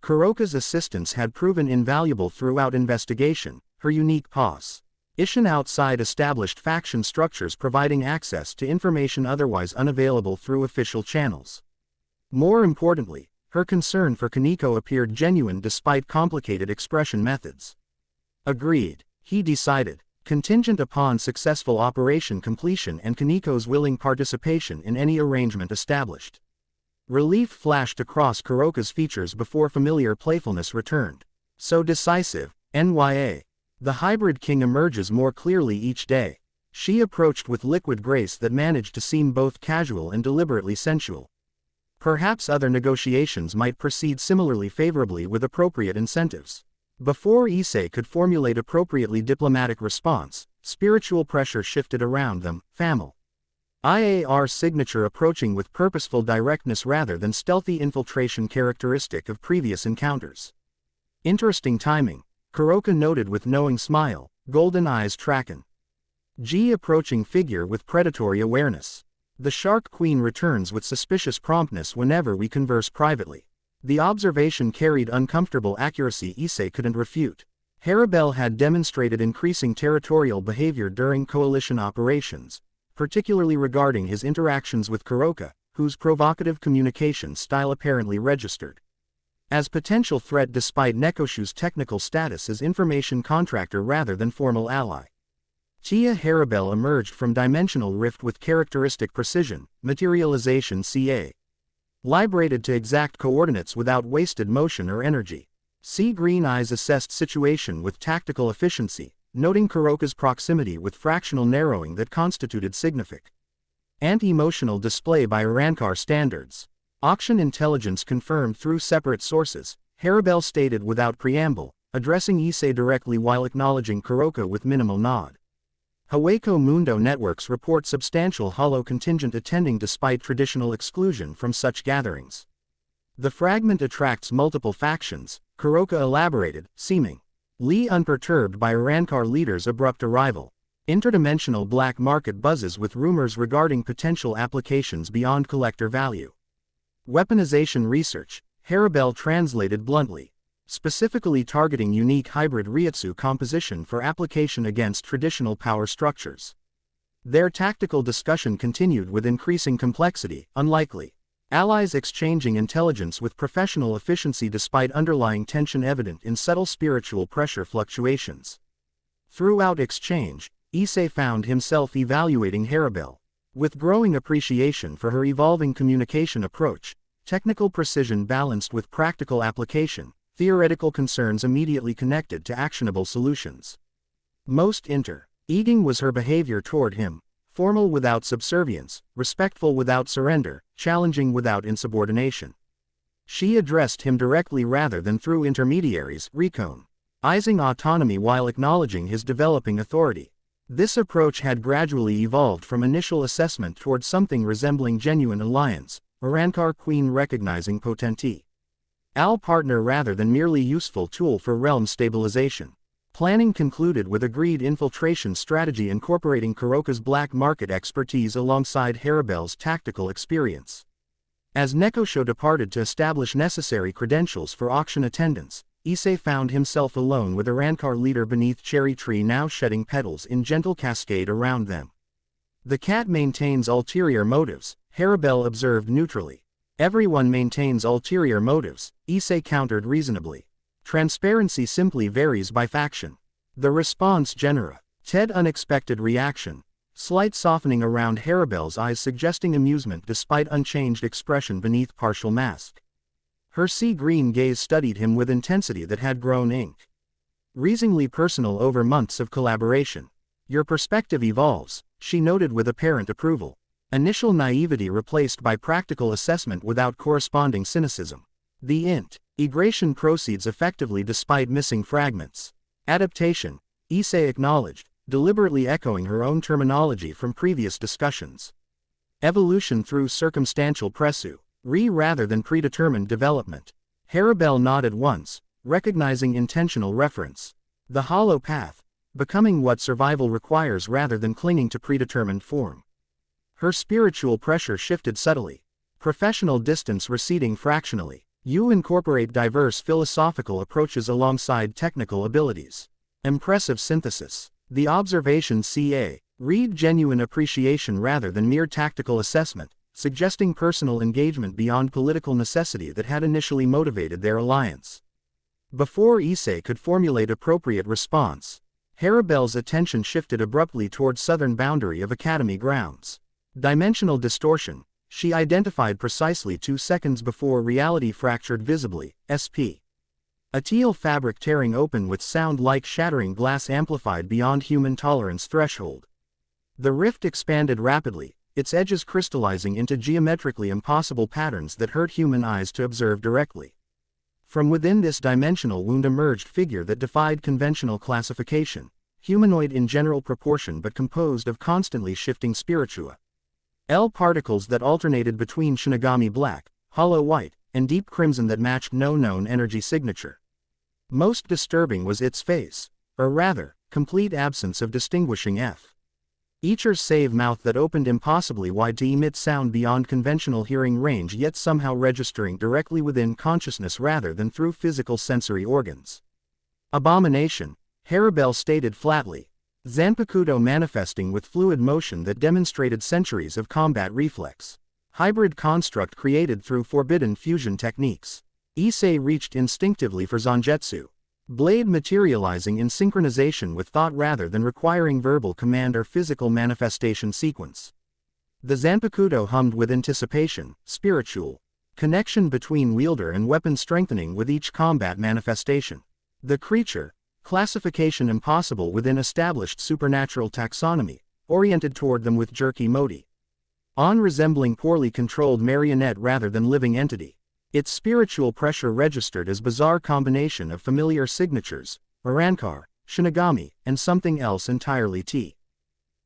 S1: Kuroka's assistance had proven invaluable throughout investigation, her unique position outside established faction structures providing access to information otherwise unavailable through official channels. More importantly, her concern for Kaniko appeared genuine despite complicated expression methods. Agreed, he decided. Contingent upon successful operation completion and Kaniko's willing participation in any arrangement established. Relief flashed across Kuroka's features before familiar playfulness returned. So decisive, NYA. The hybrid king emerges more clearly each day. She approached with liquid grace that managed to seem both casual and deliberately sensual. Perhaps other negotiations might proceed similarly favorably with appropriate incentives. Before Issei could formulate appropriately diplomatic response, spiritual pressure shifted around them, Famil. IAR signature approaching with purposeful directness rather than stealthy infiltration characteristic of previous encounters. Interesting timing, Kuroka noted with knowing smile, golden eyes tracking. Approaching figure with predatory awareness. The Shark Queen returns with suspicious promptness whenever we converse privately. The observation carried uncomfortable accuracy Issei couldn't refute. Haribel had demonstrated increasing territorial behavior during coalition operations, particularly regarding his interactions with Kuroka, whose provocative communication style apparently registered as potential threat despite Nekoshu's technical status as information contractor rather than formal ally. Tia Haribel emerged from dimensional rift with characteristic precision, materialization ca. Librated to exact coordinates without wasted motion or energy. Sea Green Eyes assessed situation with tactical efficiency, noting Kuroka's proximity with fractional narrowing that constituted significant and-emotional display by Rankar standards. Auction intelligence confirmed through separate sources, Haribel stated without preamble, addressing Issei directly while acknowledging Kuroka with minimal nod. Hawako Mundo networks report substantial Hollow contingent attending despite traditional exclusion from such gatherings. The fragment attracts multiple factions, Kuroka elaborated, seemingly unperturbed by Arankar leaders' abrupt arrival. Interdimensional black market buzzes with rumors regarding potential applications beyond collector value. Weaponization research, Harabel translated bluntly. Specifically targeting unique hybrid Ryutsu composition for application against traditional power structures. Their tactical discussion continued with increasing complexity, unlikely. Allies exchanging intelligence with professional efficiency despite underlying tension evident in subtle spiritual pressure fluctuations. Throughout exchange, Issei found himself evaluating Harabel. With growing appreciation for her evolving communication approach, technical precision balanced with practical application, theoretical concerns immediately connected to actionable solutions. Most intriguing was her behavior toward him, formal without subservience, respectful without surrender, challenging without insubordination. She addressed him directly rather than through intermediaries, recognizing autonomy while acknowledging his developing authority. This approach had gradually evolved from initial assessment toward something resembling genuine alliance, Arankar Queen recognizing potential partner rather than merely useful tool for realm stabilization. Planning concluded with agreed infiltration strategy incorporating Kuroka's black market expertise alongside Harabel's tactical experience. As Nekosho departed to establish necessary credentials for auction attendance, Issei found himself alone with Arankar leader beneath cherry tree now shedding petals in gentle cascade around them. The cat maintains ulterior motives, Harabel observed neutrally. Everyone maintains ulterior motives, Issei countered reasonably. Transparency simply varies by faction. The response generated unexpected reaction. Slight softening around Harabel's eyes suggesting amusement despite unchanged expression beneath partial mask. Her sea-green gaze studied him with intensity that had grown increasingly personal over months of collaboration. Your perspective evolves, she noted with apparent approval. Initial naivety replaced by practical assessment without corresponding cynicism. The integration proceeds effectively despite missing fragments. Adaptation, Issei acknowledged, deliberately echoing her own terminology from previous discussions. Evolution through circumstantial rather than predetermined development. Harabel nodded once, recognizing intentional reference. The hollow path, becoming what survival requires rather than clinging to predetermined form. Her spiritual pressure shifted subtly. Professional distance receding fractionally. You incorporate diverse philosophical approaches alongside technical abilities. Impressive synthesis. The observation read genuine appreciation rather than mere tactical assessment, suggesting personal engagement beyond political necessity that had initially motivated their alliance. Before Issei could formulate appropriate response, Harabel's attention shifted abruptly toward southern boundary of Academy grounds. Dimensional distortion, she identified precisely 2 seconds before reality fractured visibly, SP. A teal fabric tearing open with sound like shattering glass amplified beyond human tolerance threshold. The rift expanded rapidly, its edges crystallizing into geometrically impossible patterns that hurt human eyes to observe directly. From within this dimensional wound emerged figure that defied conventional classification, humanoid in general proportion but composed of constantly shifting spiritua. Particles that alternated between Shinigami black, hollow white, and deep crimson that matched no known energy signature. Most disturbing was its face, or rather, complete absence of distinguishing features save mouth that opened impossibly wide to emit sound beyond conventional hearing range yet somehow registering directly within consciousness rather than through physical sensory organs. Abomination, Harabel stated flatly. Zanpakuto manifesting with fluid motion that demonstrated centuries of combat reflex. Hybrid construct created through forbidden fusion techniques. Issei reached instinctively for Zangetsu. Blade materializing in synchronization with thought rather than requiring verbal command or physical manifestation sequence. The Zanpakuto hummed with anticipation, spiritual connection between wielder and weapon strengthening with each combat manifestation. The creature, classification impossible within established supernatural taxonomy, oriented toward them with jerky modi. On resembling poorly controlled marionette rather than living entity. Its spiritual pressure registered as bizarre combination of familiar signatures, Arankar, Shinigami, and something else entirely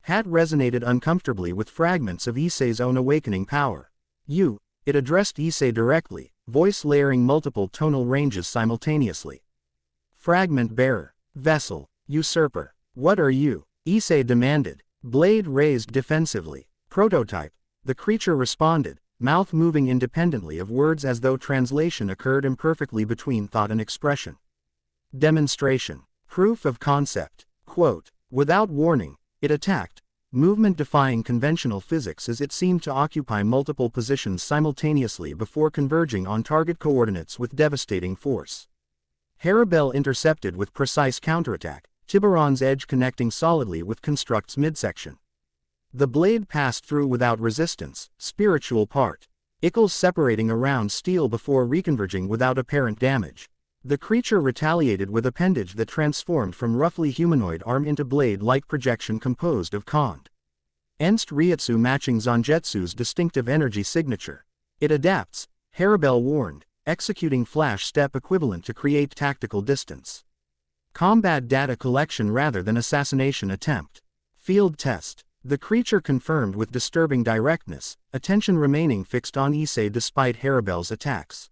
S1: had resonated uncomfortably with fragments of Issei's own awakening power. You, it addressed Issei directly, voice layering multiple tonal ranges simultaneously. Fragment bearer, vessel, usurper. What are you? Issei demanded. Blade raised defensively. Prototype. The creature responded, mouth moving independently of words as though translation occurred imperfectly between thought and expression. Demonstration. Proof of concept. Quote, without warning, it attacked, movement defying conventional physics as it seemed to occupy multiple positions simultaneously before converging on target coordinates with devastating force. Haribel intercepted with precise counterattack, Tiburon's edge connecting solidly with Construct's midsection. The blade passed through without resistance, spiritual part. Ickles separating around steel before reconverging without apparent damage. The creature retaliated with appendage that transformed from roughly humanoid arm into blade-like projection composed of Kond. Enst Ryutsu matching Zangetsu's distinctive energy signature. It adapts, Haribel warned, executing flash step equivalent to create tactical distance. Combat data collection rather than assassination attempt. Field test. The creature confirmed with disturbing directness, attention remaining fixed on Issei despite Haribel's attacks.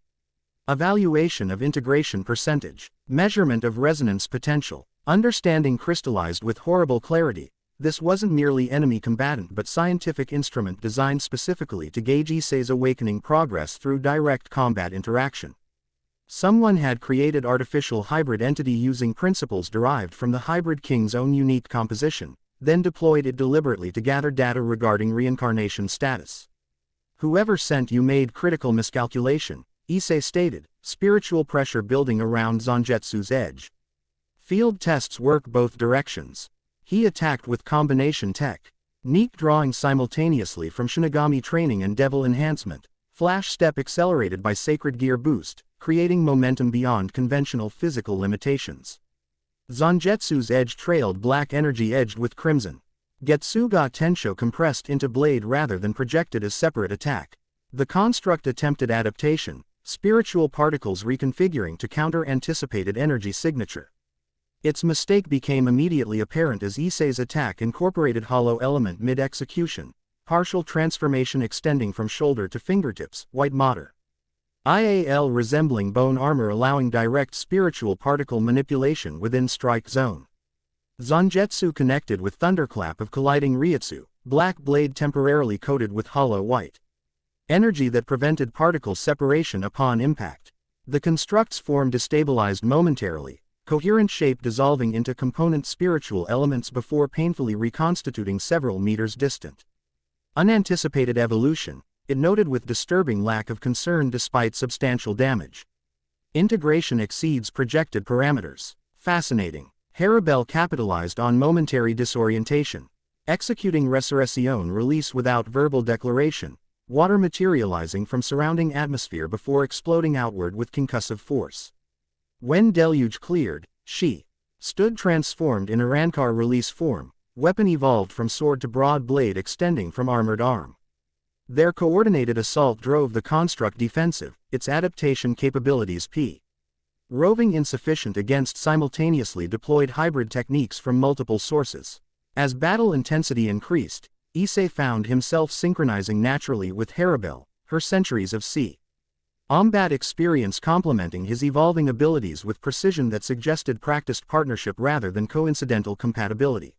S1: Evaluation of integration percentage. Measurement of resonance potential. Understanding crystallized with horrible clarity. This wasn't merely enemy combatant but scientific instrument designed specifically to gauge Issei's awakening progress through direct combat interaction. Someone had created artificial hybrid entity using principles derived from the hybrid king's own unique composition, then deployed it deliberately to gather data regarding reincarnation status. Whoever sent you made critical miscalculation, Issei stated, spiritual pressure building around Zangetsu's edge. Field tests work both directions. He attacked with combination tech. Neek drawing simultaneously from Shinigami training and Devil enhancement. Flash step accelerated by Sacred Gear boost, creating momentum beyond conventional physical limitations. Zangetsu's edge trailed black energy edged with crimson. Getsuga Tensho compressed into blade rather than projected as separate attack. The construct attempted adaptation, spiritual particles reconfiguring to counter anticipated energy signature. Its mistake became immediately apparent as Issei's attack incorporated hollow element mid-execution, partial transformation extending from shoulder to fingertips, white matter. IAL resembling bone armor allowing direct spiritual particle manipulation within strike zone. Zangetsu connected with thunderclap of colliding Ryutsu, black blade temporarily coated with hollow white. Energy that prevented particle separation upon impact. The construct's form destabilized momentarily, coherent shape dissolving into component spiritual elements before painfully reconstituting several meters distant. Unanticipated evolution, it noted with disturbing lack of concern despite substantial damage. Integration exceeds projected parameters. Fascinating. Haribel capitalized on momentary disorientation. Executing Resurrection release without verbal declaration, water materializing from surrounding atmosphere before exploding outward with concussive force. When deluge cleared, she stood transformed in Arankar release form, weapon evolved from sword to broad blade extending from armored arm. Their coordinated assault drove the construct defensive, its adaptation capabilities roving insufficient against simultaneously deployed hybrid techniques from multiple sources. As battle intensity increased, Issei found himself synchronizing naturally with Haribel, her centuries of combat experience complementing his evolving abilities with precision that suggested practiced partnership rather than coincidental compatibility.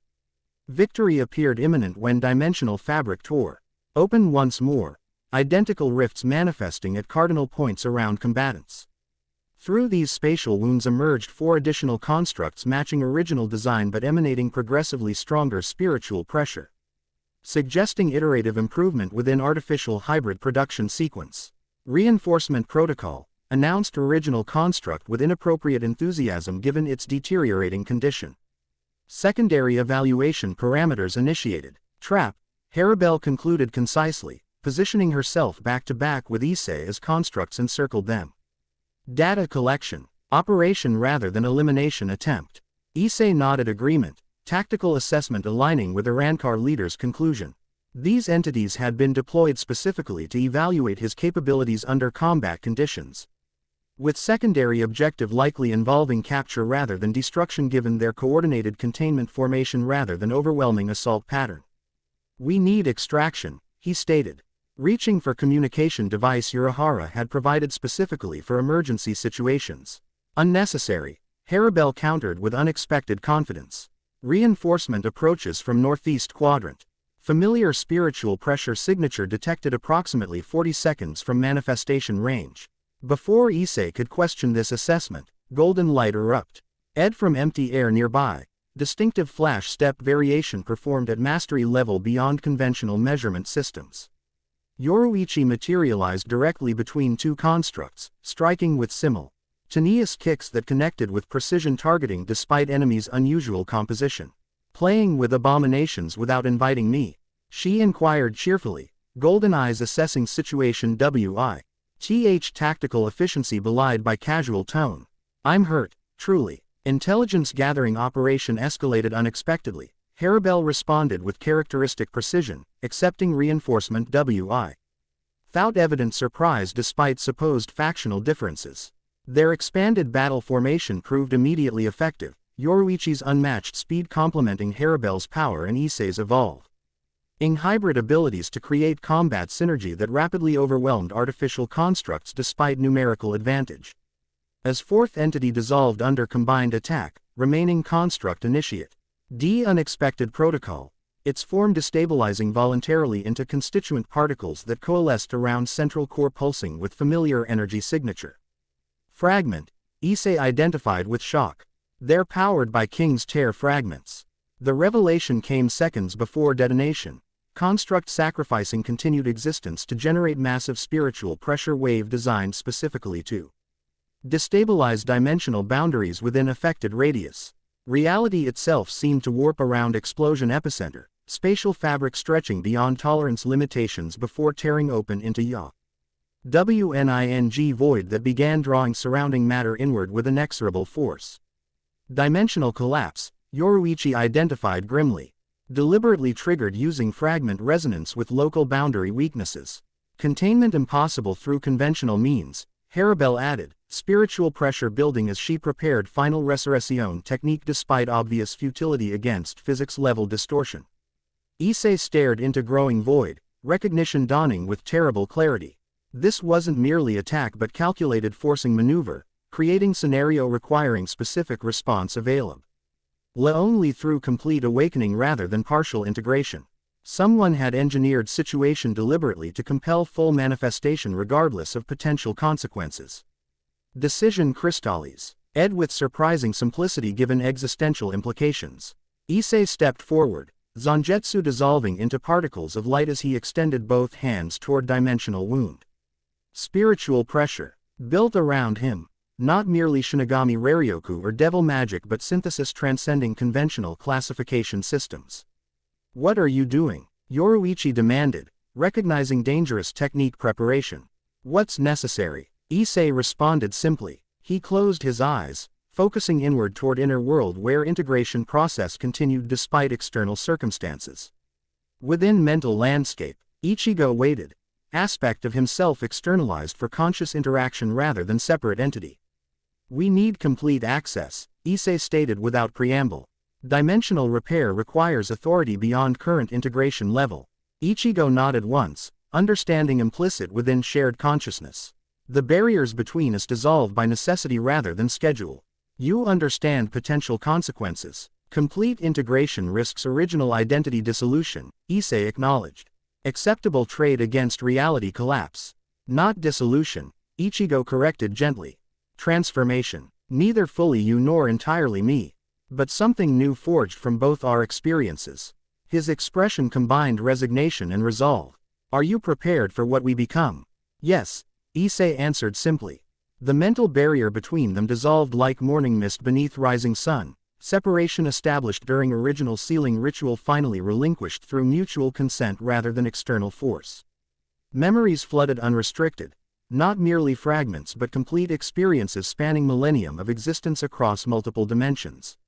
S1: Victory appeared imminent when dimensional fabric tore open once more, identical rifts manifesting at cardinal points around combatants. Through these spatial wounds emerged 4 additional constructs matching original design but emanating progressively stronger spiritual pressure, suggesting iterative improvement within artificial hybrid production sequence. Reinforcement protocol, announced original construct with inappropriate enthusiasm given its deteriorating condition. Secondary evaluation parameters initiated. Trap, Haribel concluded concisely, positioning herself back-to-back with Issei as constructs encircled them. Data collection, operation rather than elimination attempt. Issei nodded agreement, tactical assessment aligning with Arankar leader's conclusion. These entities had been deployed specifically to evaluate his capabilities under combat conditions, with secondary objective likely involving capture rather than destruction given their coordinated containment formation rather than overwhelming assault pattern. We need extraction, he stated. Reaching for communication device Urahara had provided specifically for emergency situations. Unnecessary, Harabel countered with unexpected confidence. Reinforcement approaches from northeast quadrant. Familiar spiritual pressure signature detected approximately 40 seconds from manifestation range. Before Issei could question this assessment, golden light erupted. From empty air nearby. Distinctive flash step variation performed at mastery level beyond conventional measurement systems. Yoruichi materialized directly between two constructs, striking with simultaneous kicks that connected with precision targeting despite enemy's unusual composition. Playing with abominations without inviting me? She inquired cheerfully, golden eyes assessing situation WITH tactical efficiency belied by casual tone. I'm hurt, truly. Intelligence gathering operation escalated unexpectedly. Harabel responded with characteristic precision, accepting reinforcement without evident surprise despite supposed factional differences. Their expanded battle formation proved immediately effective, Yoruichi's unmatched speed complementing Harabel's power and Issei's evolving hybrid abilities to create combat synergy that rapidly overwhelmed artificial constructs despite numerical advantage. As fourth entity dissolved under combined attack, remaining construct initiate unexpected protocol, its form destabilizing voluntarily into constituent particles that coalesced around central core pulsing with familiar energy signature. Fragment, Issei identified with shock. They're powered by King's Tear fragments. The revelation came seconds before detonation. Construct sacrificing continued existence to generate massive spiritual pressure wave designed specifically to destabilize dimensional boundaries within affected radius. Reality itself seemed to warp around explosion epicenter, spatial fabric stretching beyond tolerance limitations before tearing open into WNING void that began drawing surrounding matter inward with inexorable force. Dimensional collapse, Yoruichi identified grimly. Deliberately triggered using fragment resonance with local boundary weaknesses. Containment impossible through conventional means, Harabel added, spiritual pressure building as she prepared final resurrection technique despite obvious futility against physics-level distortion. Issei stared into growing void, recognition dawning with terrible clarity. This wasn't merely attack but calculated forcing maneuver, creating scenario requiring specific response available only through complete awakening rather than partial integration. Someone had engineered situation deliberately to compel full manifestation regardless of potential consequences. Decision crystallis, with surprising simplicity given existential implications. Issei stepped forward, Zangetsu dissolving into particles of light as he extended both hands toward dimensional wound. Spiritual pressure, built around him, not merely Shinigami Raryoku or devil magic but synthesis transcending conventional classification systems. What are you doing? Yoruichi demanded, recognizing dangerous technique preparation. What's necessary? Issei responded simply. He closed his eyes, focusing inward toward inner world where integration process continued despite external circumstances. Within mental landscape, Ichigo waited. Aspect of himself externalized for conscious interaction rather than separate entity. We need complete access, Issei stated without preamble. Dimensional repair requires authority beyond current integration level. Ichigo nodded once, understanding implicit within shared consciousness. The barriers between us dissolve by necessity rather than schedule. You understand potential consequences. Complete integration risks original identity dissolution, Issei acknowledged. Acceptable trade against reality collapse. Not dissolution, Ichigo corrected gently. Transformation. Neither fully you nor entirely me. But something new forged from both our experiences. His expression combined resignation and resolve. Are you prepared for what we become? Yes, Issei answered simply. The mental barrier between them dissolved like morning mist beneath rising sun, separation established during original sealing ritual finally relinquished through mutual consent rather than external force. Memories flooded unrestricted. Not merely fragments but complete experiences spanning millennium of existence across multiple dimensions.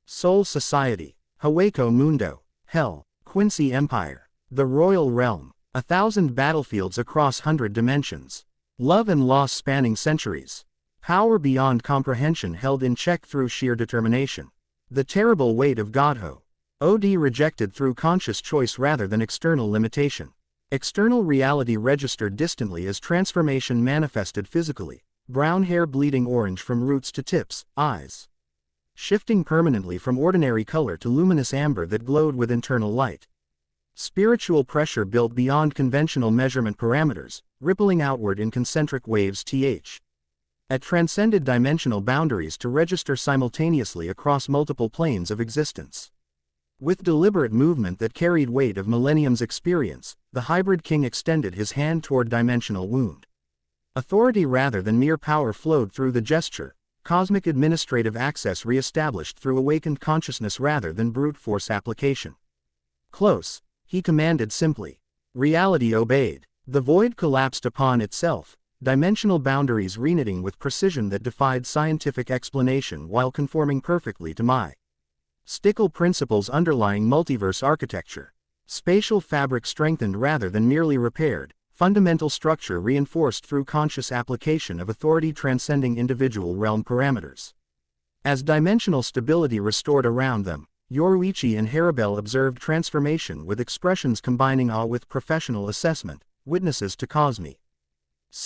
S1: Soul Society, Hueco Mundo, Hell, Quincy Empire, the Royal Realm, 1,000 battlefields across 100 dimensions. Love and loss spanning centuries. Power beyond comprehension held in check through sheer determination. The terrible weight of Godho. OD rejected through conscious choice rather than external limitation. External reality registered distantly as transformation manifested physically. Brown hair bleeding orange from roots to tips, eyes shifting permanently from ordinary color to luminous amber that glowed with internal light. Spiritual pressure built beyond conventional measurement parameters, rippling outward in concentric waves at transcended dimensional boundaries to register simultaneously across multiple planes of existence. With deliberate movement that carried weight of millennium's experience, the hybrid king extended his hand toward dimensional wound. Authority rather than mere power flowed through the gesture, cosmic administrative access re-established through awakened consciousness rather than brute force application. Close, he commanded simply. Reality obeyed. The void collapsed upon itself, dimensional boundaries reknitting with precision that defied scientific explanation while conforming perfectly to mystical principles underlying multiverse architecture. Spatial fabric strengthened rather than merely repaired, fundamental structure reinforced through conscious application of authority transcending individual realm parameters. As dimensional stability restored around them, Yoruichi and Haribel observed transformation with expressions combining awe with professional assessment, witnesses to cosmic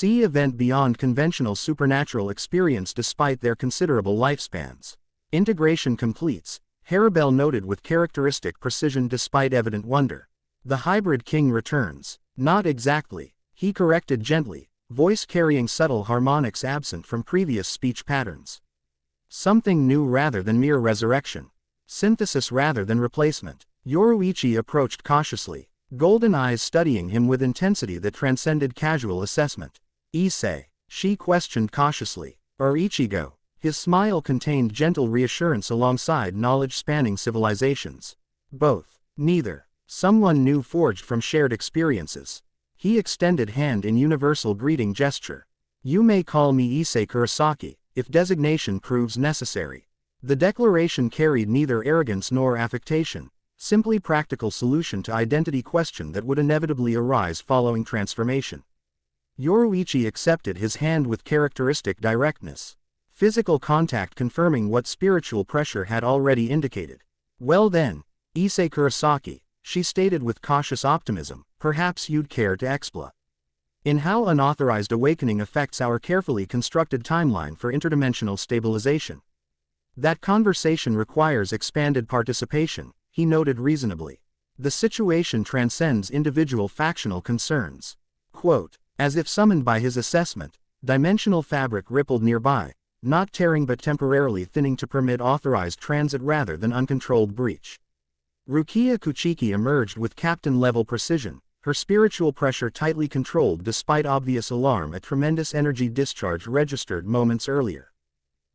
S1: event beyond conventional supernatural experience despite their considerable lifespans. Integration completes, Haribel noted with characteristic precision despite evident wonder. The hybrid king returns. Not exactly, he corrected gently, voice carrying subtle harmonics absent from previous speech patterns. Something new rather than mere resurrection. Synthesis rather than replacement. Yoruichi approached cautiously, golden eyes studying him with intensity that transcended casual assessment. Issei, she questioned cautiously, or Ichigo? His smile contained gentle reassurance alongside knowledge spanning civilizations. Both. Neither. Someone new forged from shared experiences. He extended hand in universal greeting gesture. You may call me Issei Kurosaki, if designation proves necessary. The declaration carried neither arrogance nor affectation, simply practical solution to identity question that would inevitably arise following transformation. Yoruichi accepted his hand with characteristic directness. Physical contact confirming what spiritual pressure had already indicated. Well then, Issei Kurosaki, she stated with cautious optimism, perhaps you'd care to explain in how unauthorized awakening affects our carefully constructed timeline for interdimensional stabilization. That conversation requires expanded participation, he noted reasonably. The situation transcends individual factional concerns. Quote, as if summoned by his assessment, dimensional fabric rippled nearby, not tearing but temporarily thinning to permit authorized transit rather than uncontrolled breach. Rukia Kuchiki emerged with captain-level precision, her spiritual pressure tightly controlled despite obvious alarm at tremendous energy discharge registered moments earlier.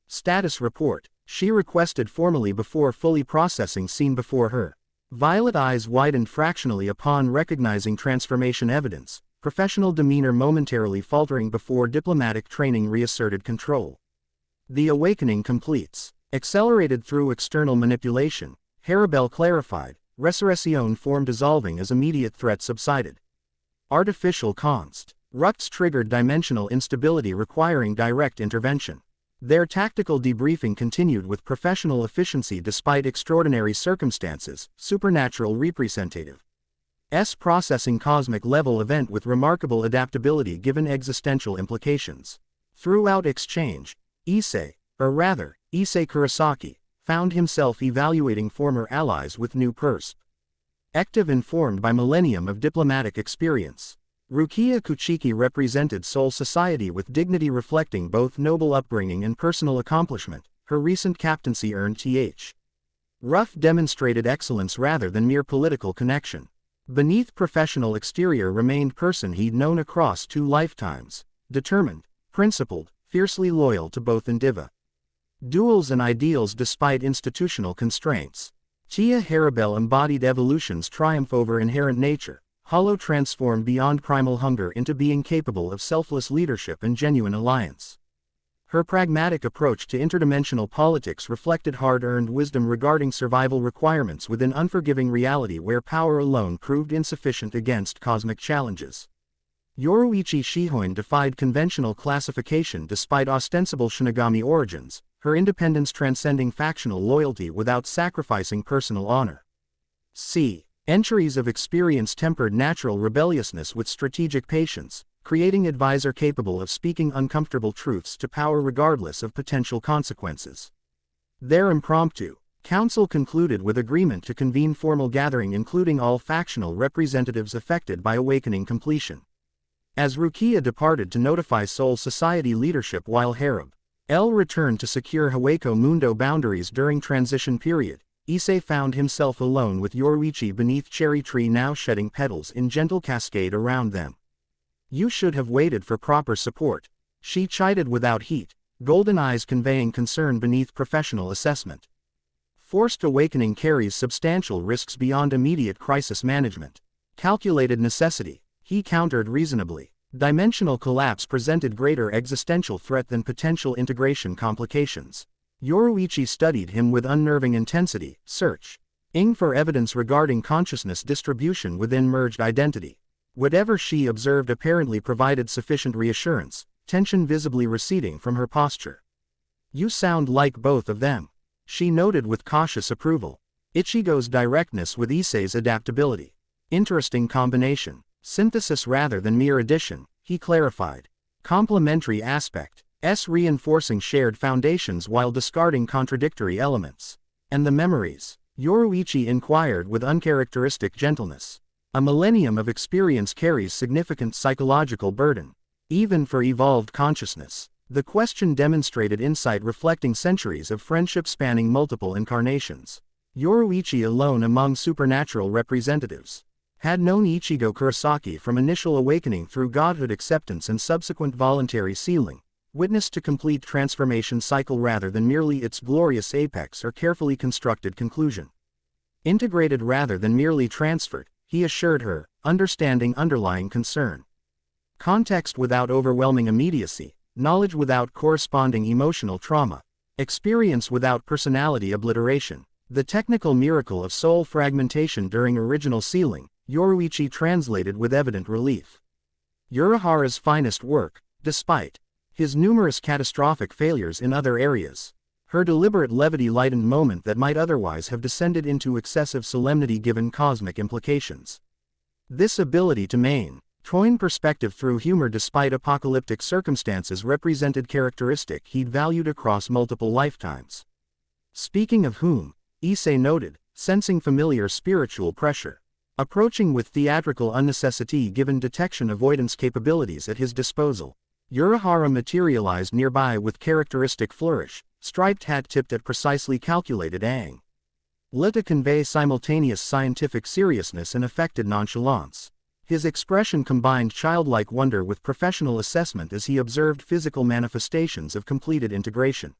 S1: Status report, she requested formally before fully processing scene before her. Violet eyes widened fractionally upon recognizing transformation evidence, professional demeanor momentarily faltering before diplomatic training reasserted control. The awakening completes. Accelerated through external manipulation, Haribel clarified, resurrection form dissolving as immediate threat subsided. Artificial constructs triggered dimensional instability requiring direct intervention. Their tactical debriefing continued with professional efficiency despite extraordinary circumstances, supernatural representative. Processing cosmic-level event with remarkable adaptability given existential implications. Throughout exchange, Issei Kurosaki, found himself evaluating former allies with new perspective informed by millennium of diplomatic experience. Rukia Kuchiki represented Soul Society with dignity reflecting both noble upbringing and personal accomplishment. Her recent captaincy earned Ruff demonstrated excellence rather than mere political connection. Beneath professional exterior remained person he'd known across 2 lifetimes, determined, principled, fiercely loyal to both individuals and ideals despite institutional constraints. Tia Haribel embodied evolution's triumph over inherent nature, hollow transformed beyond primal hunger into being capable of selfless leadership and genuine alliance. Her pragmatic approach to interdimensional politics reflected hard-earned wisdom regarding survival requirements within unforgiving reality where power alone proved insufficient against cosmic challenges. Yoruichi Shihoin defied conventional classification despite ostensible Shinigami origins, her independence transcending factional loyalty without sacrificing personal honor. c. Entries of experience tempered natural rebelliousness with strategic patience, creating advisor capable of speaking uncomfortable truths to power regardless of potential consequences. Their impromptu council concluded with agreement to convene formal gathering including all factional representatives affected by awakening completion. As Rukia departed to notify Soul Society leadership while Harib L returned to secure Hawako Mundo boundaries during transition period, Issei found himself alone with Yoruichi beneath cherry tree now shedding petals in gentle cascade around them. You should have waited for proper support, she chided without heat, golden eyes conveying concern beneath professional assessment. Forced awakening carries substantial risks beyond immediate crisis management. Calculated necessity, he countered reasonably. Dimensional collapse presented greater existential threat than potential integration complications. Yoruichi studied him with unnerving intensity, searching for evidence regarding consciousness distribution within merged identity. Whatever she observed apparently provided sufficient reassurance, tension visibly receding from her posture. You sound like both of them, she noted with cautious approval. Ichigo's directness with Issei's adaptability. Interesting combination. Synthesis rather than mere addition, he clarified. Complementary aspect. Reinforcing shared foundations while discarding contradictory elements. And the memories? Yoruichi inquired with uncharacteristic gentleness. A millennium of experience carries significant psychological burden. Even for evolved consciousness. The question demonstrated insight reflecting centuries of friendship spanning multiple incarnations. Yoruichi alone among supernatural representatives had known Ichigo Kurosaki from initial awakening through godhood acceptance and subsequent voluntary sealing, witness to complete transformation cycle rather than merely its glorious apex or carefully constructed conclusion. Integrated rather than merely transferred, he assured her, understanding underlying concern. Context without overwhelming immediacy, knowledge without corresponding emotional trauma, experience without personality obliteration. The technical miracle of soul fragmentation during original sealing, Yoruichi translated with evident relief. Urahara's finest work, despite his numerous catastrophic failures in other areas. Her deliberate levity lightened moment that might otherwise have descended into excessive solemnity given cosmic implications. This ability to maintain perspective through humor despite apocalyptic circumstances represented characteristic he'd valued across multiple lifetimes. Speaking of whom, Issei noted, sensing familiar spiritual pressure. Approaching with theatrical unnecessity given detection avoidance capabilities at his disposal. Urahara materialized nearby with characteristic flourish, striped hat tipped at precisely calculated angle to convey simultaneous scientific seriousness and affected nonchalance. His expression combined childlike wonder with professional assessment as he observed physical manifestations of completed integration.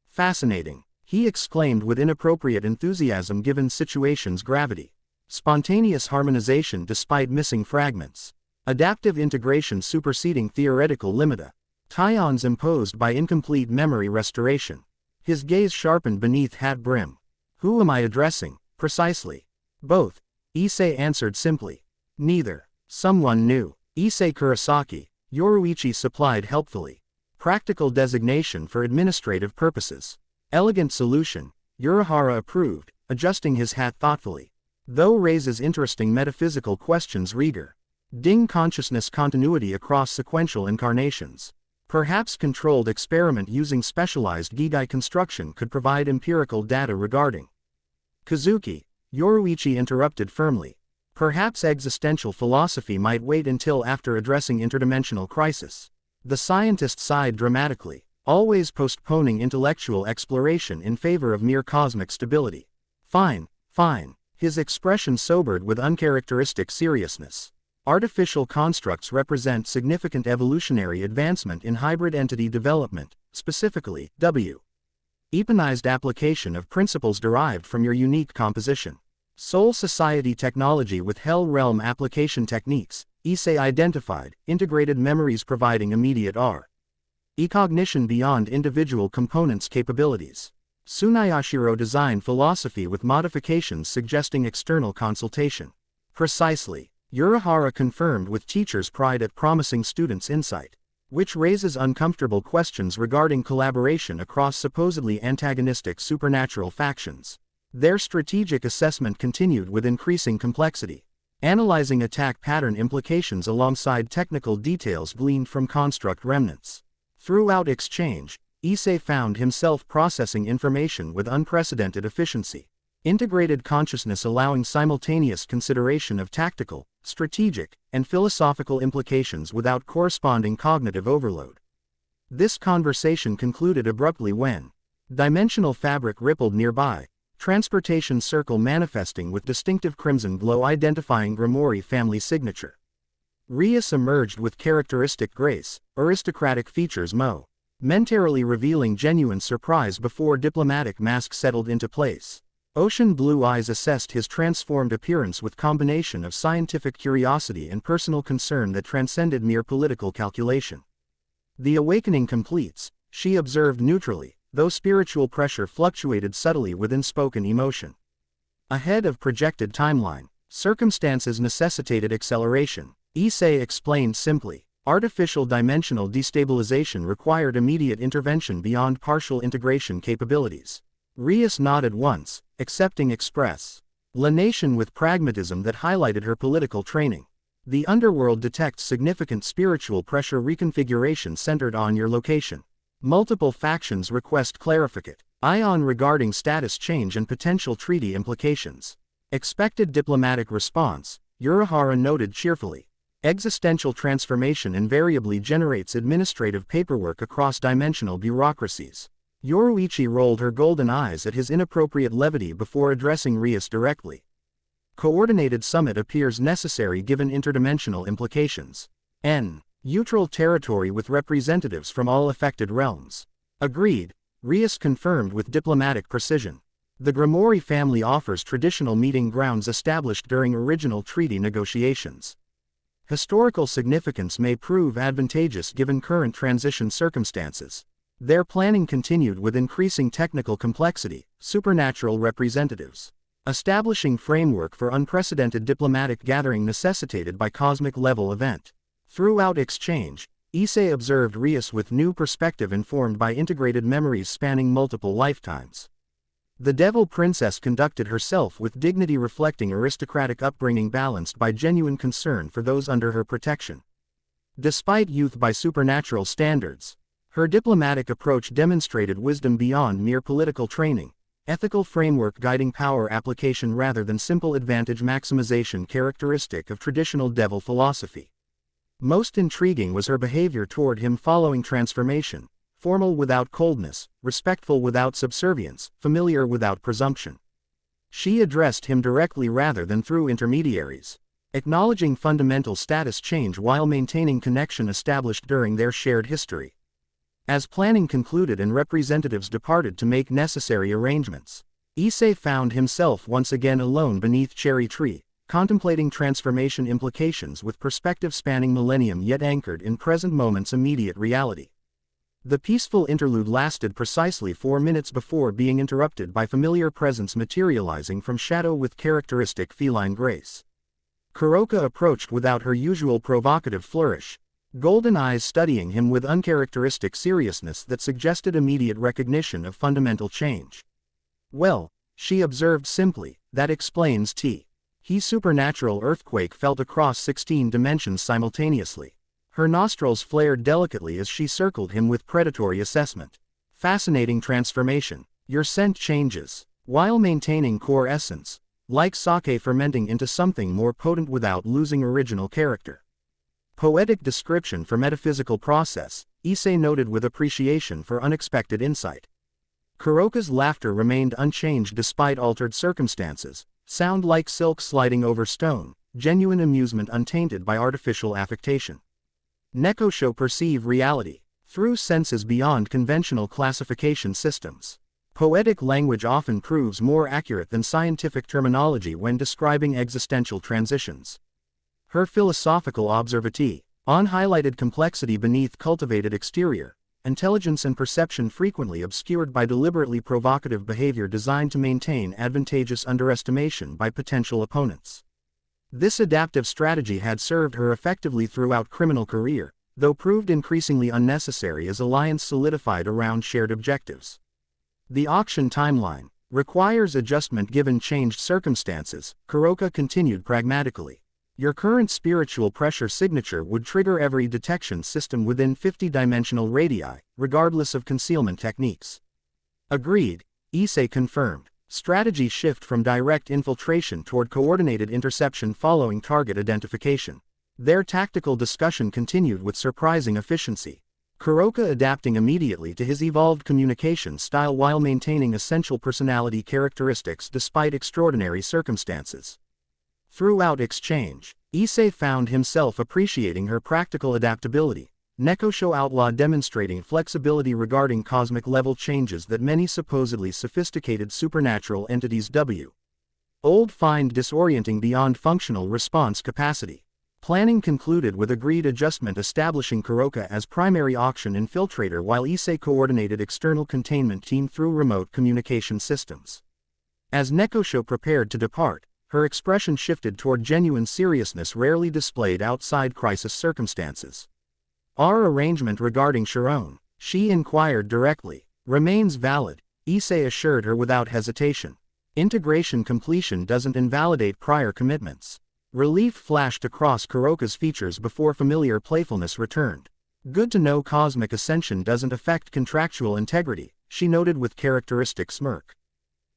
S1: Fascinating, he exclaimed with inappropriate enthusiasm given situation's gravity. Spontaneous harmonization despite missing fragments. Adaptive integration superseding theoretical limita. Tions imposed by incomplete memory restoration. His gaze sharpened beneath hat brim. Who am I addressing, precisely? Both, Issei answered simply. Neither. Someone new. Issei Kurosaki, Yoruichi supplied helpfully. Practical designation for administrative purposes. Elegant solution, Urahara approved, adjusting his hat thoughtfully. Though raises interesting metaphysical questions rigor. Ding consciousness continuity across sequential incarnations. Perhaps controlled experiment using specialized Gigai construction could provide empirical data regarding. Kazuki, Yoruichi interrupted firmly. Perhaps existential philosophy might wait until after addressing interdimensional crisis. The scientist sighed dramatically, always postponing intellectual exploration in favor of mere cosmic stability. Fine, fine. His expression sobered with uncharacteristic seriousness. Artificial constructs represent significant evolutionary advancement in hybrid entity development, specifically, weaponized application of principles derived from your unique composition. Soul Society technology with Hell Realm application techniques, Issei identified, integrated memories providing immediate recognition beyond individual components' capabilities. Tsunayashiro design philosophy with modifications suggesting external consultation. Precisely, Urahara confirmed with teacher's pride at promising students' insight, which raises uncomfortable questions regarding collaboration across supposedly antagonistic supernatural factions. Their strategic assessment continued with increasing complexity, analyzing attack pattern implications alongside technical details gleaned from construct remnants. Throughout exchange, Issei found himself processing information with unprecedented efficiency. Integrated consciousness allowing simultaneous consideration of tactical, strategic, and philosophical implications without corresponding cognitive overload. This conversation concluded abruptly when dimensional fabric rippled nearby, transportation circle manifesting with distinctive crimson glow identifying Grimoire family signature. Rias emerged with characteristic grace, aristocratic features momentarily revealing genuine surprise before diplomatic mask settled into place. Ocean blue eyes assessed his transformed appearance with combination of scientific curiosity and personal concern that transcended mere political calculation. The awakening completes, she observed neutrally, though spiritual pressure fluctuated subtly with unspoken emotion. Ahead of projected timeline, circumstances necessitated acceleration. Issei explained simply. Artificial dimensional destabilization required immediate intervention beyond partial integration capabilities. Rias nodded once, accepting express explanation with pragmatism that highlighted her political training. The underworld detects significant spiritual pressure reconfiguration centered on your location. Multiple factions request clarification regarding status change and potential treaty implications. Expected diplomatic response, Urahara noted cheerfully. Existential transformation invariably generates administrative paperwork across dimensional bureaucracies. Yoruichi rolled her golden eyes at his inappropriate levity before addressing Rias directly. Coordinated summit appears necessary given interdimensional implications. Neutral territory with representatives from all affected realms. Agreed, Rias confirmed with diplomatic precision. The Grimoire family offers traditional meeting grounds established during original treaty negotiations. Historical significance may prove advantageous given current transition circumstances. Their planning continued with increasing technical complexity, supernatural representatives. Establishing framework for unprecedented diplomatic gathering necessitated by cosmic-level event. Throughout exchange, Issei observed Rias with new perspective informed by integrated memories spanning multiple lifetimes. The Devil Princess conducted herself with dignity reflecting aristocratic upbringing balanced by genuine concern for those under her protection. Despite youth by supernatural standards, her diplomatic approach demonstrated wisdom beyond mere political training, ethical framework guiding power application rather than simple advantage maximization characteristic of traditional devil philosophy. Most intriguing was her behavior toward him following transformation, formal without coldness, respectful without subservience, familiar without presumption. She addressed him directly rather than through intermediaries, acknowledging fundamental status change while maintaining connection established during their shared history. As planning concluded and representatives departed to make necessary arrangements, Issei found himself once again alone beneath Cherry Tree, contemplating transformation implications with perspective spanning millennium yet anchored in present moment's immediate reality. The peaceful interlude lasted precisely 4 minutes before being interrupted by familiar presence materializing from shadow with characteristic feline grace. Kuroka approached without her usual provocative flourish, golden eyes studying him with uncharacteristic seriousness that suggested immediate recognition of fundamental change. Well, she observed simply, that explains He supernatural earthquake felt across 16 dimensions simultaneously. Her nostrils flared delicately as she circled him with predatory assessment. Fascinating transformation. Your scent changes, while maintaining core essence, like sake fermenting into something more potent without losing original character. Poetic description for metaphysical process, Issei noted with appreciation for unexpected insight. Kuroka's laughter remained unchanged despite altered circumstances, sound like silk sliding over stone, genuine amusement untainted by artificial affectation. Nekosho perceive reality, through senses beyond conventional classification systems. Poetic language often proves more accurate than scientific terminology when describing existential transitions. Her philosophical observati, on highlighted complexity beneath cultivated exterior, intelligence and perception frequently obscured by deliberately provocative behavior designed to maintain advantageous underestimation by potential opponents. This adaptive strategy had served her effectively throughout criminal career, though proved increasingly unnecessary as alliance solidified around shared objectives. The auction timeline. Requires adjustment given changed circumstances, Kuroka continued pragmatically. Your current spiritual pressure signature would trigger every detection system within 50-dimensional radii, regardless of concealment techniques. Agreed, Issei confirmed. Strategy shift from direct infiltration toward coordinated interception following target identification. Their tactical discussion continued with surprising efficiency. Kuroka adapting immediately to his evolved communication style while maintaining essential personality characteristics despite extraordinary circumstances. Throughout exchange, Issei found himself appreciating her practical adaptability, Nekosho Outlaw demonstrating flexibility regarding cosmic-level changes that many supposedly sophisticated supernatural entities old find disorienting beyond functional response capacity. Planning concluded with agreed adjustment establishing Kuroka as primary auction infiltrator while Issei coordinated external containment team through remote communication systems. As Nekosho prepared to depart, her expression shifted toward genuine seriousness rarely displayed outside crisis circumstances. Our arrangement regarding Sharon, she inquired directly, remains valid, Issei assured her without hesitation. Integration completion doesn't invalidate prior commitments. Relief flashed across Kuroka's features before familiar playfulness returned. Good to know cosmic ascension doesn't affect contractual integrity, she noted with characteristic smirk.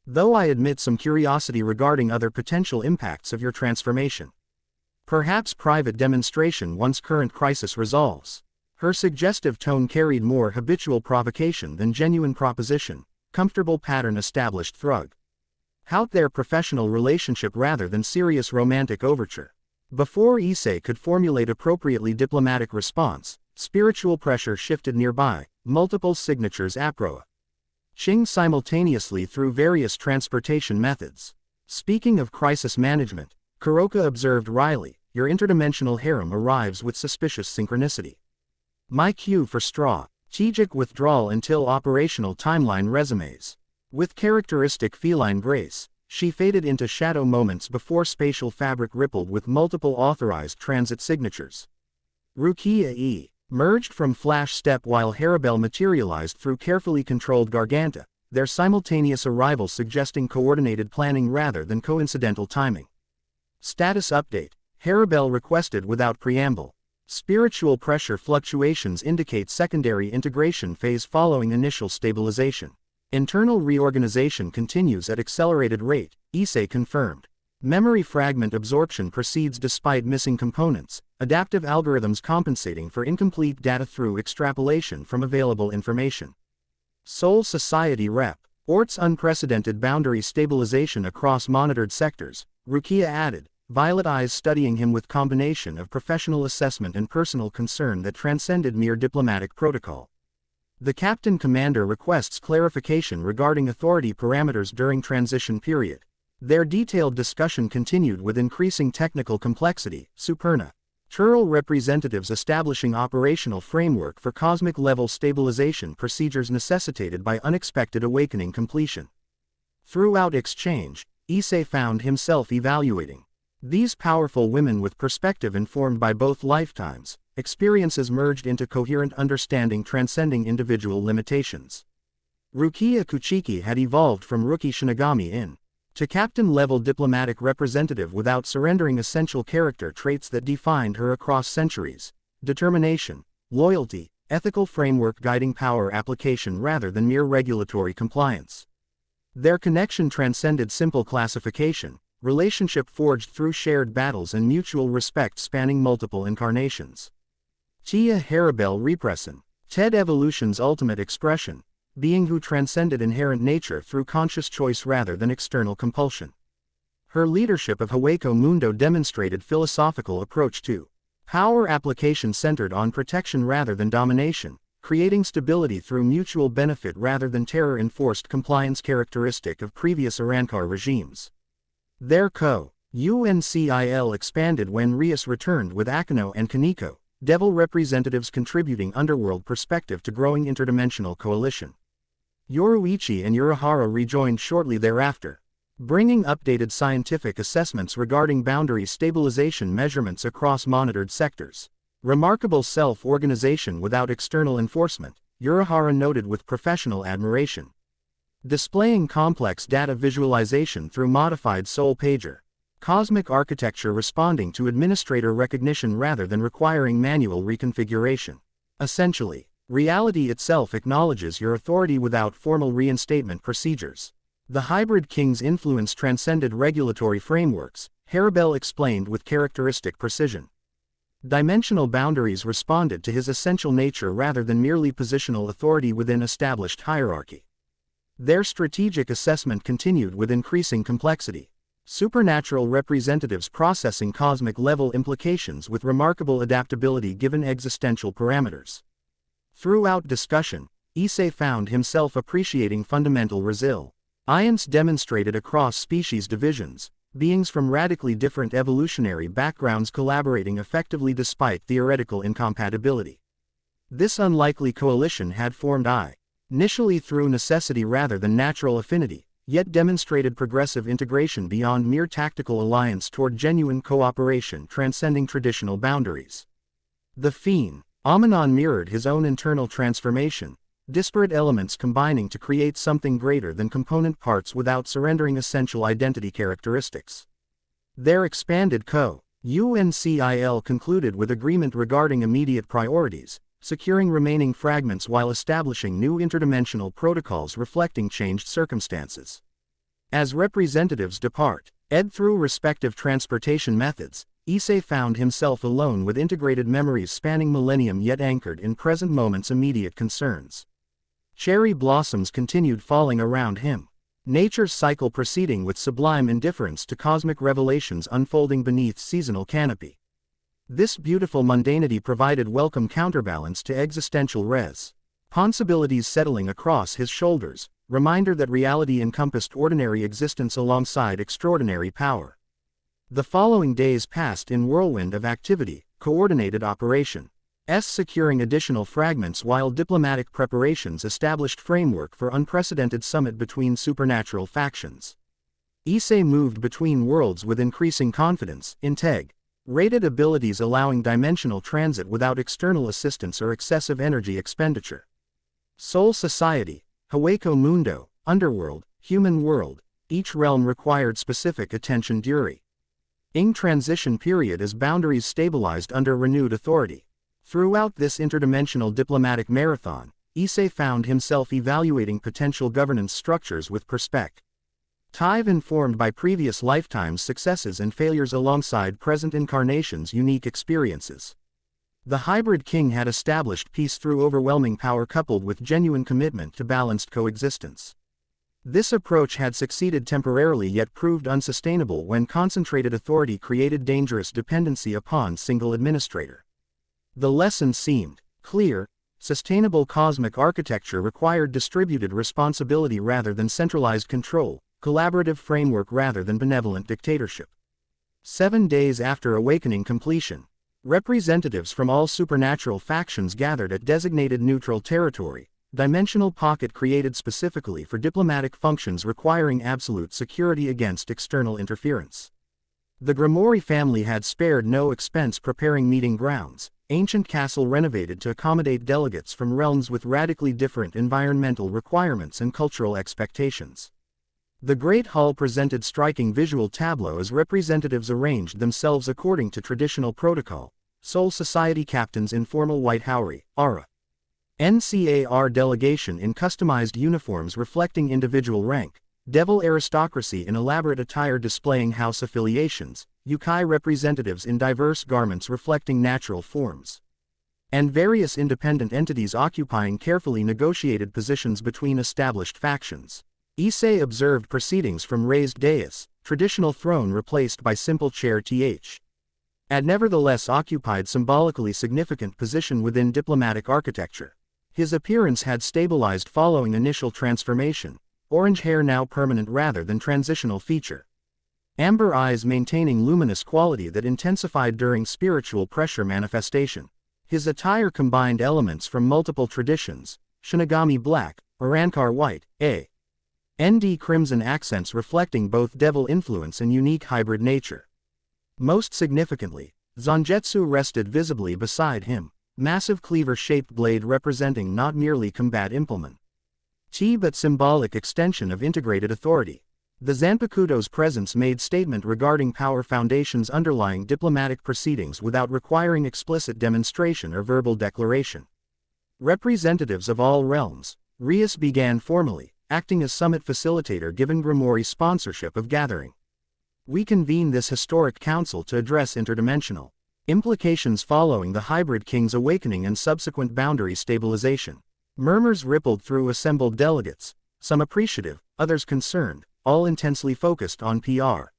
S1: Though I admit some curiosity regarding other potential impacts of your transformation. Perhaps private demonstration once current crisis resolves. Her suggestive tone carried more habitual provocation than genuine proposition, comfortable pattern established thrug. Out their professional relationship rather than serious romantic overture. Before Issei could formulate appropriately diplomatic response, spiritual pressure shifted nearby, multiple signatures aproa. Ching simultaneously through various transportation methods. Speaking of crisis management, Kuroka observed wryly, your interdimensional harem arrives with suspicious synchronicity. My cue for strategic withdrawal until operational timeline resumes. With characteristic feline grace, she faded into shadow moments before spatial fabric rippled with multiple authorized transit signatures. Rukia merged from flash step while Harabel materialized through carefully controlled Garganta, their simultaneous arrival suggesting coordinated planning rather than coincidental timing. Status update, Harabel requested without preamble. Spiritual pressure fluctuations indicate secondary integration phase following initial stabilization. Internal reorganization continues at accelerated rate, Issei confirmed. Memory fragment absorption proceeds despite missing components, adaptive algorithms compensating for incomplete data through extrapolation from available information. Soul Society Rep. Ort's unprecedented boundary stabilization across monitored sectors, Rukia added, violet eyes studying him with combination of professional assessment and personal concern that transcended mere diplomatic protocol. The Captain Commander requests clarification regarding authority parameters during transition period. Their detailed discussion continued with increasing technical complexity, Superna. Churl representatives establishing operational framework for cosmic-level stabilization procedures necessitated by unexpected awakening completion. Throughout exchange, Issei found himself evaluating these powerful women with perspective informed by both lifetimes, experiences merged into coherent understanding transcending individual limitations. Rukia Kuchiki had evolved from rookie Shinigami to captain-level diplomatic representative without surrendering essential character traits that defined her across centuries: determination, loyalty, ethical framework guiding power application rather than mere regulatory compliance. Their connection transcended simple classification, relationship forged through shared battles and mutual respect spanning multiple incarnations. Tia Harabel Repression, Ted Evolution's ultimate expression, being who transcended inherent nature through conscious choice rather than external compulsion. Her leadership of Hueco Mundo demonstrated philosophical approach to power application centered on protection rather than domination, creating stability through mutual benefit rather than terror-enforced compliance characteristic of previous Arankar regimes. Their co-UNCIL expanded when Rias returned with Akino and Kaneko, devil representatives contributing underworld perspective to growing interdimensional coalition. Yoruichi and Urahara rejoined shortly thereafter, bringing updated scientific assessments regarding boundary stabilization measurements across monitored sectors. Remarkable self-organization without external enforcement, Urahara noted with professional admiration. displaying complex data visualization through modified Soul Pager. Cosmic architecture responding to administrator recognition rather than requiring manual reconfiguration. Essentially, reality itself acknowledges your authority without formal reinstatement procedures. The hybrid king's influence transcended regulatory frameworks, Haribel explained with characteristic precision. Dimensional boundaries responded to his essential nature rather than merely positional authority within established hierarchy. Their strategic assessment continued with increasing complexity. Supernatural representatives processing cosmic-level implications with remarkable adaptability given existential parameters. Throughout discussion, Issei found himself appreciating fundamental resilience demonstrated across species divisions, beings from radically different evolutionary backgrounds collaborating effectively despite theoretical incompatibility. This unlikely coalition had formed initially through necessity rather than natural affinity, yet demonstrated progressive integration beyond mere tactical alliance toward genuine cooperation transcending traditional boundaries. The phenomenon mirrored his own internal transformation, disparate elements combining to create something greater than component parts without surrendering essential identity characteristics. Their expanded co-UNCIL concluded with agreement regarding immediate priorities, securing remaining fragments while establishing new interdimensional protocols reflecting changed circumstances. As representatives depart, through respective transportation methods, Issei found himself alone with integrated memories spanning millennium yet anchored in present moment's immediate concerns. Cherry blossoms continued falling around him, nature's cycle proceeding with sublime indifference to cosmic revelations unfolding beneath seasonal canopy. This beautiful mundanity provided welcome counterbalance to existential responsibilities settling across his shoulders, reminder that reality encompassed ordinary existence alongside extraordinary power. The following days passed in whirlwind of activity, coordinated operations securing additional fragments while diplomatic preparations established framework for unprecedented summit between supernatural factions. Issei moved between worlds with increasing confidence, rated abilities allowing dimensional transit without external assistance or excessive energy expenditure. Soul Society, Hueco Mundo, Underworld, Human World, each realm required specific attention during transition period as boundaries stabilized under renewed authority. Throughout this interdimensional diplomatic marathon, Issei found himself evaluating potential governance structures with perspective informed by previous lifetimes' successes and failures alongside present incarnations' unique experiences. The hybrid king had established peace through overwhelming power coupled with genuine commitment to balanced coexistence. This approach had succeeded temporarily yet proved unsustainable when concentrated authority created dangerous dependency upon single administrator. The lesson seemed clear: sustainable cosmic architecture required distributed responsibility rather than centralized control, collaborative framework rather than benevolent dictatorship. 7 days after awakening completion, representatives from all supernatural factions gathered at designated neutral territory, dimensional pocket created specifically for diplomatic functions requiring absolute security against external interference. The Grimoire family had spared no expense preparing meeting grounds, ancient castle renovated to accommodate delegates from realms with radically different environmental requirements and cultural expectations. The Great Hall presented striking visual tableau as representatives arranged themselves according to traditional protocol: Soul Society captains in formal white Haori, aura. NCAR delegation in customized uniforms reflecting individual rank, Devil aristocracy in elaborate attire displaying house affiliations, Yukai representatives in diverse garments reflecting natural forms, and various independent entities occupying carefully negotiated positions between established factions. Issei observed proceedings from raised dais, traditional throne replaced by simple chair had nevertheless occupied symbolically significant position within diplomatic architecture. His appearance had stabilized following initial transformation, orange hair now permanent rather than transitional feature. Amber eyes maintaining luminous quality that intensified during spiritual pressure manifestation. His attire combined elements from multiple traditions: Shinigami black, Arankar white, ND crimson accents reflecting both devil influence and unique hybrid nature. Most significantly, Zangetsu rested visibly beside him, massive cleaver-shaped blade representing not merely combat implement Chi but symbolic extension of integrated authority. The Zanpakuto's presence made statement regarding power foundations underlying diplomatic proceedings without requiring explicit demonstration or verbal declaration. Representatives of all realms, Rias began formally, acting as summit facilitator given Grimoire sponsorship of gathering. We convene this historic council to address interdimensional implications following the Hybrid King's awakening and subsequent boundary stabilization. Murmurs rippled through assembled delegates, some appreciative, others concerned, all intensely focused on PR.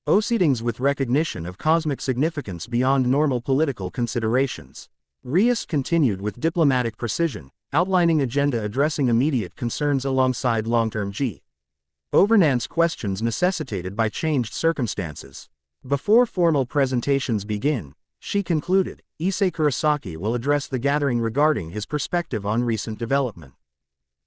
S1: Proceedings with recognition of cosmic significance beyond normal political considerations. Rias continued with diplomatic precision, outlining agenda addressing immediate concerns alongside long-term governance questions necessitated by changed circumstances. Before formal presentations begin, she concluded, Issei Kurosaki will address the gathering regarding his perspective on recent development.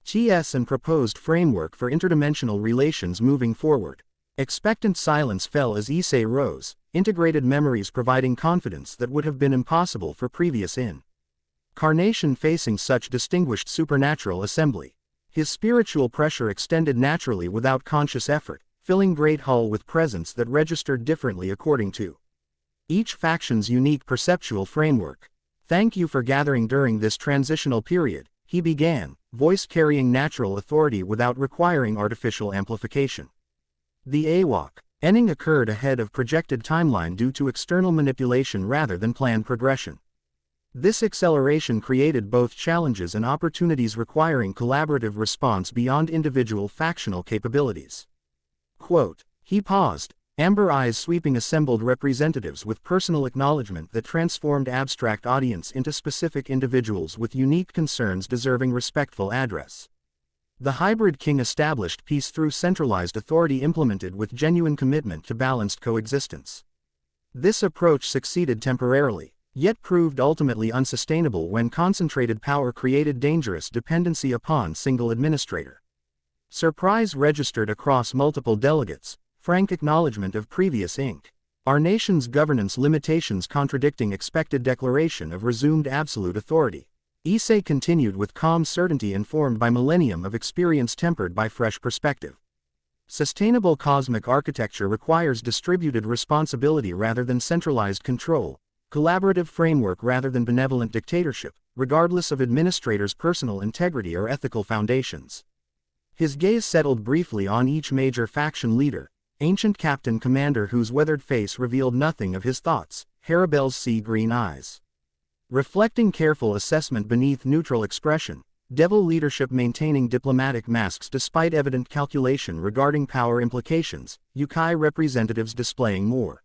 S1: TS and proposed framework for interdimensional relations moving forward. Expectant silence fell as Issei rose, integrated memories providing confidence that would have been impossible for previous incarnation facing such distinguished supernatural assembly. His spiritual pressure extended naturally without conscious effort, filling Great Hall with presence that registered differently according to each faction's unique perceptual framework. Thank you for gathering during this transitional period, he began, voice carrying natural authority without requiring artificial amplification. The ending occurred ahead of projected timeline due to external manipulation rather than planned progression. This acceleration created both challenges and opportunities requiring collaborative response beyond individual factional capabilities. Quote, he paused, amber eyes sweeping assembled representatives with personal acknowledgement that transformed abstract audience into specific individuals with unique concerns deserving respectful address. The Hybrid King established peace through centralized authority implemented with genuine commitment to balanced coexistence. This approach succeeded temporarily, yet proved ultimately unsustainable when concentrated power created dangerous dependency upon single administrator. Surprise registered across multiple delegates, frank acknowledgement of previous our nation's governance limitations contradicting expected declaration of resumed absolute authority. Issei continued with calm certainty informed by millennium of experience tempered by fresh perspective. Sustainable cosmic architecture requires distributed responsibility rather than centralized control, collaborative framework rather than benevolent dictatorship, regardless of administrators' personal integrity or ethical foundations. His gaze settled briefly on each major faction leader, ancient captain commander whose weathered face revealed nothing of his thoughts, Harabel's sea-green eyes. Reflecting careful assessment beneath neutral expression, devil leadership maintaining diplomatic masks despite evident calculation regarding power implications, Yukai representatives displaying more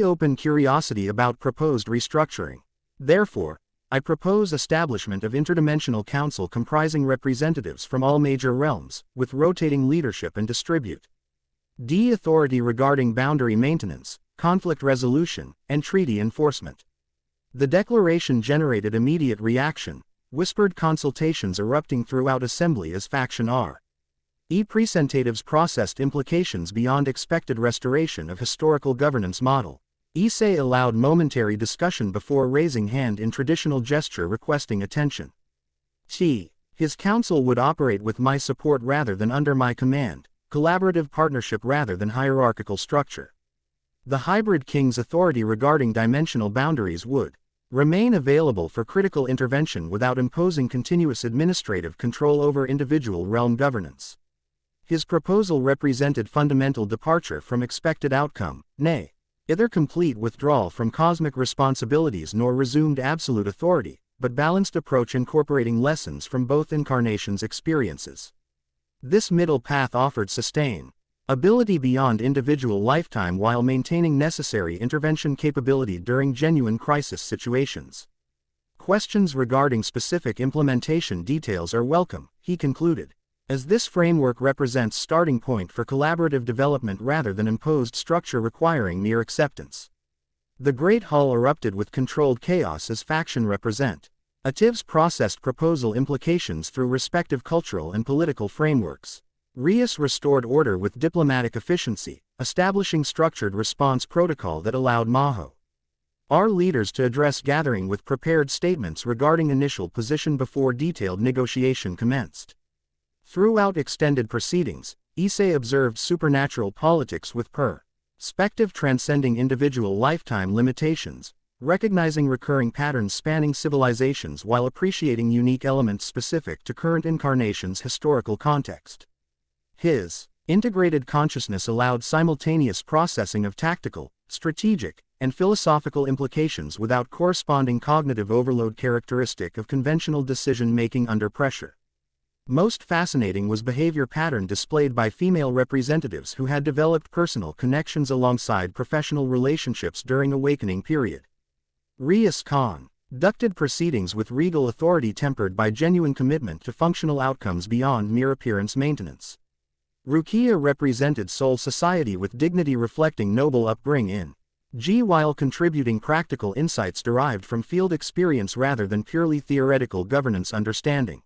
S1: open curiosity about proposed restructuring. Therefore, I propose establishment of interdimensional council comprising representatives from all major realms, with rotating leadership and distribute authority regarding boundary maintenance, conflict resolution, and treaty enforcement. The declaration generated immediate reaction, whispered consultations erupting throughout assembly as faction representatives processed implications beyond expected restoration of historical governance model. Issei allowed momentary discussion before raising hand in traditional gesture requesting attention. His council would operate with my support rather than under my command, collaborative partnership rather than hierarchical structure. The Hybrid King's authority regarding dimensional boundaries would remain available for critical intervention without imposing continuous administrative control over individual realm governance. His proposal represented fundamental departure from expected outcome, nay, either complete withdrawal from cosmic responsibilities nor resumed absolute authority, but balanced approach incorporating lessons from both incarnations' experiences. This middle path offered sustain ability beyond individual lifetime while maintaining necessary intervention capability during genuine crisis situations. Questions regarding specific implementation details are welcome, he concluded, as this framework represents starting point for collaborative development rather than imposed structure requiring mere acceptance. The Great Hall erupted with controlled chaos as faction representatives processed proposal implications through respective cultural and political frameworks. Rias restored order with diplomatic efficiency, establishing structured response protocol that allowed our leaders to address gathering with prepared statements regarding initial position before detailed negotiation commenced. Throughout extended proceedings, Issei observed supernatural politics with perspective transcending individual lifetime limitations, recognizing recurring patterns spanning civilizations while appreciating unique elements specific to current incarnation's historical context. His integrated consciousness allowed simultaneous processing of tactical, strategic, and philosophical implications without corresponding cognitive overload characteristic of conventional decision-making under pressure. Most fascinating was behavior pattern displayed by female representatives who had developed personal connections alongside professional relationships during awakening period. Rias conducted proceedings with regal authority tempered by genuine commitment to functional outcomes beyond mere appearance maintenance. Rukia represented soul society with dignity reflecting noble upbringing while contributing practical insights derived from field experience rather than purely theoretical governance understanding.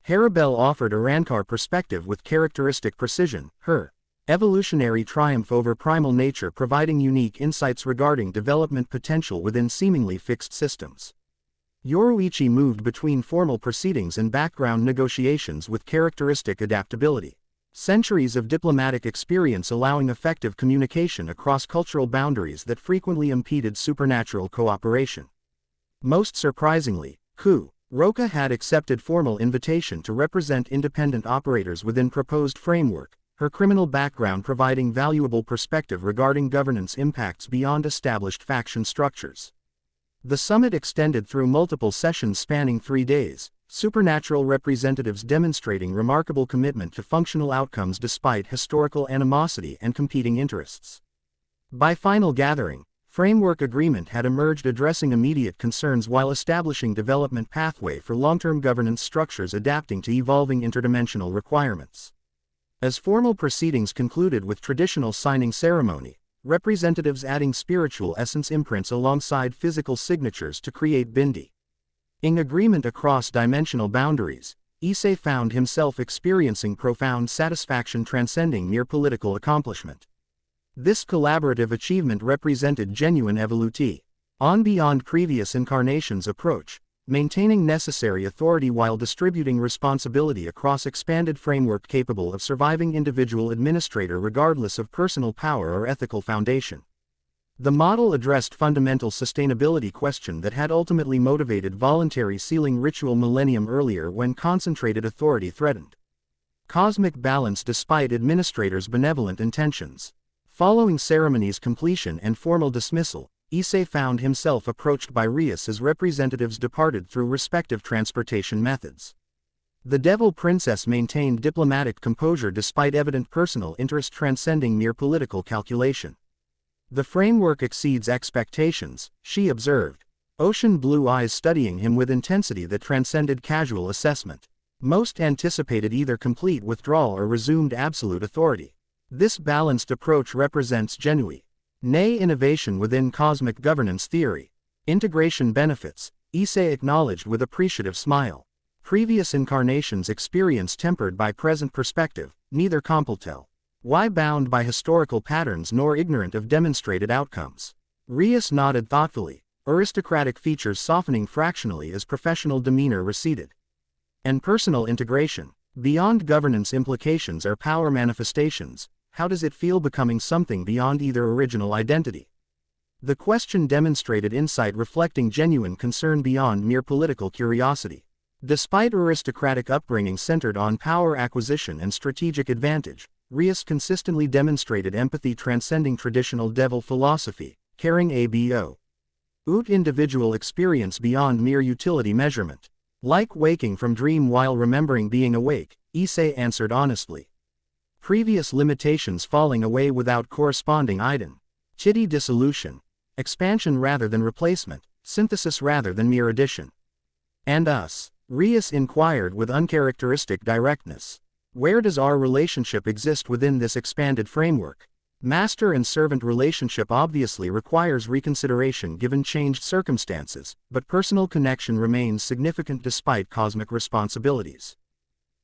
S1: Haribel offered a Rankar perspective with characteristic precision, her evolutionary triumph over primal nature providing unique insights regarding development potential within seemingly fixed systems. Yoruichi moved between formal proceedings and background negotiations with characteristic adaptability. Centuries of diplomatic experience allowing effective communication across cultural boundaries that frequently impeded supernatural cooperation. Most surprisingly, Roka had accepted formal invitation to represent independent operators within proposed framework, her criminal background providing valuable perspective regarding governance impacts beyond established faction structures. The summit extended through multiple sessions spanning 3 days, supernatural representatives demonstrating remarkable commitment to functional outcomes despite historical animosity and competing interests. By final gathering, framework agreement had emerged addressing immediate concerns while establishing development pathway for long-term governance structures adapting to evolving interdimensional requirements. As formal proceedings concluded with traditional signing ceremony, representatives adding spiritual essence imprints alongside physical signatures to create bindi. In agreement across dimensional boundaries, Issei found himself experiencing profound satisfaction transcending mere political accomplishment. This collaborative achievement represented genuine evolution on beyond previous incarnations' approach, maintaining necessary authority while distributing responsibility across expanded framework capable of surviving individual administrator regardless of personal power or ethical foundation. The model addressed fundamental sustainability question that had ultimately motivated voluntary sealing ritual millennium earlier when concentrated authority threatened cosmic balance despite administrators' benevolent intentions. Following ceremony's completion and formal dismissal, Issei found himself approached by Rias as representatives departed through respective transportation methods. The Devil Princess maintained diplomatic composure despite evident personal interest transcending mere political calculation. The framework exceeds expectations, she observed. Ocean blue eyes studying him with intensity that transcended casual assessment. Most anticipated either complete withdrawal or resumed absolute authority. This balanced approach represents genuine innovation within cosmic governance theory. Integration benefits, Issei acknowledged with appreciative smile. Previous incarnations' experience tempered by present perspective, neither completel. Why bound by historical patterns nor ignorant of demonstrated outcomes? Rias nodded thoughtfully, aristocratic features softening fractionally as professional demeanor receded. And personal integration, beyond governance implications are power manifestations. How does it feel becoming something beyond either original identity? The question demonstrated insight reflecting genuine concern beyond mere political curiosity. Despite aristocratic upbringing centered on power acquisition and strategic advantage, Rias consistently demonstrated empathy transcending traditional devil philosophy, caring abo individual experience beyond mere utility measurement. Like waking from dream while remembering being awake, Issei answered honestly. Previous limitations falling away without corresponding identity dissolution, expansion rather than replacement, synthesis rather than mere addition. And us? Rias inquired with uncharacteristic directness. Where does our relationship exist within this expanded framework? Master and servant relationship obviously requires reconsideration given changed circumstances, but personal connection remains significant despite cosmic responsibilities.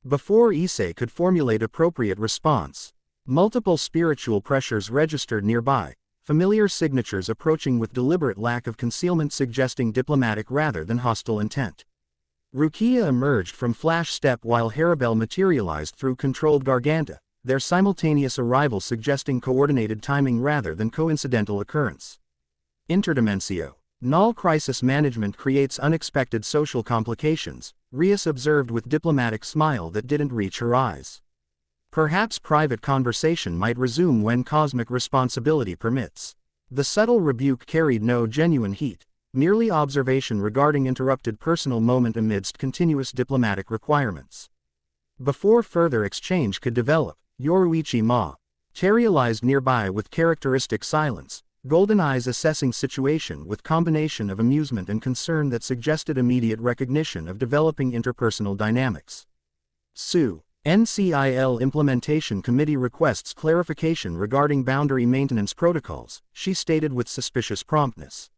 S1: Before Issei could formulate appropriate response, multiple spiritual pressures registered nearby, familiar signatures approaching with deliberate lack of concealment suggesting diplomatic rather than hostile intent. Rukia emerged from Flash Step while Haribel materialized through controlled Garganta, their simultaneous arrival suggesting coordinated timing rather than coincidental occurrence. Interdimensio. Null crisis management creates unexpected social complications, Rias observed with diplomatic smile that didn't reach her eyes. Perhaps private conversation might resume when cosmic responsibility permits. The subtle rebuke carried no genuine heat, merely observation regarding interrupted personal moment amidst continuous diplomatic requirements. Before further exchange could develop, Yoruichi materialized nearby with characteristic silence, golden eyes assessing situation with combination of amusement and concern that suggested immediate recognition of developing interpersonal dynamics. Sue. NCIL Implementation Committee requests clarification regarding boundary maintenance protocols, she stated with suspicious promptness.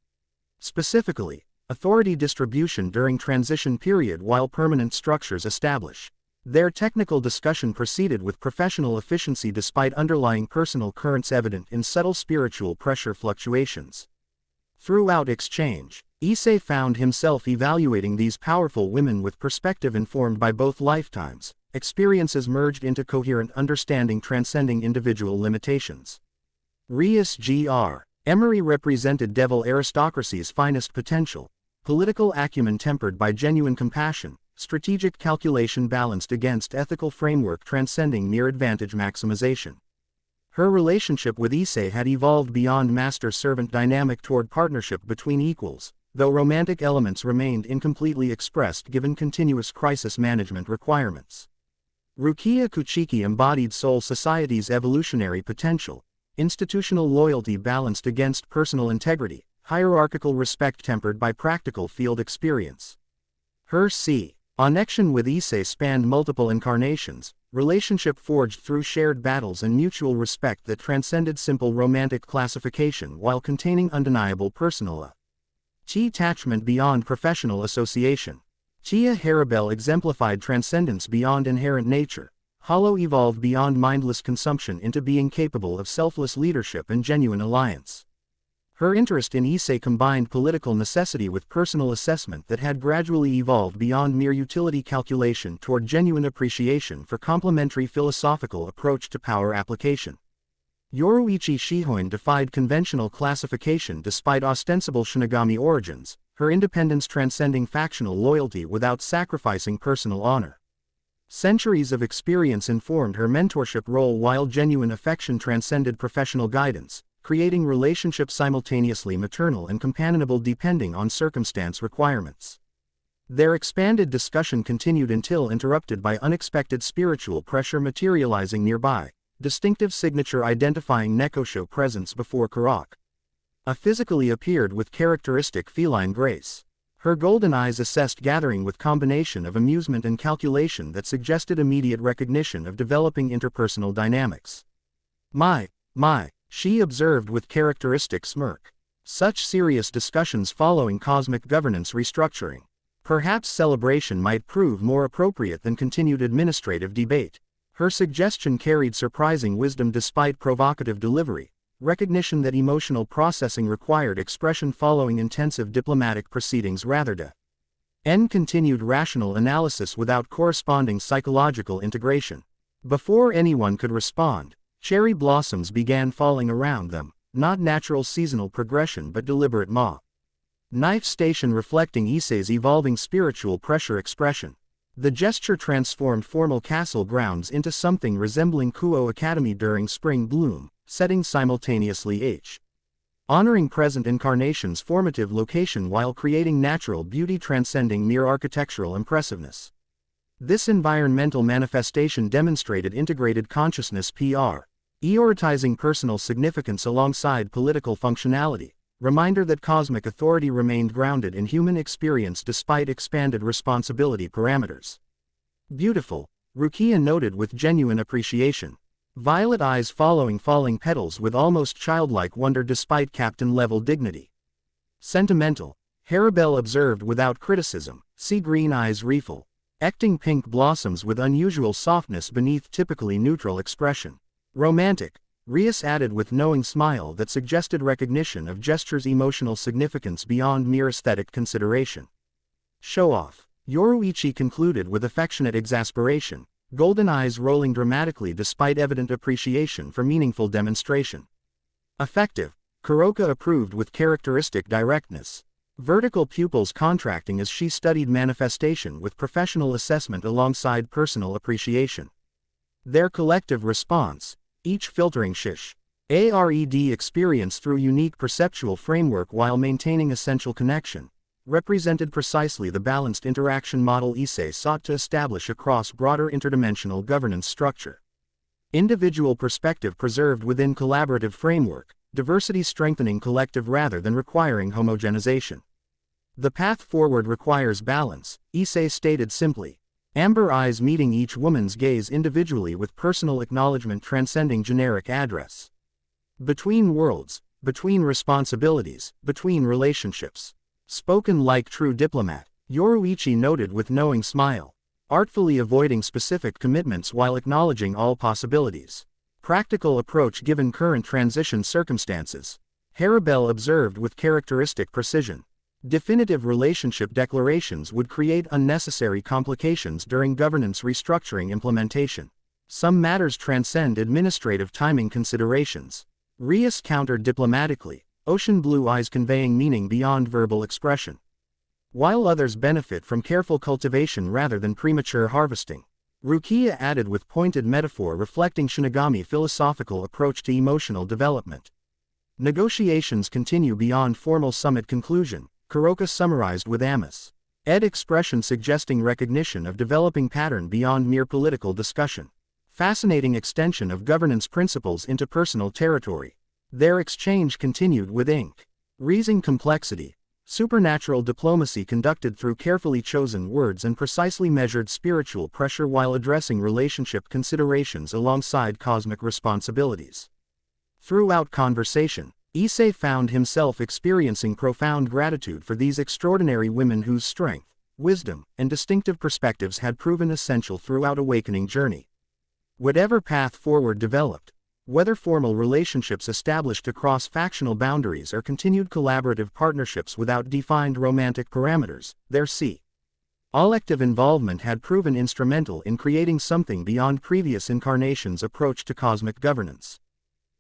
S1: Specifically, authority distribution during transition period while permanent structures establish. Their technical discussion proceeded with professional efficiency despite underlying personal currents evident in subtle spiritual pressure fluctuations. Throughout exchange, Issei found himself evaluating these powerful women with perspective informed by both lifetimes, experiences merged into coherent understanding transcending individual limitations. Rias Gr. Emery represented devil aristocracy's finest potential, political acumen tempered by genuine compassion, strategic calculation balanced against ethical framework transcending mere advantage maximization. Her relationship with Issei had evolved beyond master-servant dynamic toward partnership between equals, though romantic elements remained incompletely expressed given continuous crisis management requirements. Rukia Kuchiki embodied Soul Society's evolutionary potential, institutional loyalty balanced against personal integrity, hierarchical respect tempered by practical field experience. Her connection with Issei spanned multiple incarnations, relationship forged through shared battles and mutual respect that transcended simple romantic classification while containing undeniable personal attachment beyond professional association. Chia Haribel exemplified transcendence beyond inherent nature, Hollow evolved beyond mindless consumption into being capable of selfless leadership and genuine alliance. Her interest in Issei combined political necessity with personal assessment that had gradually evolved beyond mere utility calculation toward genuine appreciation for complementary philosophical approach to power application. Yoruichi Shihoin defied conventional classification despite ostensible Shinigami origins, her independence transcending factional loyalty without sacrificing personal honor. Centuries of experience informed her mentorship role while genuine affection transcended professional guidance, creating relationships simultaneously maternal and companionable depending on circumstance requirements. Their expanded discussion continued until interrupted by unexpected spiritual pressure materializing nearby, distinctive signature identifying Nekosho presence before Karak. A physically appeared with characteristic feline grace. Her golden eyes assessed gathering with combination of amusement and calculation that suggested immediate recognition of developing interpersonal dynamics. My, she observed with characteristic smirk. Such serious discussions following cosmic governance restructuring. Perhaps celebration might prove more appropriate than continued administrative debate. Her suggestion carried surprising wisdom despite provocative delivery, recognition that emotional processing required expression following intensive diplomatic proceedings rather than continued rational analysis without corresponding psychological integration. Before anyone could respond, cherry blossoms began falling around them, not natural seasonal progression but deliberate knife station reflecting Issei's evolving spiritual pressure expression. The gesture transformed formal castle grounds into something resembling Kuo Academy during spring bloom, setting simultaneously honoring present incarnation's formative location while creating natural beauty transcending mere architectural impressiveness. This environmental manifestation demonstrated integrated consciousness prioritizing personal significance alongside political functionality, reminder that cosmic authority remained grounded in human experience despite expanded responsibility parameters. Beautiful, Rukia noted with genuine appreciation. Violet eyes following falling petals with almost childlike wonder despite captain-level dignity. Sentimental, Haribel observed without criticism, sea green eyes refill, acting pink blossoms with unusual softness beneath typically neutral expression. Romantic, Rias added with knowing smile that suggested recognition of gesture's emotional significance beyond mere aesthetic consideration. Show off, Yoruichi concluded with affectionate exasperation, golden eyes rolling dramatically despite evident appreciation for meaningful demonstration. Effective, Kuroka approved with characteristic directness. Vertical pupils contracting as she studied manifestation with professional assessment alongside personal appreciation. Their collective response, each filtering shish. ARED experience through unique perceptual framework while maintaining essential connection, represented precisely the balanced interaction model Issei sought to establish across broader interdimensional governance structure. Individual perspective preserved within collaborative framework, diversity strengthening collective rather than requiring homogenization. The path forward requires balance, Issei stated simply. Amber eyes meeting each woman's gaze individually with personal acknowledgement transcending generic address. Between worlds, between responsibilities, between relationships. Spoken like true diplomat, Yoruichi noted with knowing smile. Artfully avoiding specific commitments while acknowledging all possibilities. Practical approach given current transition circumstances. Harabel observed with characteristic precision. Definitive relationship declarations would create unnecessary complications during governance restructuring implementation. Some matters transcend administrative timing considerations. Rias countered diplomatically, ocean blue eyes conveying meaning beyond verbal expression. While others benefit from careful cultivation rather than premature harvesting. Rukia added with pointed metaphor reflecting Shinigami philosophical approach to emotional development. Negotiations continue beyond formal summit conclusion, Kuroka summarized with Amos. Ed expression suggesting recognition of developing pattern beyond mere political discussion. Fascinating extension of governance principles into personal territory. Their exchange continued with ink. Reasoning complexity. Supernatural diplomacy conducted through carefully chosen words and precisely measured spiritual pressure while addressing relationship considerations alongside cosmic responsibilities. Throughout conversation, Issei found himself experiencing profound gratitude for these extraordinary women whose strength, wisdom, and distinctive perspectives had proven essential throughout awakening journey. Whatever path forward developed, whether formal relationships established across factional boundaries or continued collaborative partnerships without defined romantic parameters, their all active involvement had proven instrumental in creating something beyond previous incarnations' approach to cosmic governance.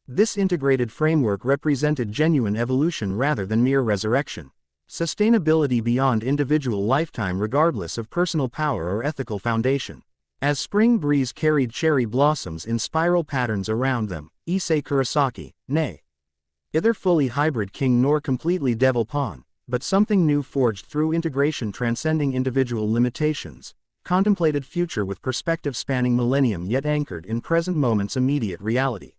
S1: This integrated framework represented genuine evolution rather than mere resurrection. Sustainability beyond individual lifetime regardless of personal power or ethical foundation. As spring breeze carried cherry blossoms in spiral patterns around them, Issei Kurosaki, nay. Either fully hybrid king nor completely devil pawn, but something new forged through integration transcending individual limitations, contemplated future with perspective spanning millennium yet anchored in present moment's immediate reality.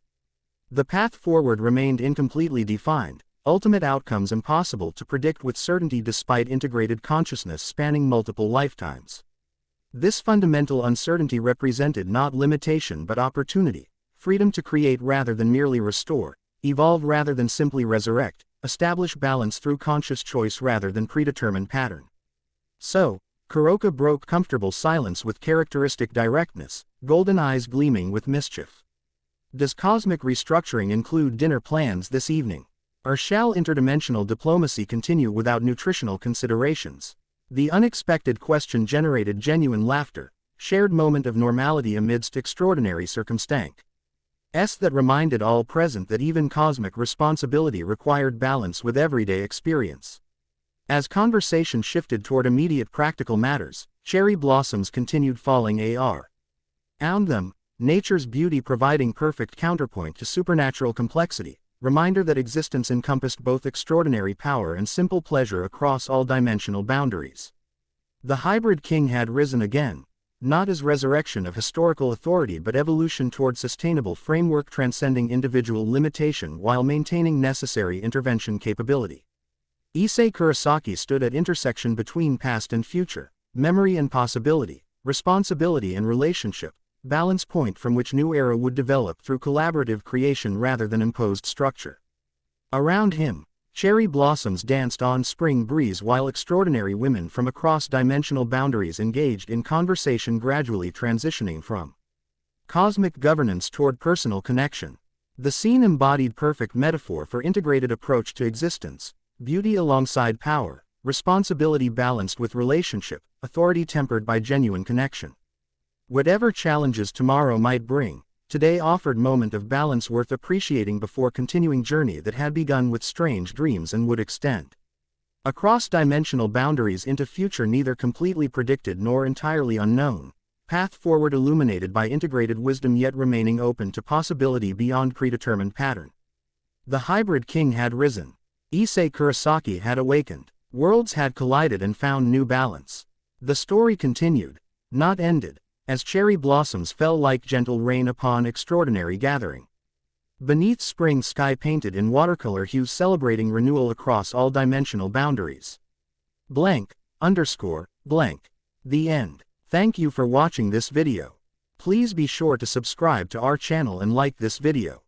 S1: The path forward remained incompletely defined, ultimate outcomes impossible to predict with certainty despite integrated consciousness spanning multiple lifetimes. This fundamental uncertainty represented not limitation but opportunity, freedom to create rather than merely restore, evolve rather than simply resurrect, establish balance through conscious choice rather than predetermined pattern. So, Kuroka broke comfortable silence with characteristic directness, golden eyes gleaming with mischief. Does cosmic restructuring include dinner plans this evening? Or shall interdimensional diplomacy continue without nutritional considerations? The unexpected question generated genuine laughter, shared moment of normality amidst extraordinary circumstance. That reminded all present that even cosmic responsibility required balance with everyday experience. As conversation shifted toward immediate practical matters, cherry blossoms continued falling around them, nature's beauty providing perfect counterpoint to supernatural complexity, reminder that existence encompassed both extraordinary power and simple pleasure across all dimensional boundaries. The hybrid king had risen again, not as resurrection of historical authority but evolution toward sustainable framework transcending individual limitation while maintaining necessary intervention capability. Issei Kurosaki stood at intersection between past and future, memory and possibility, responsibility and relationship, balance point from which new era would develop through collaborative creation rather than imposed structure. Around him, cherry blossoms danced on spring breeze while extraordinary women from across dimensional boundaries engaged in conversation gradually transitioning from cosmic governance toward personal connection. The scene embodied perfect metaphor for integrated approach to existence, beauty alongside power, responsibility balanced with relationship, authority tempered by genuine connection. Whatever challenges tomorrow might bring, today offered moment of balance worth appreciating before continuing journey that had begun with strange dreams and would extend across dimensional boundaries into future neither completely predicted nor entirely unknown, path forward illuminated by integrated wisdom yet remaining open to possibility beyond predetermined pattern. The hybrid king had risen. Issei Kurosaki had awakened. Worlds had collided and found new balance. The story continued, not ended, as cherry blossoms fell like gentle rain upon extraordinary gathering. Beneath spring sky painted in watercolor hues celebrating renewal across all dimensional boundaries. Blank, _ blank. The end. Thank you for watching this video. Please be sure to subscribe to our channel and like this video.